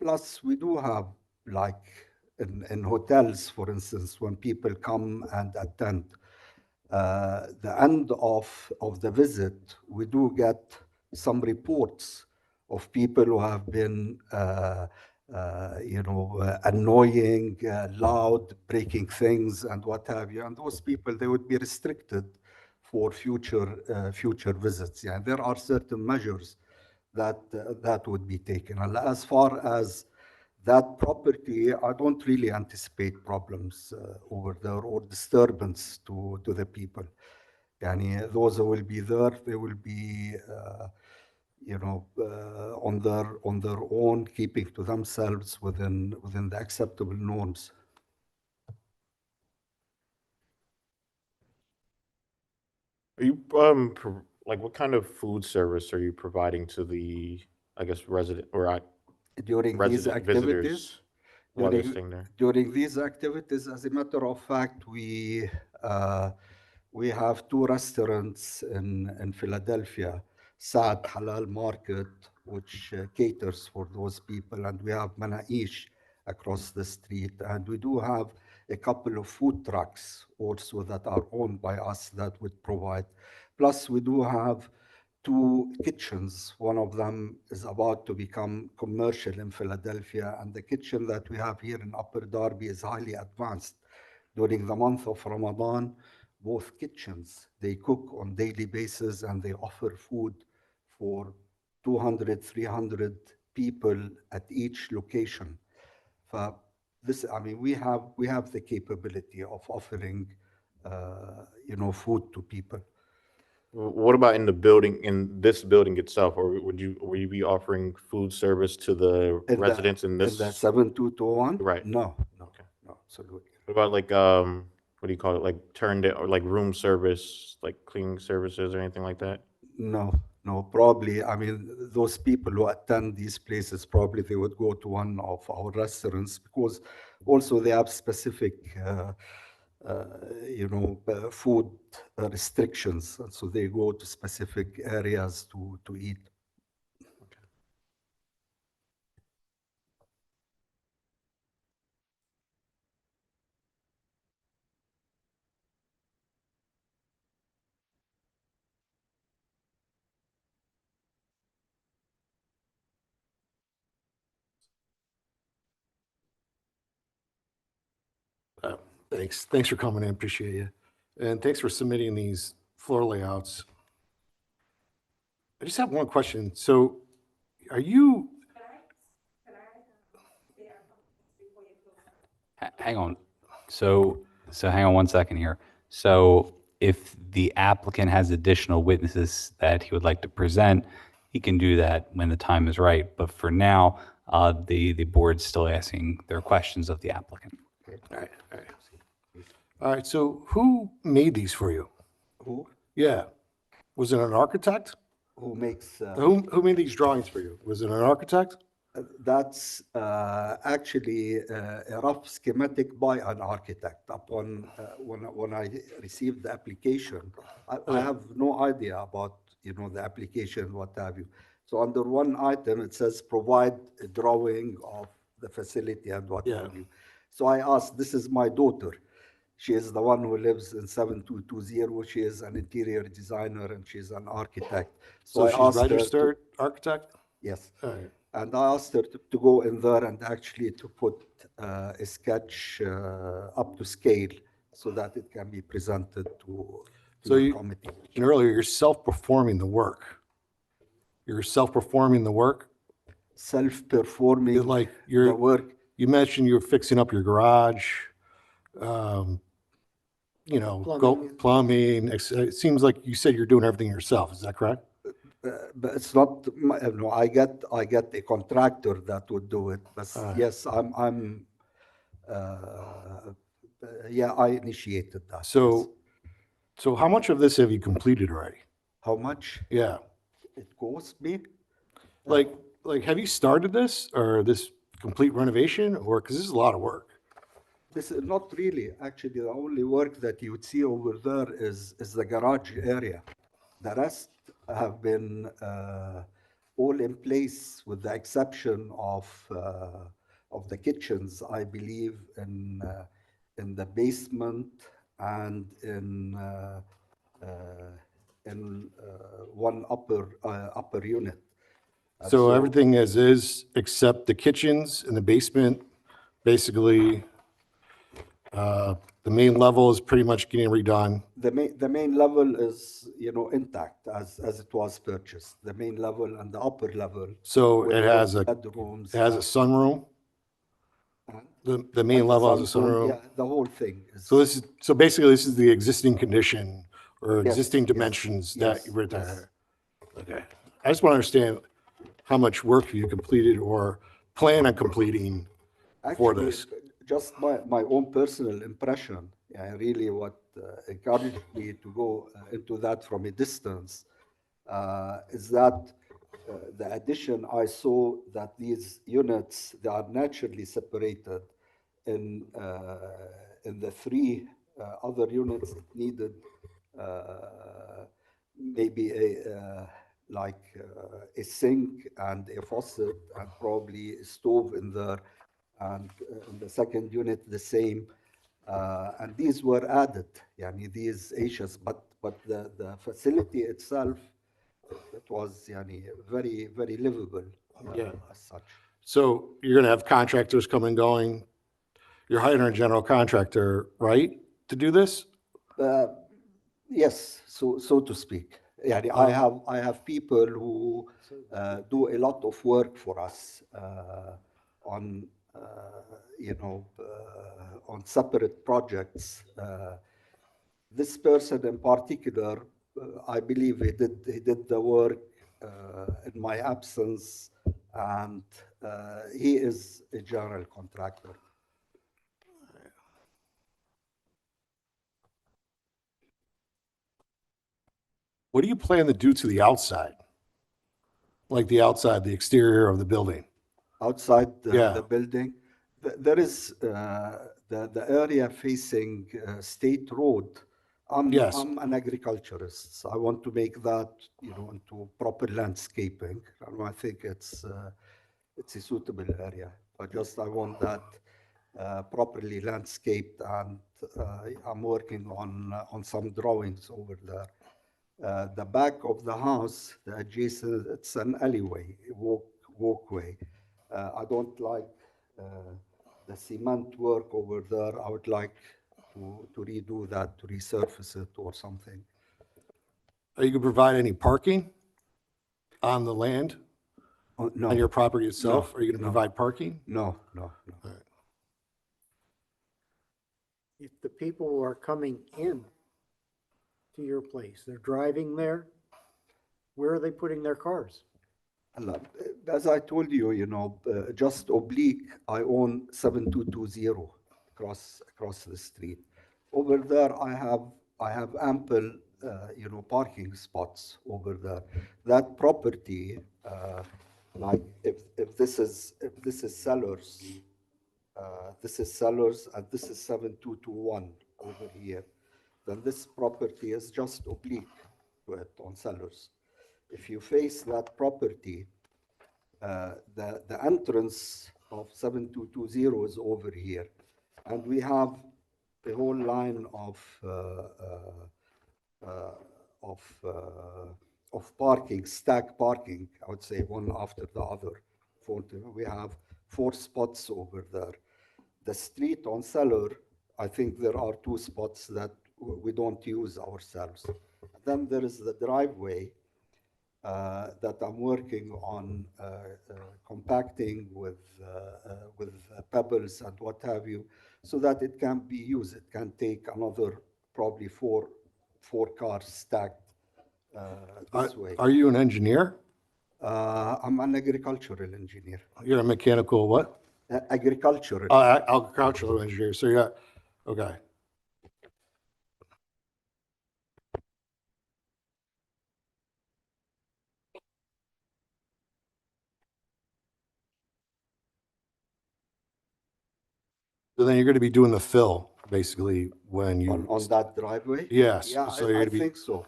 Plus, we do have, like in hotels, for instance, when people come and attend, the end of the visit, we do get some reports of people who have been, annoying, loud, breaking things, and what have you. And those people, they would be restricted for future visits. Yeah, there are certain measures that would be taken. And as far as that property, I don't really anticipate problems over there or disturbance to the people. Yani those who will be there, they will be, on their own, keeping to themselves within the acceptable norms. Are you like what kind of food service are you providing to the, I guess, resident or during these resident activities? visitors while they're staying there? During these activities, as a matter of fact, we have 2 restaurants in Philadelphia, Saad Halal Market, which caters for those people, and we have Manaish across the street, and we do have a couple of food trucks also that are owned by us that would provide. Plus, we do have 2 kitchens. One of them is about to become commercial in Philadelphia, and the kitchen that we have here in Upper Darby is highly advanced. During the month of Ramadan, both kitchens, they cook on daily basis and they offer food for 200, 300 people at each location. We have the capability of offering, food to people. What about in the building, in this building itself, or will you be offering food service to the residents in this? In the 7221? Right. No, absolutely. What about like what do you call it? Like turned or like room service, like cleaning services or anything like that? No, probably. Those people who attend these places, probably they would go to one of our restaurants because also they have specific, food restrictions. And so they go to specific areas to eat. Thanks for coming in, appreciate you. And thanks for submitting these floor layouts. I just have one question. So are you, Hang on. So hang on one second here. So if the applicant has additional witnesses that he would like to present, he can do that when the time is right. But for now, the board's still asking their questions of the applicant. all right, so who made these for you? Who? Yeah. Was it an architect? Who makes... Who made these drawings for you? Was it an architect? That's actually a rough schematic by an architect. Upon when I received the application, I have no idea about the application, what have you. So under one item it says provide a drawing of the facility and what have you. So I asked, this is my daughter. She is the one who lives in 7220. She is an interior designer and she's an architect. So I she's asked her registered architect? Yes. All right. And I asked her to go in there and actually to put a sketch up to scale so that it can be presented to So your you, committee. and earlier, you're self-performing the work. You're self-performing the work? Self-performing Like the work. You mentioned you're fixing up your garage, you know, plumbing. It seems like you said you're doing everything yourself. Is that correct? But it's not, no, I get a contractor that would do it. But yes, yeah, I initiated that. So how much of this have you completed already? How much? Yeah. It cost me? Like, have you started this or this complete renovation, or, because this is a lot of work? This is not really. Actually, the only work that you would see over there is the garage area. The rest have been all in place with the exception of the kitchens, I believe, in the basement and in one upper unit. So everything is except the kitchens and the basement, basically, the main level is pretty much getting redone. The main level is, you know, intact as it was purchased. The main level and the upper level. So with it has a bedrooms. sunroom. The main level has a sunroom. Yeah, the whole thing. So basically this is the existing condition or Yes, existing yes, dimensions that yes, you were there. Okay. I just want to understand how much work you completed or plan on completing for Actually, this. just my own personal impression, yeah, really what encouraged me to go into that from a distance is that the addition, I saw that these units, they are naturally separated in the three other units. It needed maybe a sink and a faucet and probably a stove in there, and in the second unit the same. And these were added, yani these areas, but the facility itself, it was yani very, very livable as such. So you're going to have contractors come and going. You're hiring a general contractor, right, to do this? Yes, so to speak. Yeah, I have people who do a lot of work for us on on separate projects. This person in particular, I believe he did the work in my absence, and he is a general contractor. What do you plan to do to the outside? Like the outside, the exterior of the building? Outside the building, there is the area facing State Road. I'm an agriculturist, so I want to make that, you know, into proper landscaping. And I think it's a suitable area. I want that properly landscaped, and I'm working on some drawings over there. The back of the house, the adjacent, it's an alleyway, walkway. I don't like the cement work over there. I would like to redo that, to resurface it or something. Are you going to provide any parking on the land? No. On your property itself? No, Are you going to provide parking? No. If the people are coming in to your place, they're driving there, where are they putting their cars? As I told you, you know, just oblique, I own 7220 across the street. Over there, I have ample, you know, parking spots over there. That property, like if this is Sellers, this is Sellers, and this is 7221 over here, then this property is just oblique to it on Sellers. If you face that property, the entrance of 7220 is over here, and we have a whole line of parking, stack parking, I would say, one after the other, We have 4 spots over there. The street on Cellar, I think there are 2 spots that we don't use ourselves. Then there is the driveway that I'm working on compacting with pebbles and what have you, so that it can be used. It can take another probably four cars stacked this way. Are you an engineer? I'm an agricultural engineer. You're a mechanical what? Agricultural. Agricultural engineer. So you got, okay. So then you're going to be doing the fill, basically, when you... On that driveway? Yes. Yeah, So you're I going to be... think so.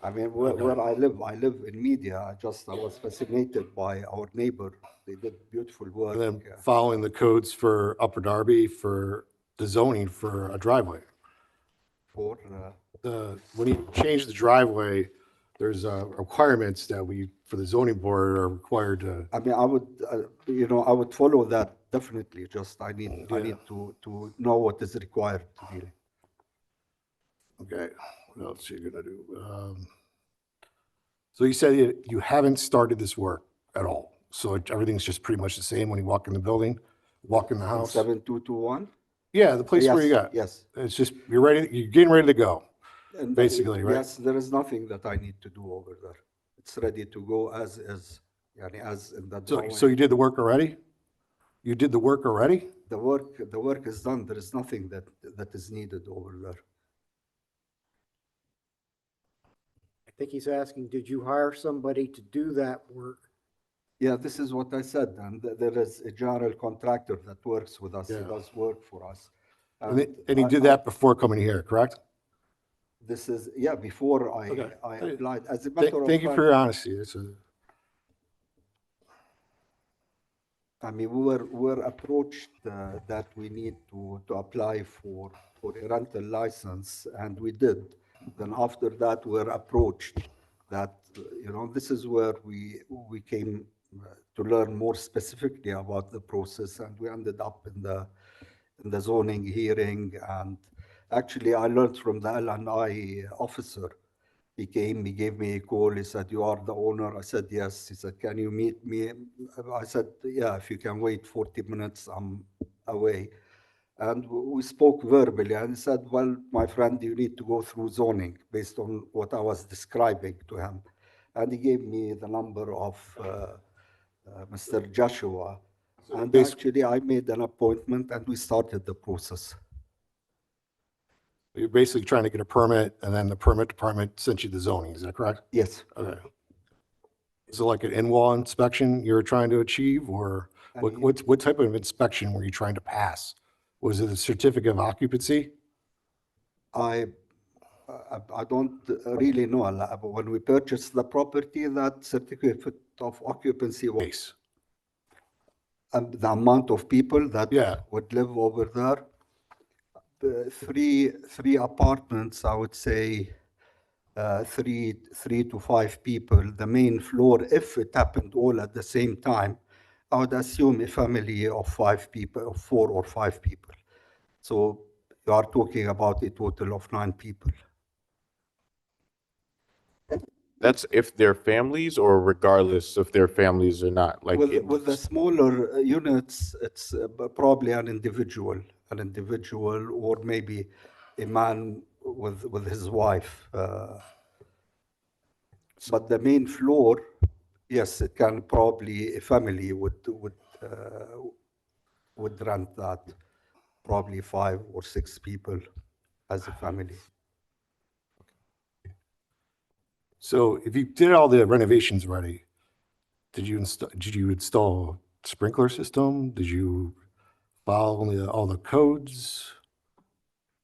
I mean, where I live in media. I was fascinated by our neighbor. They did beautiful work. And then following the codes for Upper Darby for the zoning for a driveway. For when you change the driveway, there's requirements that we, for the zoning board, are required to... I mean, I would, I would follow that definitely. Just I need to know what is required to be. Okay, what else are you gonna do? So you said you haven't started this work at all. So everything's just pretty much the same when you walk in the building, walk in the house? 7221? Yeah, the place where you got. Yes. It's just, you're getting ready to go, And basically, right? Yes, there is nothing that I need to do over there. It's ready to go as is, as in that drawing. So you did the work already? You did the work already? The work is done. There is nothing that is needed over there. I think he's asking, did you hire somebody to do that work? Yeah, this is what I said. And there is a general contractor that works with us. He does work for us. And he did that before coming here, correct? This is, before I applied. As a matter of Thank you fact, for your honesty. I mean, we're approached that we need to apply for a rental license, and we did. Then after that, we're approached that, this is where we came to learn more specifically about the process, and we ended up in the zoning hearing. And actually, I learned from the L&I officer. He came, he gave me a call. He said, "You are the owner?" I said, "Yes." He said, "Can you meet me?" I said, "Yeah, if you can wait 40 minutes, I'm away." And we spoke verbally, and he said, "Well, my friend, you need to go through zoning based on what I was describing to him." And he gave me the number of Mr. Joshua. And actually, I made an appointment, and we started the process. You're basically trying to get a permit, and then the permit department sent you the zoning, is that correct? Yes. Okay. Is it like an in-wall inspection you're trying to achieve, or what type of inspection were you trying to pass? Was it a certificate of occupancy? I don't really know, but when we purchased the property, that certificate of occupancy was the amount of people that would live over there. Three apartments, I would say, 3 to 5 people. The main floor, if it happened all at the same time, I would assume a family of 5 people, of 4 or 5 people. So you are talking about a total of 9 people. That's if they're families, or regardless if they're families or not? Like With the smaller units, it's probably an individual, or maybe a man with his wife. But the main floor, yes, it can probably, a family would rent that, probably 5 or 6 people as a family. So if you did all the renovations already, did you install a sprinkler system? Did you follow all the codes?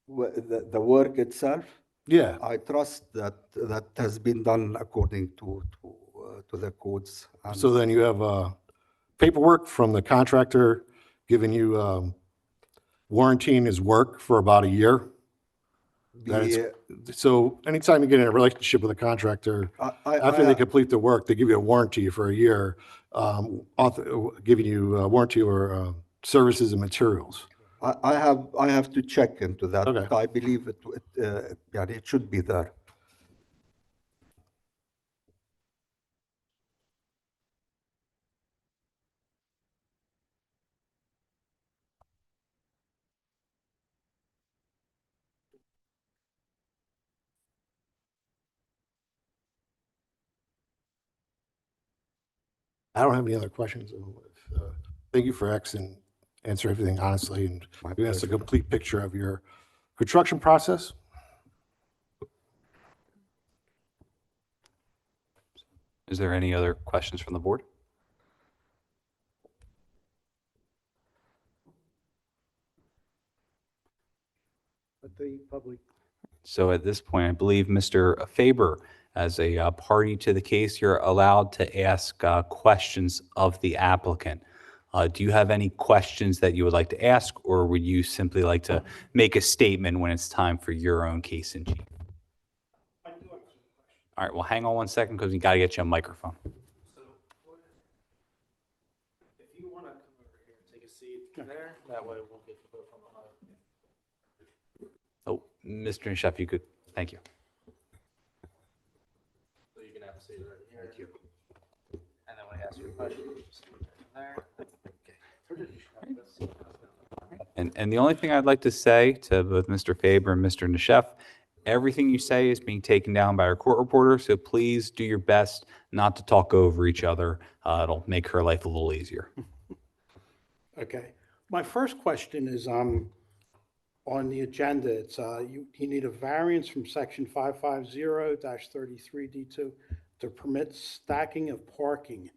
The work itself? Yeah. I trust that has been done according to the codes. So then you have paperwork from the contractor giving you warranting his work for about a year? that so anytime you get in a relationship with a contractor, after they complete the work, they give you a warranty for a year, giving you a warranty or services and materials. I have to check into that. Okay. I believe yeah, it should be there. I don't have any other questions. Thank you for answer everything honestly and giving us a complete picture of your construction process. Is there any other questions from the board? The public. So at this point, I believe Mr. Faber, as a party to the case, you're allowed to ask questions of the applicant. Do you have any questions that you would like to ask, or would you simply like to make a statement when it's time for your own case in chief? All right, well, hang on one second because we got to get you a microphone. If you want to come over here and take a seat there, that way we'll get the vote from behind. Oh, Mr. Nishef, you could, thank you. So you can have a seat right here. Thank you. And then when I ask you a question, just put it there. And the only thing I'd like to say to both Mr. Faber and Mr. Nishef, everything you say is being taken down by our court reporter, so please do your best not to talk over each other. It'll make her life a little easier. Okay. My first question is on the agenda. It's you need a variance from section 550-33D2 to permit stacking of parking.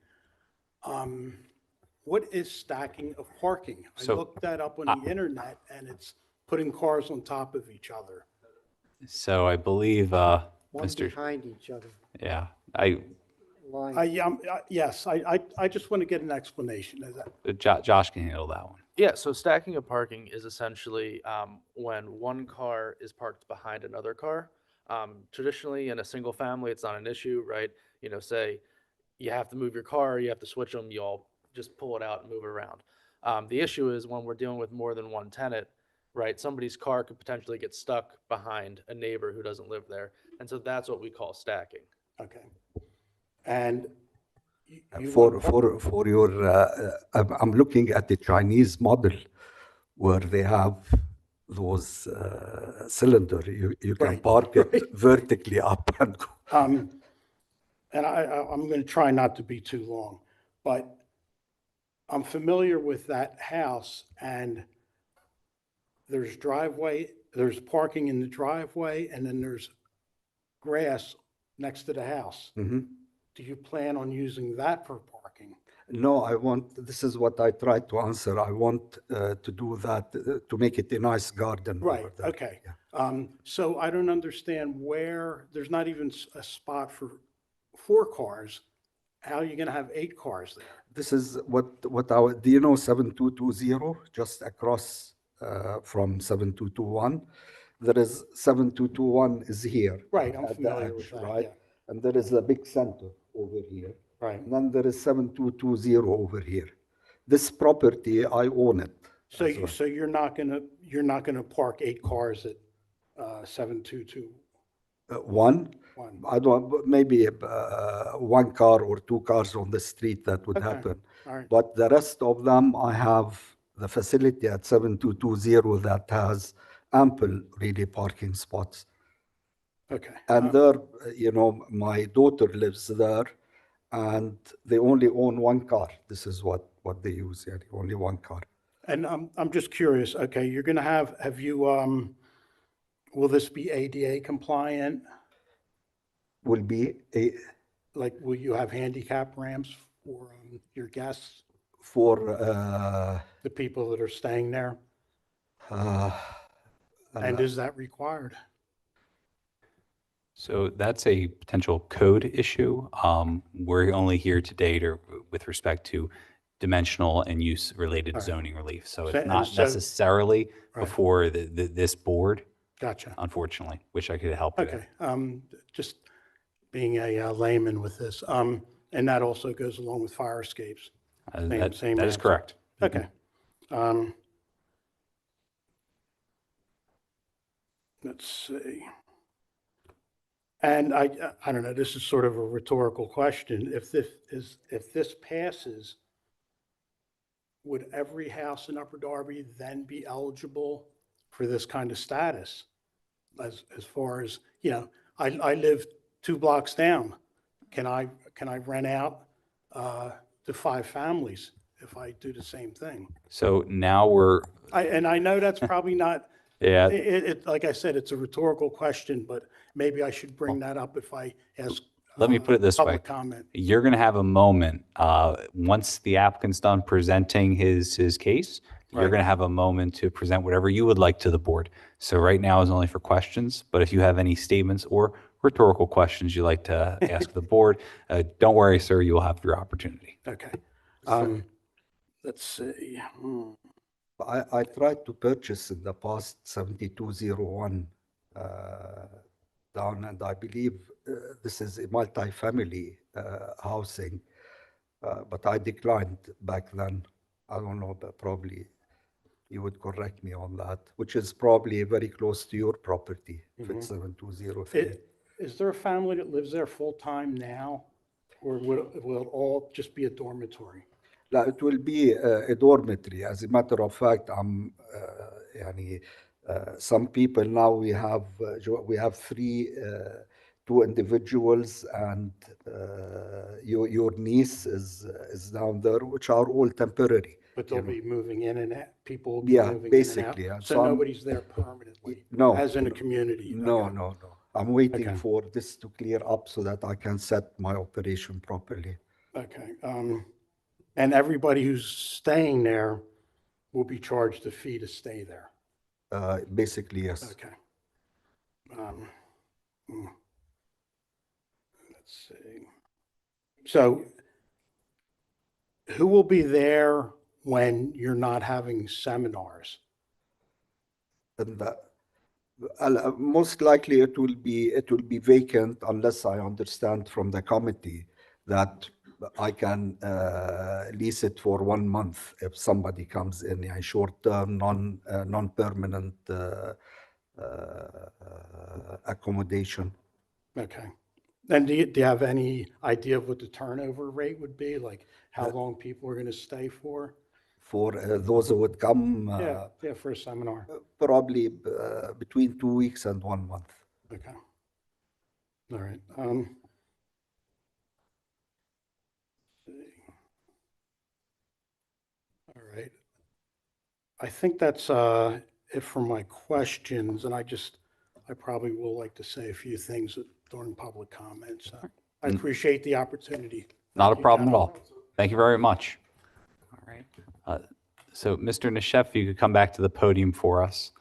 What is stacking of parking? I looked that up on the internet, and it's putting cars on top of each other. So I believe, One Mr. behind each other. Yeah, Yes, I just want to get an explanation of that. Josh can handle that one. Yeah, so stacking of parking is essentially when one car is parked behind another car. Traditionally, in a single family, it's not an issue, right? You know, say you have to move your car, you have to switch them, you all just pull it out and move it around. The issue is when we're dealing with more than one tenant, right? Somebody's car could potentially get stuck behind a neighbor who doesn't live there. And so that's what we call stacking. Okay. And For your, I'm looking at the Chinese model where they have those cylinder. You can park it vertically up and go. And I'm going to try not to be too long, but I'm familiar with that house, and there's parking in the driveway, and then there's grass next to the house. Mm-hmm. Do you plan on using that for parking? No, this is what I tried to answer. I want to do that, to make it a nice garden. Right, over there. okay. So I don't understand where, there's not even a spot for 4 cars. How are you going to have 8 cars there? This is do you know 7220, just across from 7221? There is 7221 is here. Right, I'm at the familiar edge, with that, right? yeah. And there is a big center over here. Right. And then there is 7220 over here. This property, I own it. So you're not gonna park 8 cars at 722? One. I don't, maybe 1 car or 2 cars on the street that would Okay. happen. All right. But the rest of them, I have the facility at 7220 that has ample really parking spots. Okay. And there, my daughter lives there, and they only own 1 car. This is what they use, only 1 car. And I'm just curious, okay, you're gonna have you, will this be ADA compliant? Will be Like, will you have handicap ramps for your guests, for the people that are staying there? And is that required? So that's a potential code issue. We're only here today with respect to dimensional and use related zoning relief. So it's not necessarily before this board. Gotcha. unfortunately. Wish I could help you there. Okay, just being a layman with this, and that also goes along with fire escapes. Same That is answer. correct. Okay. Let's see. And I don't know, this is sort of a rhetorical question. If this passes, would every house in Upper Darby then be eligible for this kind of status? As far as, you know, I live 2 blocks down. Can I rent out to 5 families if I do the same thing? So now we're, And I know that's probably not, yeah, like I said, it's a rhetorical question, but maybe I should bring that up if I ask let me put it this way. public comment. You're going to have a moment, once the applicant's done presenting his case, you're Right. going to have a moment to present whatever you would like to the board. So right now is only for questions, but if you have any statements or rhetorical questions you'd like to ask the board, don't worry, sir, you will have your opportunity. Okay. Let's see. I tried to purchase in the past 7201 down, and I believe this is a multi-family housing, but I declined back then. I don't know, but probably you would correct me on that, which is probably very close to your property, if it's 7203. Is there a family that lives there full-time now? Or will it all just be a dormitory? No, it will be a dormitory. As a matter of fact, some people now we have 2 individuals, and your niece is down there, which are all temporary. But they'll be moving in and out, people will be moving basically. in and out. And So some- nobody's there permanently? No. As in a community? No, Okay. no. I'm waiting Okay. for this to clear up so that I can set my operation properly. Okay. And everybody who's staying there will be charged a fee to stay there? Basically, yes. Okay. Let's see. So who will be there when you're not having seminars? And most likely it will be vacant unless I understand from the committee that I can lease it for 1 month if somebody comes in a short-term, non-permanent accommodation. Okay. And do you have any idea of what the turnover rate would be? Like how long people are going to stay for? For those who would come, Yeah, for a seminar. probably between 2 weeks and 1 month. Okay. All right. All right. I think that's it for my questions, and I probably will like to say a few things during public comments. I appreciate the opportunity. Not a Thank you, problem at gentlemen. all. Thank you very much. All right. So Mr. Nashef, if you could come back to the podium for us.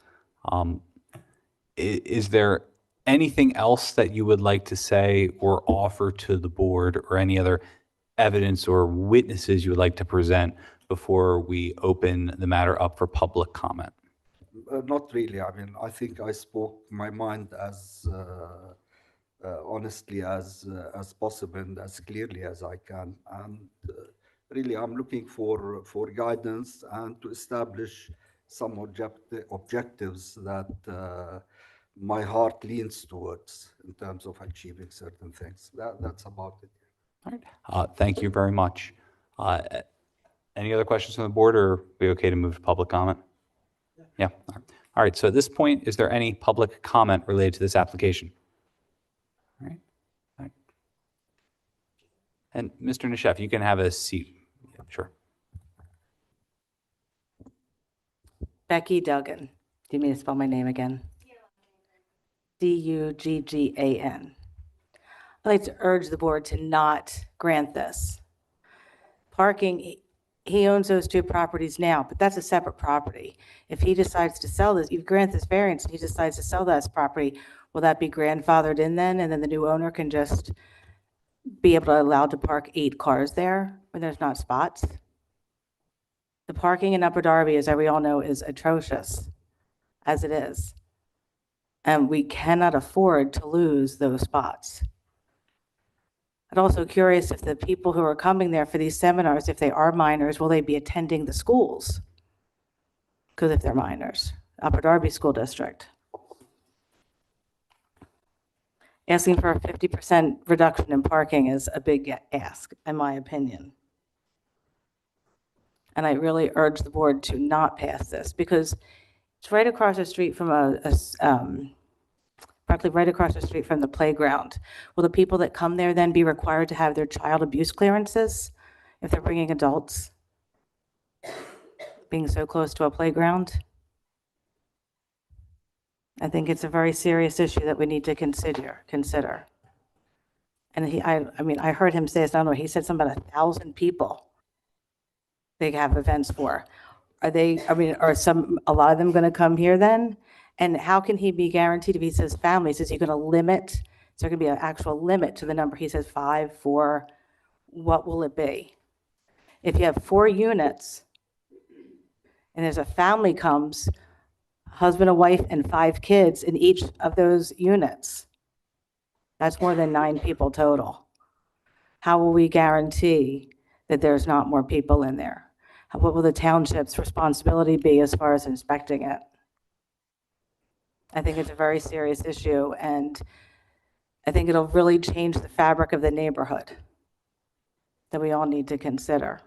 Is there anything else that you would like to say or offer to the board, or any other evidence or witnesses you would like to present before we open the matter up for public comment? Not really. I mean, I think I spoke my mind as honestly as possible and as clearly as I can. And really, I'm looking for guidance and to establish some objectives that my heart leans towards in terms of achieving certain things. That's about it. All right. Thank you very much. Any other questions from the board, or are we okay to move to public comment? Yeah. All right. So at this point, is there any public comment related to this application? All right. All right. And Mr. Nashef, you can have a seat. Yeah, sure. Becky Duggan. Do you mean to spell my name again? Duggan. I'd like to urge the board to not grant this. Parking, he owns those 2 properties now, but that's a separate property. If he decides to sell this, you grant this variance, and he decides to sell that property, will that be grandfathered in then? And then the new owner can just be able to allow to park 8 cars there when there's not spots? The parking in Upper Darby, as we all know, is atrocious as it is. And we cannot afford to lose those spots. I'm also curious if the people who are coming there for these seminars, if they are minors, will they be attending the schools? Because if they're minors, Upper Darby School District. Asking for a 50% reduction in parking is a big ask, in my opinion. And I really urge the board to not pass this because it's right across the street from practically right across the street from the playground. Will the people that come there then be required to have their child abuse clearances if they're bringing adults? Being so close to a playground? I think it's a very serious issue that we need to consider. And I mean, I heard him say, I don't know, he said something about 1,000 people they have events for. Are they, I mean, are a lot of them going to come here then? And how can he be guaranteed if he says families? Is he going to limit? Is there going to be an actual limit to the number? He says 5, 4. What will it be? If you have 4 units and there's a family comes, husband, a wife, and 5 kids in each of those units, that's more than 9 people total. How will we guarantee that there's not more people in there? What will the township's responsibility be as far as inspecting it? I think it's a very serious issue, and I think it'll really change the fabric of the neighborhood that we all need to consider.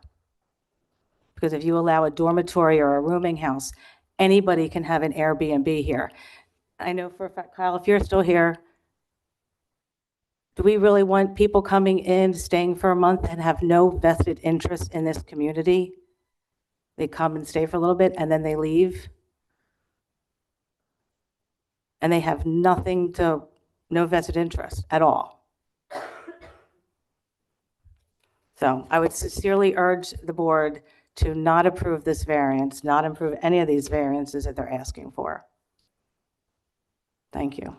Because if you allow a dormitory or a rooming house, anybody can have an Airbnb here. I know for a fact, Kyle, if you're still here, do we really want people coming in, staying for a month and have no vested interest in this community? They come and stay for a little bit and then they leave. And they have no vested interest at all. So I would sincerely urge the board to not approve this variance, not approve any of these variances that they're asking for. Thank you.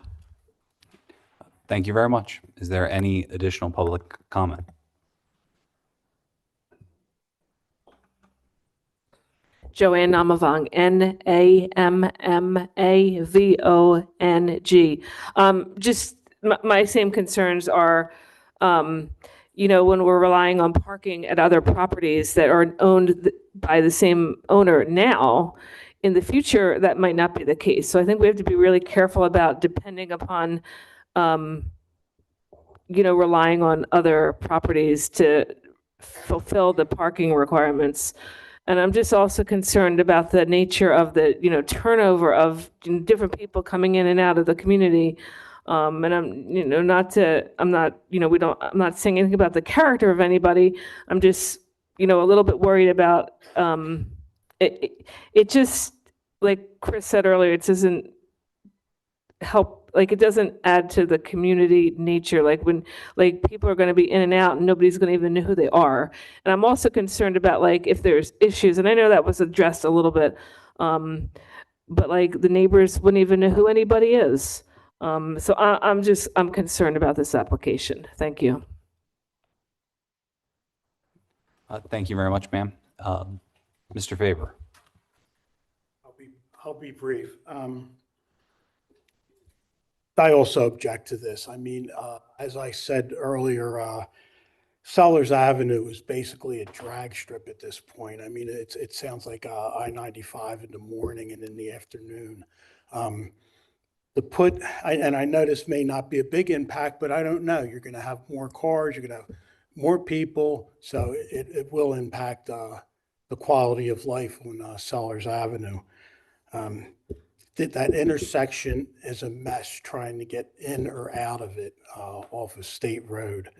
Thank you very much. Is there any additional public comment? Joanne Namavong, Nammavong. Just my same concerns are, when we're relying on parking at other properties that are owned by the same owner now, in the future, that might not be the case. So I think we have to be really careful about depending upon, relying on other properties to fulfill the parking requirements. And I'm just also concerned about the nature of the, turnover of different people coming in and out of the community. And I'm not saying anything about the character of anybody. I'm just, a little bit worried about, it just, like Chris said earlier, it doesn't help, it doesn't add to the community nature, when people are going to be in and out and nobody's going to even know who they are. And I'm also concerned about if there's issues, and I know that was addressed a little bit, but the neighbors wouldn't even know who anybody is. So I'm concerned about this application. Thank you. Thank you very much, ma'am. Mr. Faber. I'll be brief. I also object to this. I mean, as I said earlier, Sellers Avenue is basically a drag strip at this point. I mean, it sounds like I-95 in the morning and in the afternoon. And I know this may not be a big impact, but I don't know. You're going to have more cars, you're going to have more people, so it will impact the quality of life on Sellers Avenue. That intersection is a mess trying to get in or out of it off of State Road.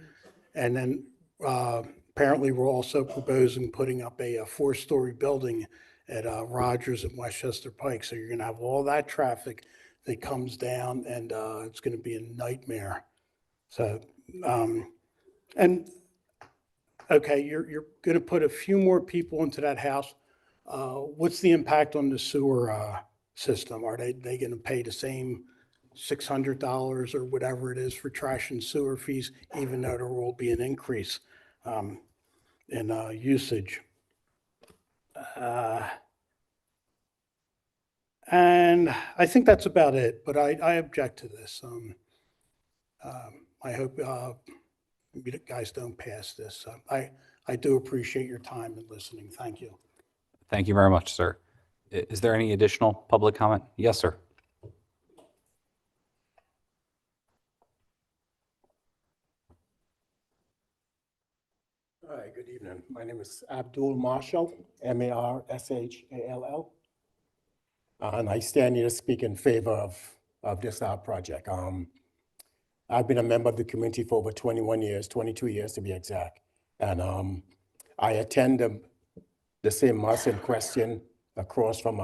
And then apparently we're also proposing putting up a 4-story building at Rogers and Westchester Pike. So you're going to have all that traffic that comes down, and it's going to be a nightmare. So, okay, you're going to put a few more people into that house. What's the impact on the sewer system? Are they going to pay the same $600 or whatever it is for trash and sewer fees, even though there will be an increase in usage? And I think that's about it, but I object to this. I hope you guys don't pass this. I do appreciate your time and listening. Thank you. Thank you very much, sir. Is there any additional public comment? Yes, sir. Hi, good evening. My name is Abdul Marshall, Marshall. And I stand here to speak in favor of this project. I've been a member of the community for over 21 years, 22 years to be exact. And I attend the same mosque in question across from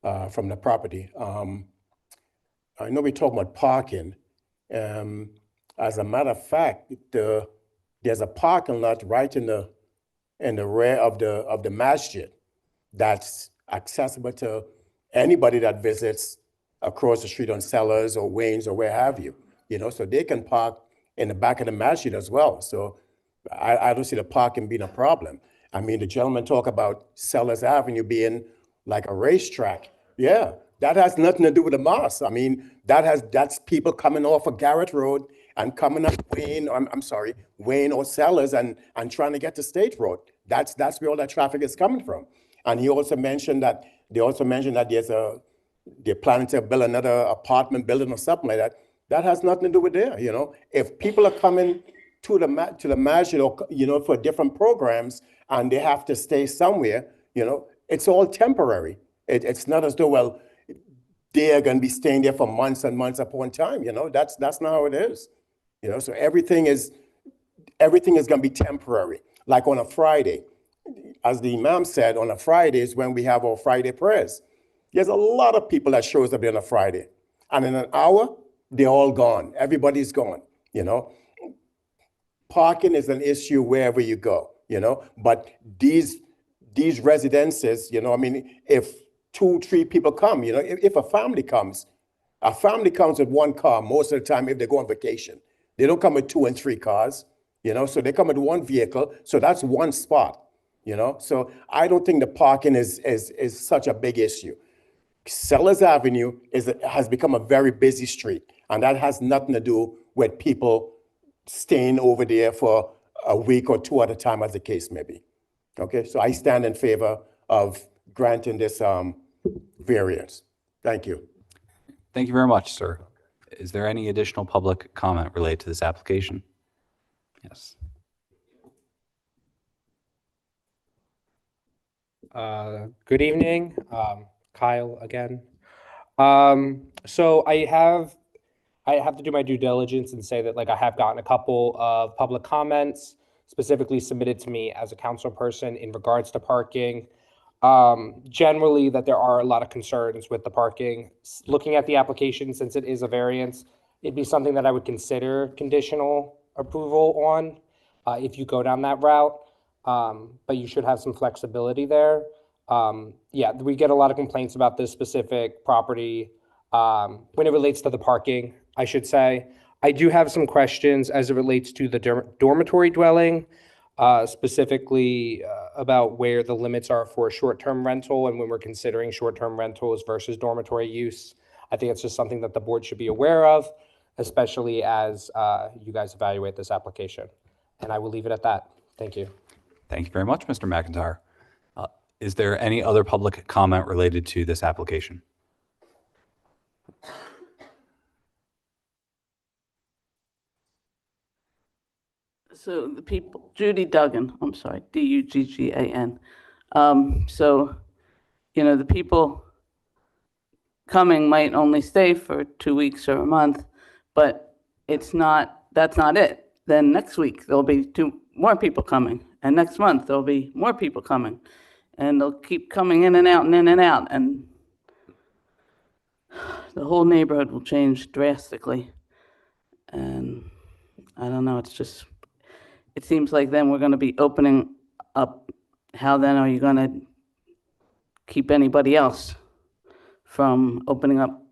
the property. I know we talk about parking. As a matter of fact, there's a parking lot right in the rear of the masjid that's accessible to anybody that visits across the street on Sellers or Waynes or where have you. You know, so they can park in the back of the masjid as well. So I don't see the parking being a problem. I mean, the gentleman talk about Sellers Avenue being like a racetrack. Yeah, that has nothing to do with the mosque. I mean, that's people coming off of Garrett Road and coming up Wayne or Sellers and trying to get to State Road. That's where all that traffic is coming from. And they also mentioned that they're planning to build another apartment building or something like that. That has nothing to do with there, you know. If people are coming to the masjid, or, you know, for different programs and they have to stay somewhere, you know, it's all temporary. It's not as though, well, they're going to be staying there for months and months upon time, you know. That's not how it is, you know. So everything is going to be temporary. Like on a Friday, as the Imam said, on a Friday is when we have our Friday prayers. There's a lot of people that shows up there on a Friday. And in an hour, they're all gone. Everybody's gone, you know. Parking is an issue wherever you go, you know. But these residences, you know, I mean, if 2-3 people come, you know, if a family comes with one car most of the time if they go on vacation. They don't come with 2 and 3 cars, you know, so they come with one vehicle. So that's one spot, you know. So I don't think the parking is such a big issue. Sellers Avenue has become a very busy street, and that has nothing to do with people staying over there for a week or 2 at a time, as the case may be. Okay, so I stand in favor of granting this variance. Thank you. Thank you very much, sir. Is there any additional public comment related to this application? Yes. Good evening, Kyle again. So I have to do my due diligence and say that, like, I have gotten a couple of public comments specifically submitted to me as a council person in regards to parking. Generally, that there are a lot of concerns with the parking. Looking at the application, since it is a variance, it'd be something that I would consider conditional approval on if you go down that route. But you should have some flexibility there. Yeah, we get a lot of complaints about this specific property when it relates to the parking, I should say. I do have some questions as it relates to the dormitory dwelling, specifically about where the limits are for short-term rental and when we're considering short-term rentals versus dormitory use. I think it's just something that the board should be aware of, especially as you guys evaluate this application. And I will leave it at that. Thank you. Thank you very much, Mr. McIntyre. Is there any other public comment related to this application? So the people, Judy Duggan, I'm sorry, Duggan. So, you know, the people coming might only stay for 2 weeks or a month, but that's not it. Then next week, there'll be 2 more people coming. And next month, there'll be more people coming. And they'll keep coming in and out and in and out. And the whole neighborhood will change drastically. And I don't know, it seems like then we're going to be opening up. How then are you going to keep anybody else from opening up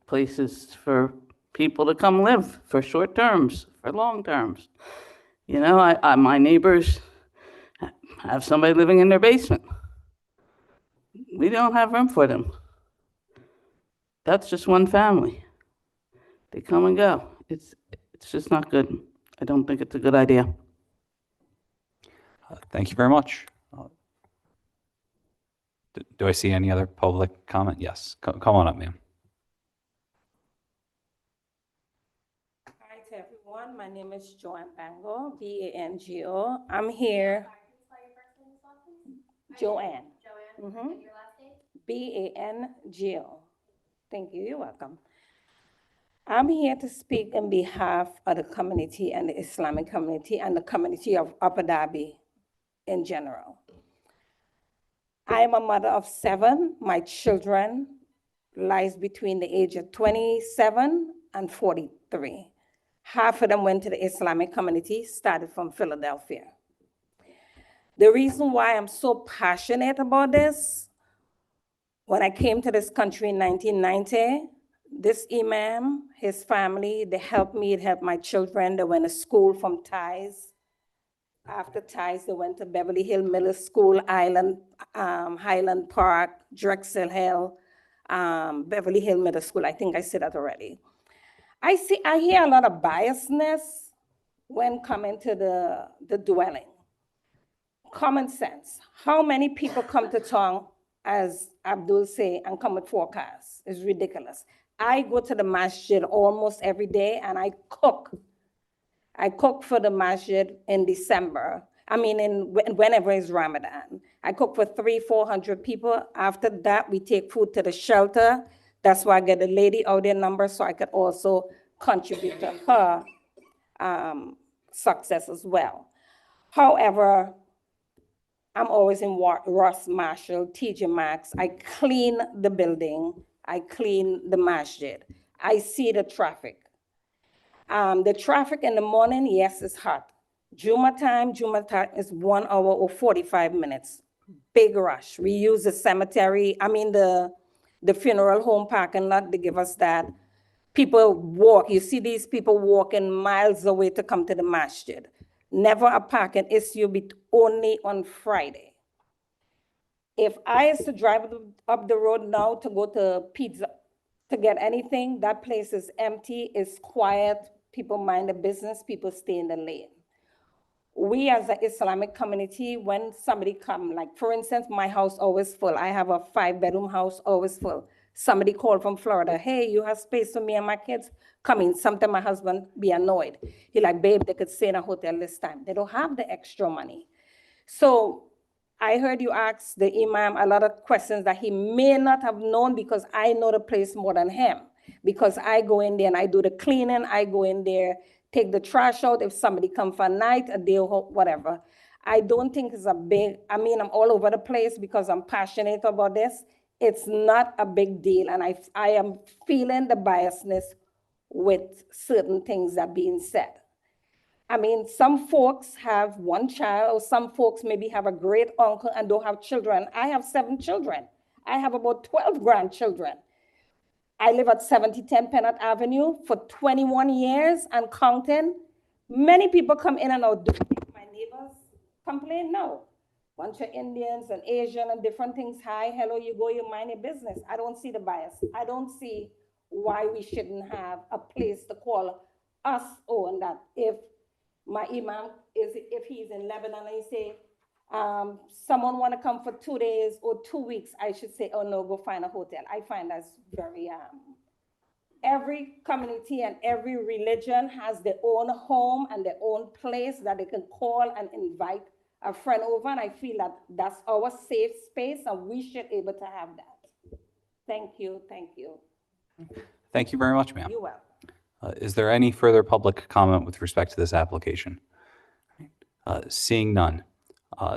places for people to come live for short terms, for long terms? You know, my neighbors have somebody living in their basement. We We don't have room for them. That's just one family. They come and go. It's just not good. I don't think it's a good idea. Thank you very much. Do I see any other public comment? Yes, come on up, ma'am. Hi to everyone. My name is Joanne Bango, Bango. I'm here. Joanne. Mm-hmm. Bango. Thank you. You're welcome. I'm here to speak on behalf of the community and the Islamic community and the community of Upper Darby in general. I am a mother of 7. My children lies between the age of 27 and 43. Half of them went to the Islamic community, started from Philadelphia. The reason why I'm so passionate about this, when I came to this country in 1990, this imam, his family, they helped me, it helped my children. They went to school from Ties. After Ties, they went to Beverly Hill Middle School, Highland Park, Drexel Hill, Beverly Hill Middle School. I think I said that already. I hear a lot of biasness when coming to the dwelling. Common sense. How many people come to town, as Abdul say, and come with 4 cars? It's ridiculous. I go to the masjid almost every day and I cook. I cook for the masjid in December. I mean, whenever it's Ramadan. I cook for 300-400 people. After that, we take food to the shelter. That's why I get the lady out there number so I could also contribute to her success as well. However, I'm always in Ross Marshall, TJ Maxx. I clean the building. I clean the masjid. I see the traffic. The traffic in the morning, yes, it's hot. Juma time is 1 hour or 45 minutes. Big rush. We use the cemetery, the funeral home parking lot, they give us that. People walk, you see these people walking miles away to come to the masjid. Never a parking issue, but only on Friday. If I used to drive up the road now to go to pizza, to get anything, that place is empty, it's quiet, people mind the business, people stay in the lane. We as an Islamic community, when somebody come, like for instance, my house always full. I have a 5-bedroom house, always full. Somebody called from Florida, hey, you have space for me and my kids? Come in. Sometimes my husband be annoyed. He like, babe, they could stay in a hotel this time. They don't have the extra money. So I heard you ask the imam a lot of questions that he may not have known because I know the place more than him. Because I go in there and I do the cleaning, I go in there, take the trash out if somebody come for a night, a day, whatever. I don't think it's a big, I'm all over the place because I'm passionate about this. It's not a big deal. And I am feeling the biasness with certain things that are being said. Some folks have 1 child, or some folks maybe have a great uncle and don't have children. I have 7 children. I have about 12 grandchildren. I live at 7010 Pennant Avenue for 21 years and counting. Many people come in and out. Do my neighbors complain? No. Bunch of Indians and Asian and different things. Hi, hello, you go, you mind your business. I don't see the bias. I don't see why we shouldn't have a place to call us on that. If my imam if he's in Lebanon and he say, someone want to come for 2 days or 2 weeks, I should say, oh no, go find a hotel. I find that's very, every community and every religion has their own home and their own place that they can call and invite a friend over. And I feel that that's our safe space and we should be able to have that. Thank you, thank you. Thank you very much, ma'am. You're welcome. Is there any further public comment with respect to this application? Seeing none.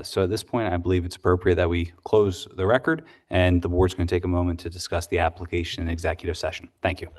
So at this point, I believe it's appropriate that we close the record and the board's going to take a moment to discuss the application in executive session. Thank you.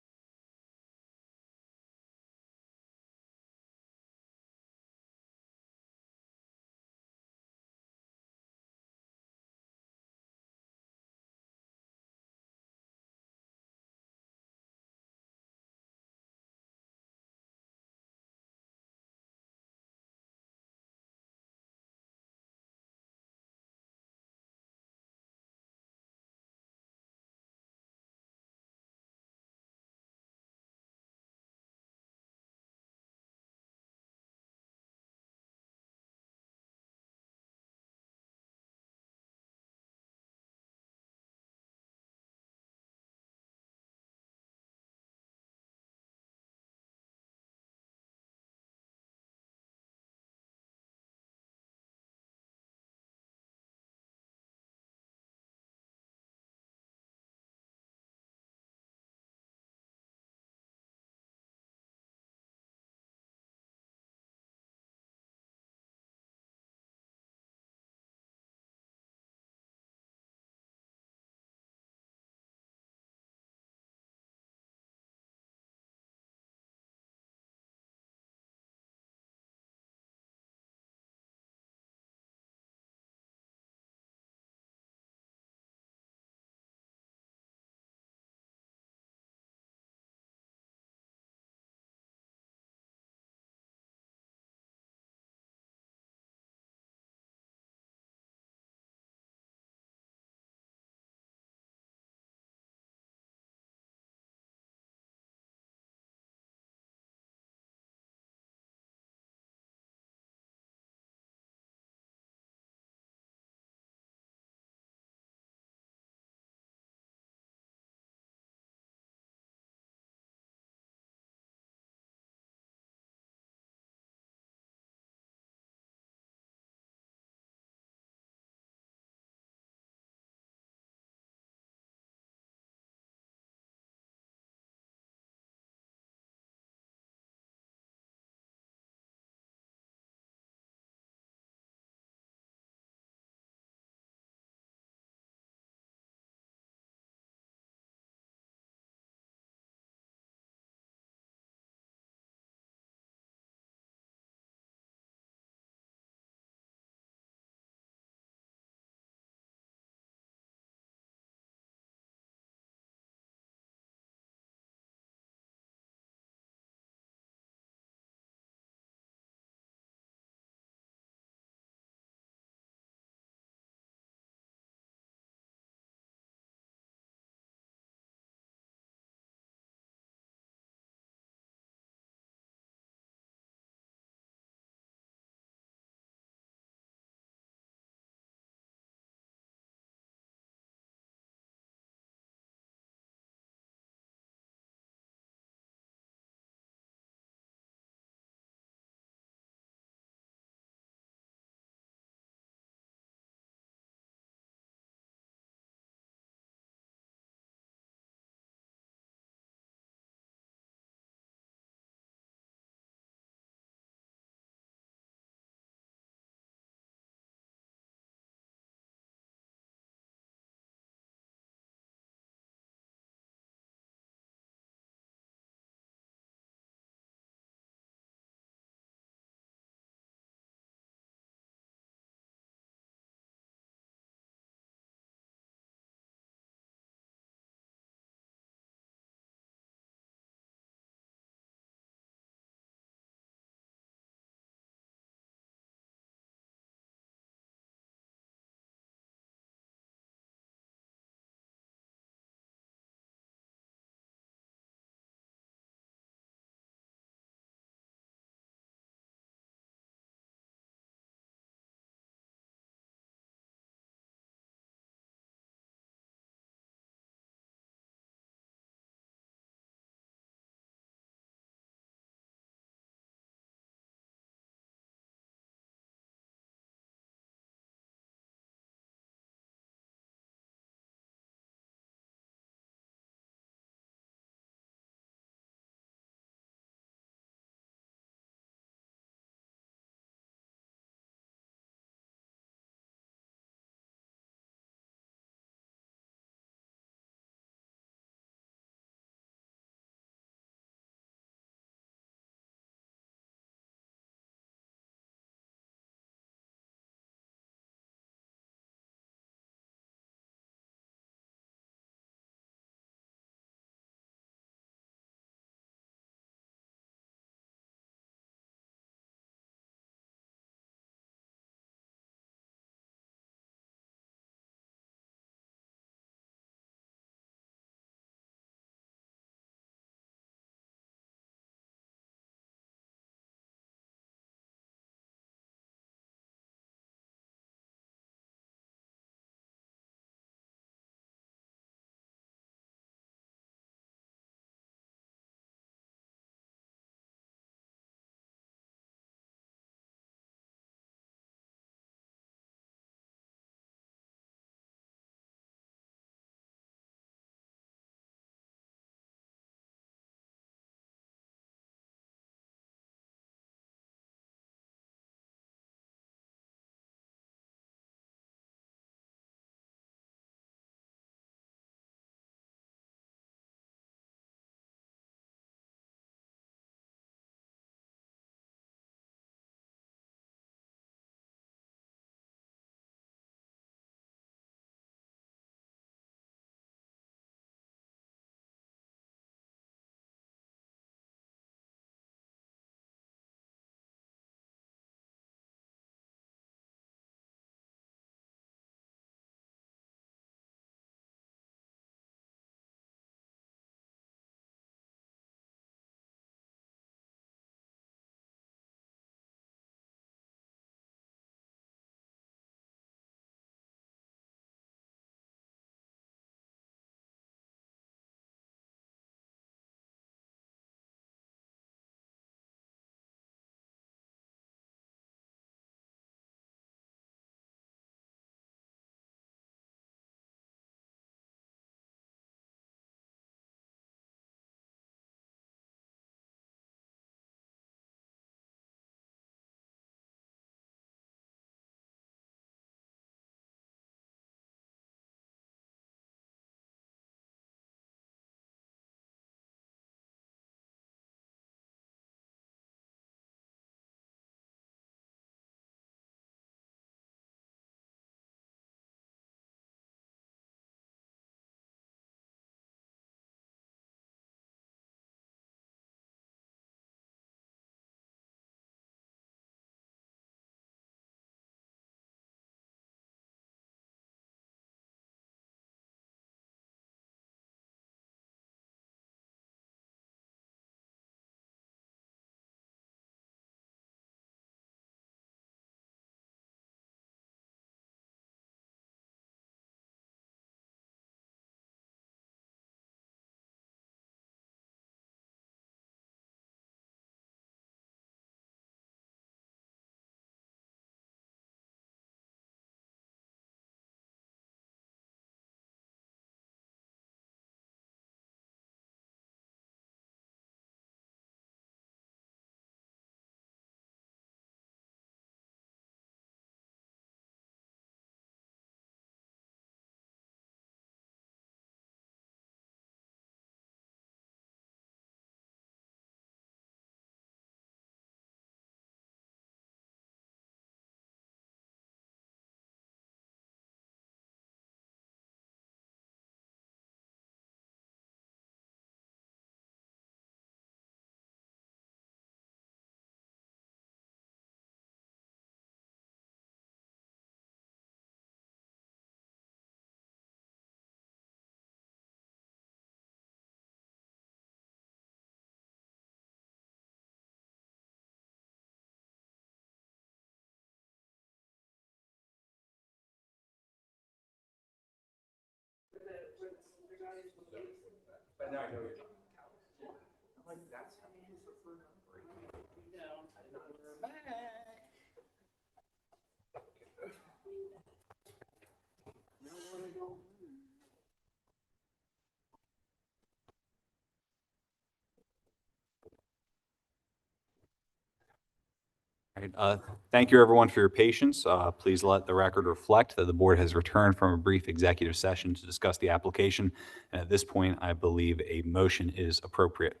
All right, thank you, everyone, for your patience. Please let the record reflect that the board has returned from a brief executive session to discuss the application. And at this point, I believe a motion is appropriate.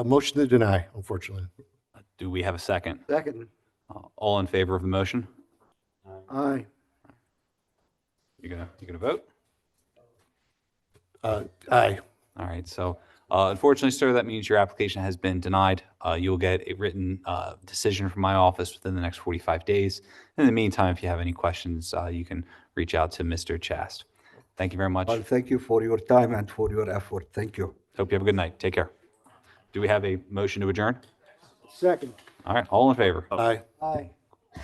Motion to deny, unfortunately. Do we have a second? Second. All in favor of the motion? Aye. You gonna vote? Aye. All right, so unfortunately, sir, that means your application has been denied. You'll get a written decision from my office within the next 45 days. In the meantime, if you have any questions, you can reach out to Mr. Chast. Thank you very much. Well, thank you for your time and for your effort. Thank you. Hope you have a good night. Take care. Do we have a motion to adjourn? Second. All right, all in favor? Aye. Aye.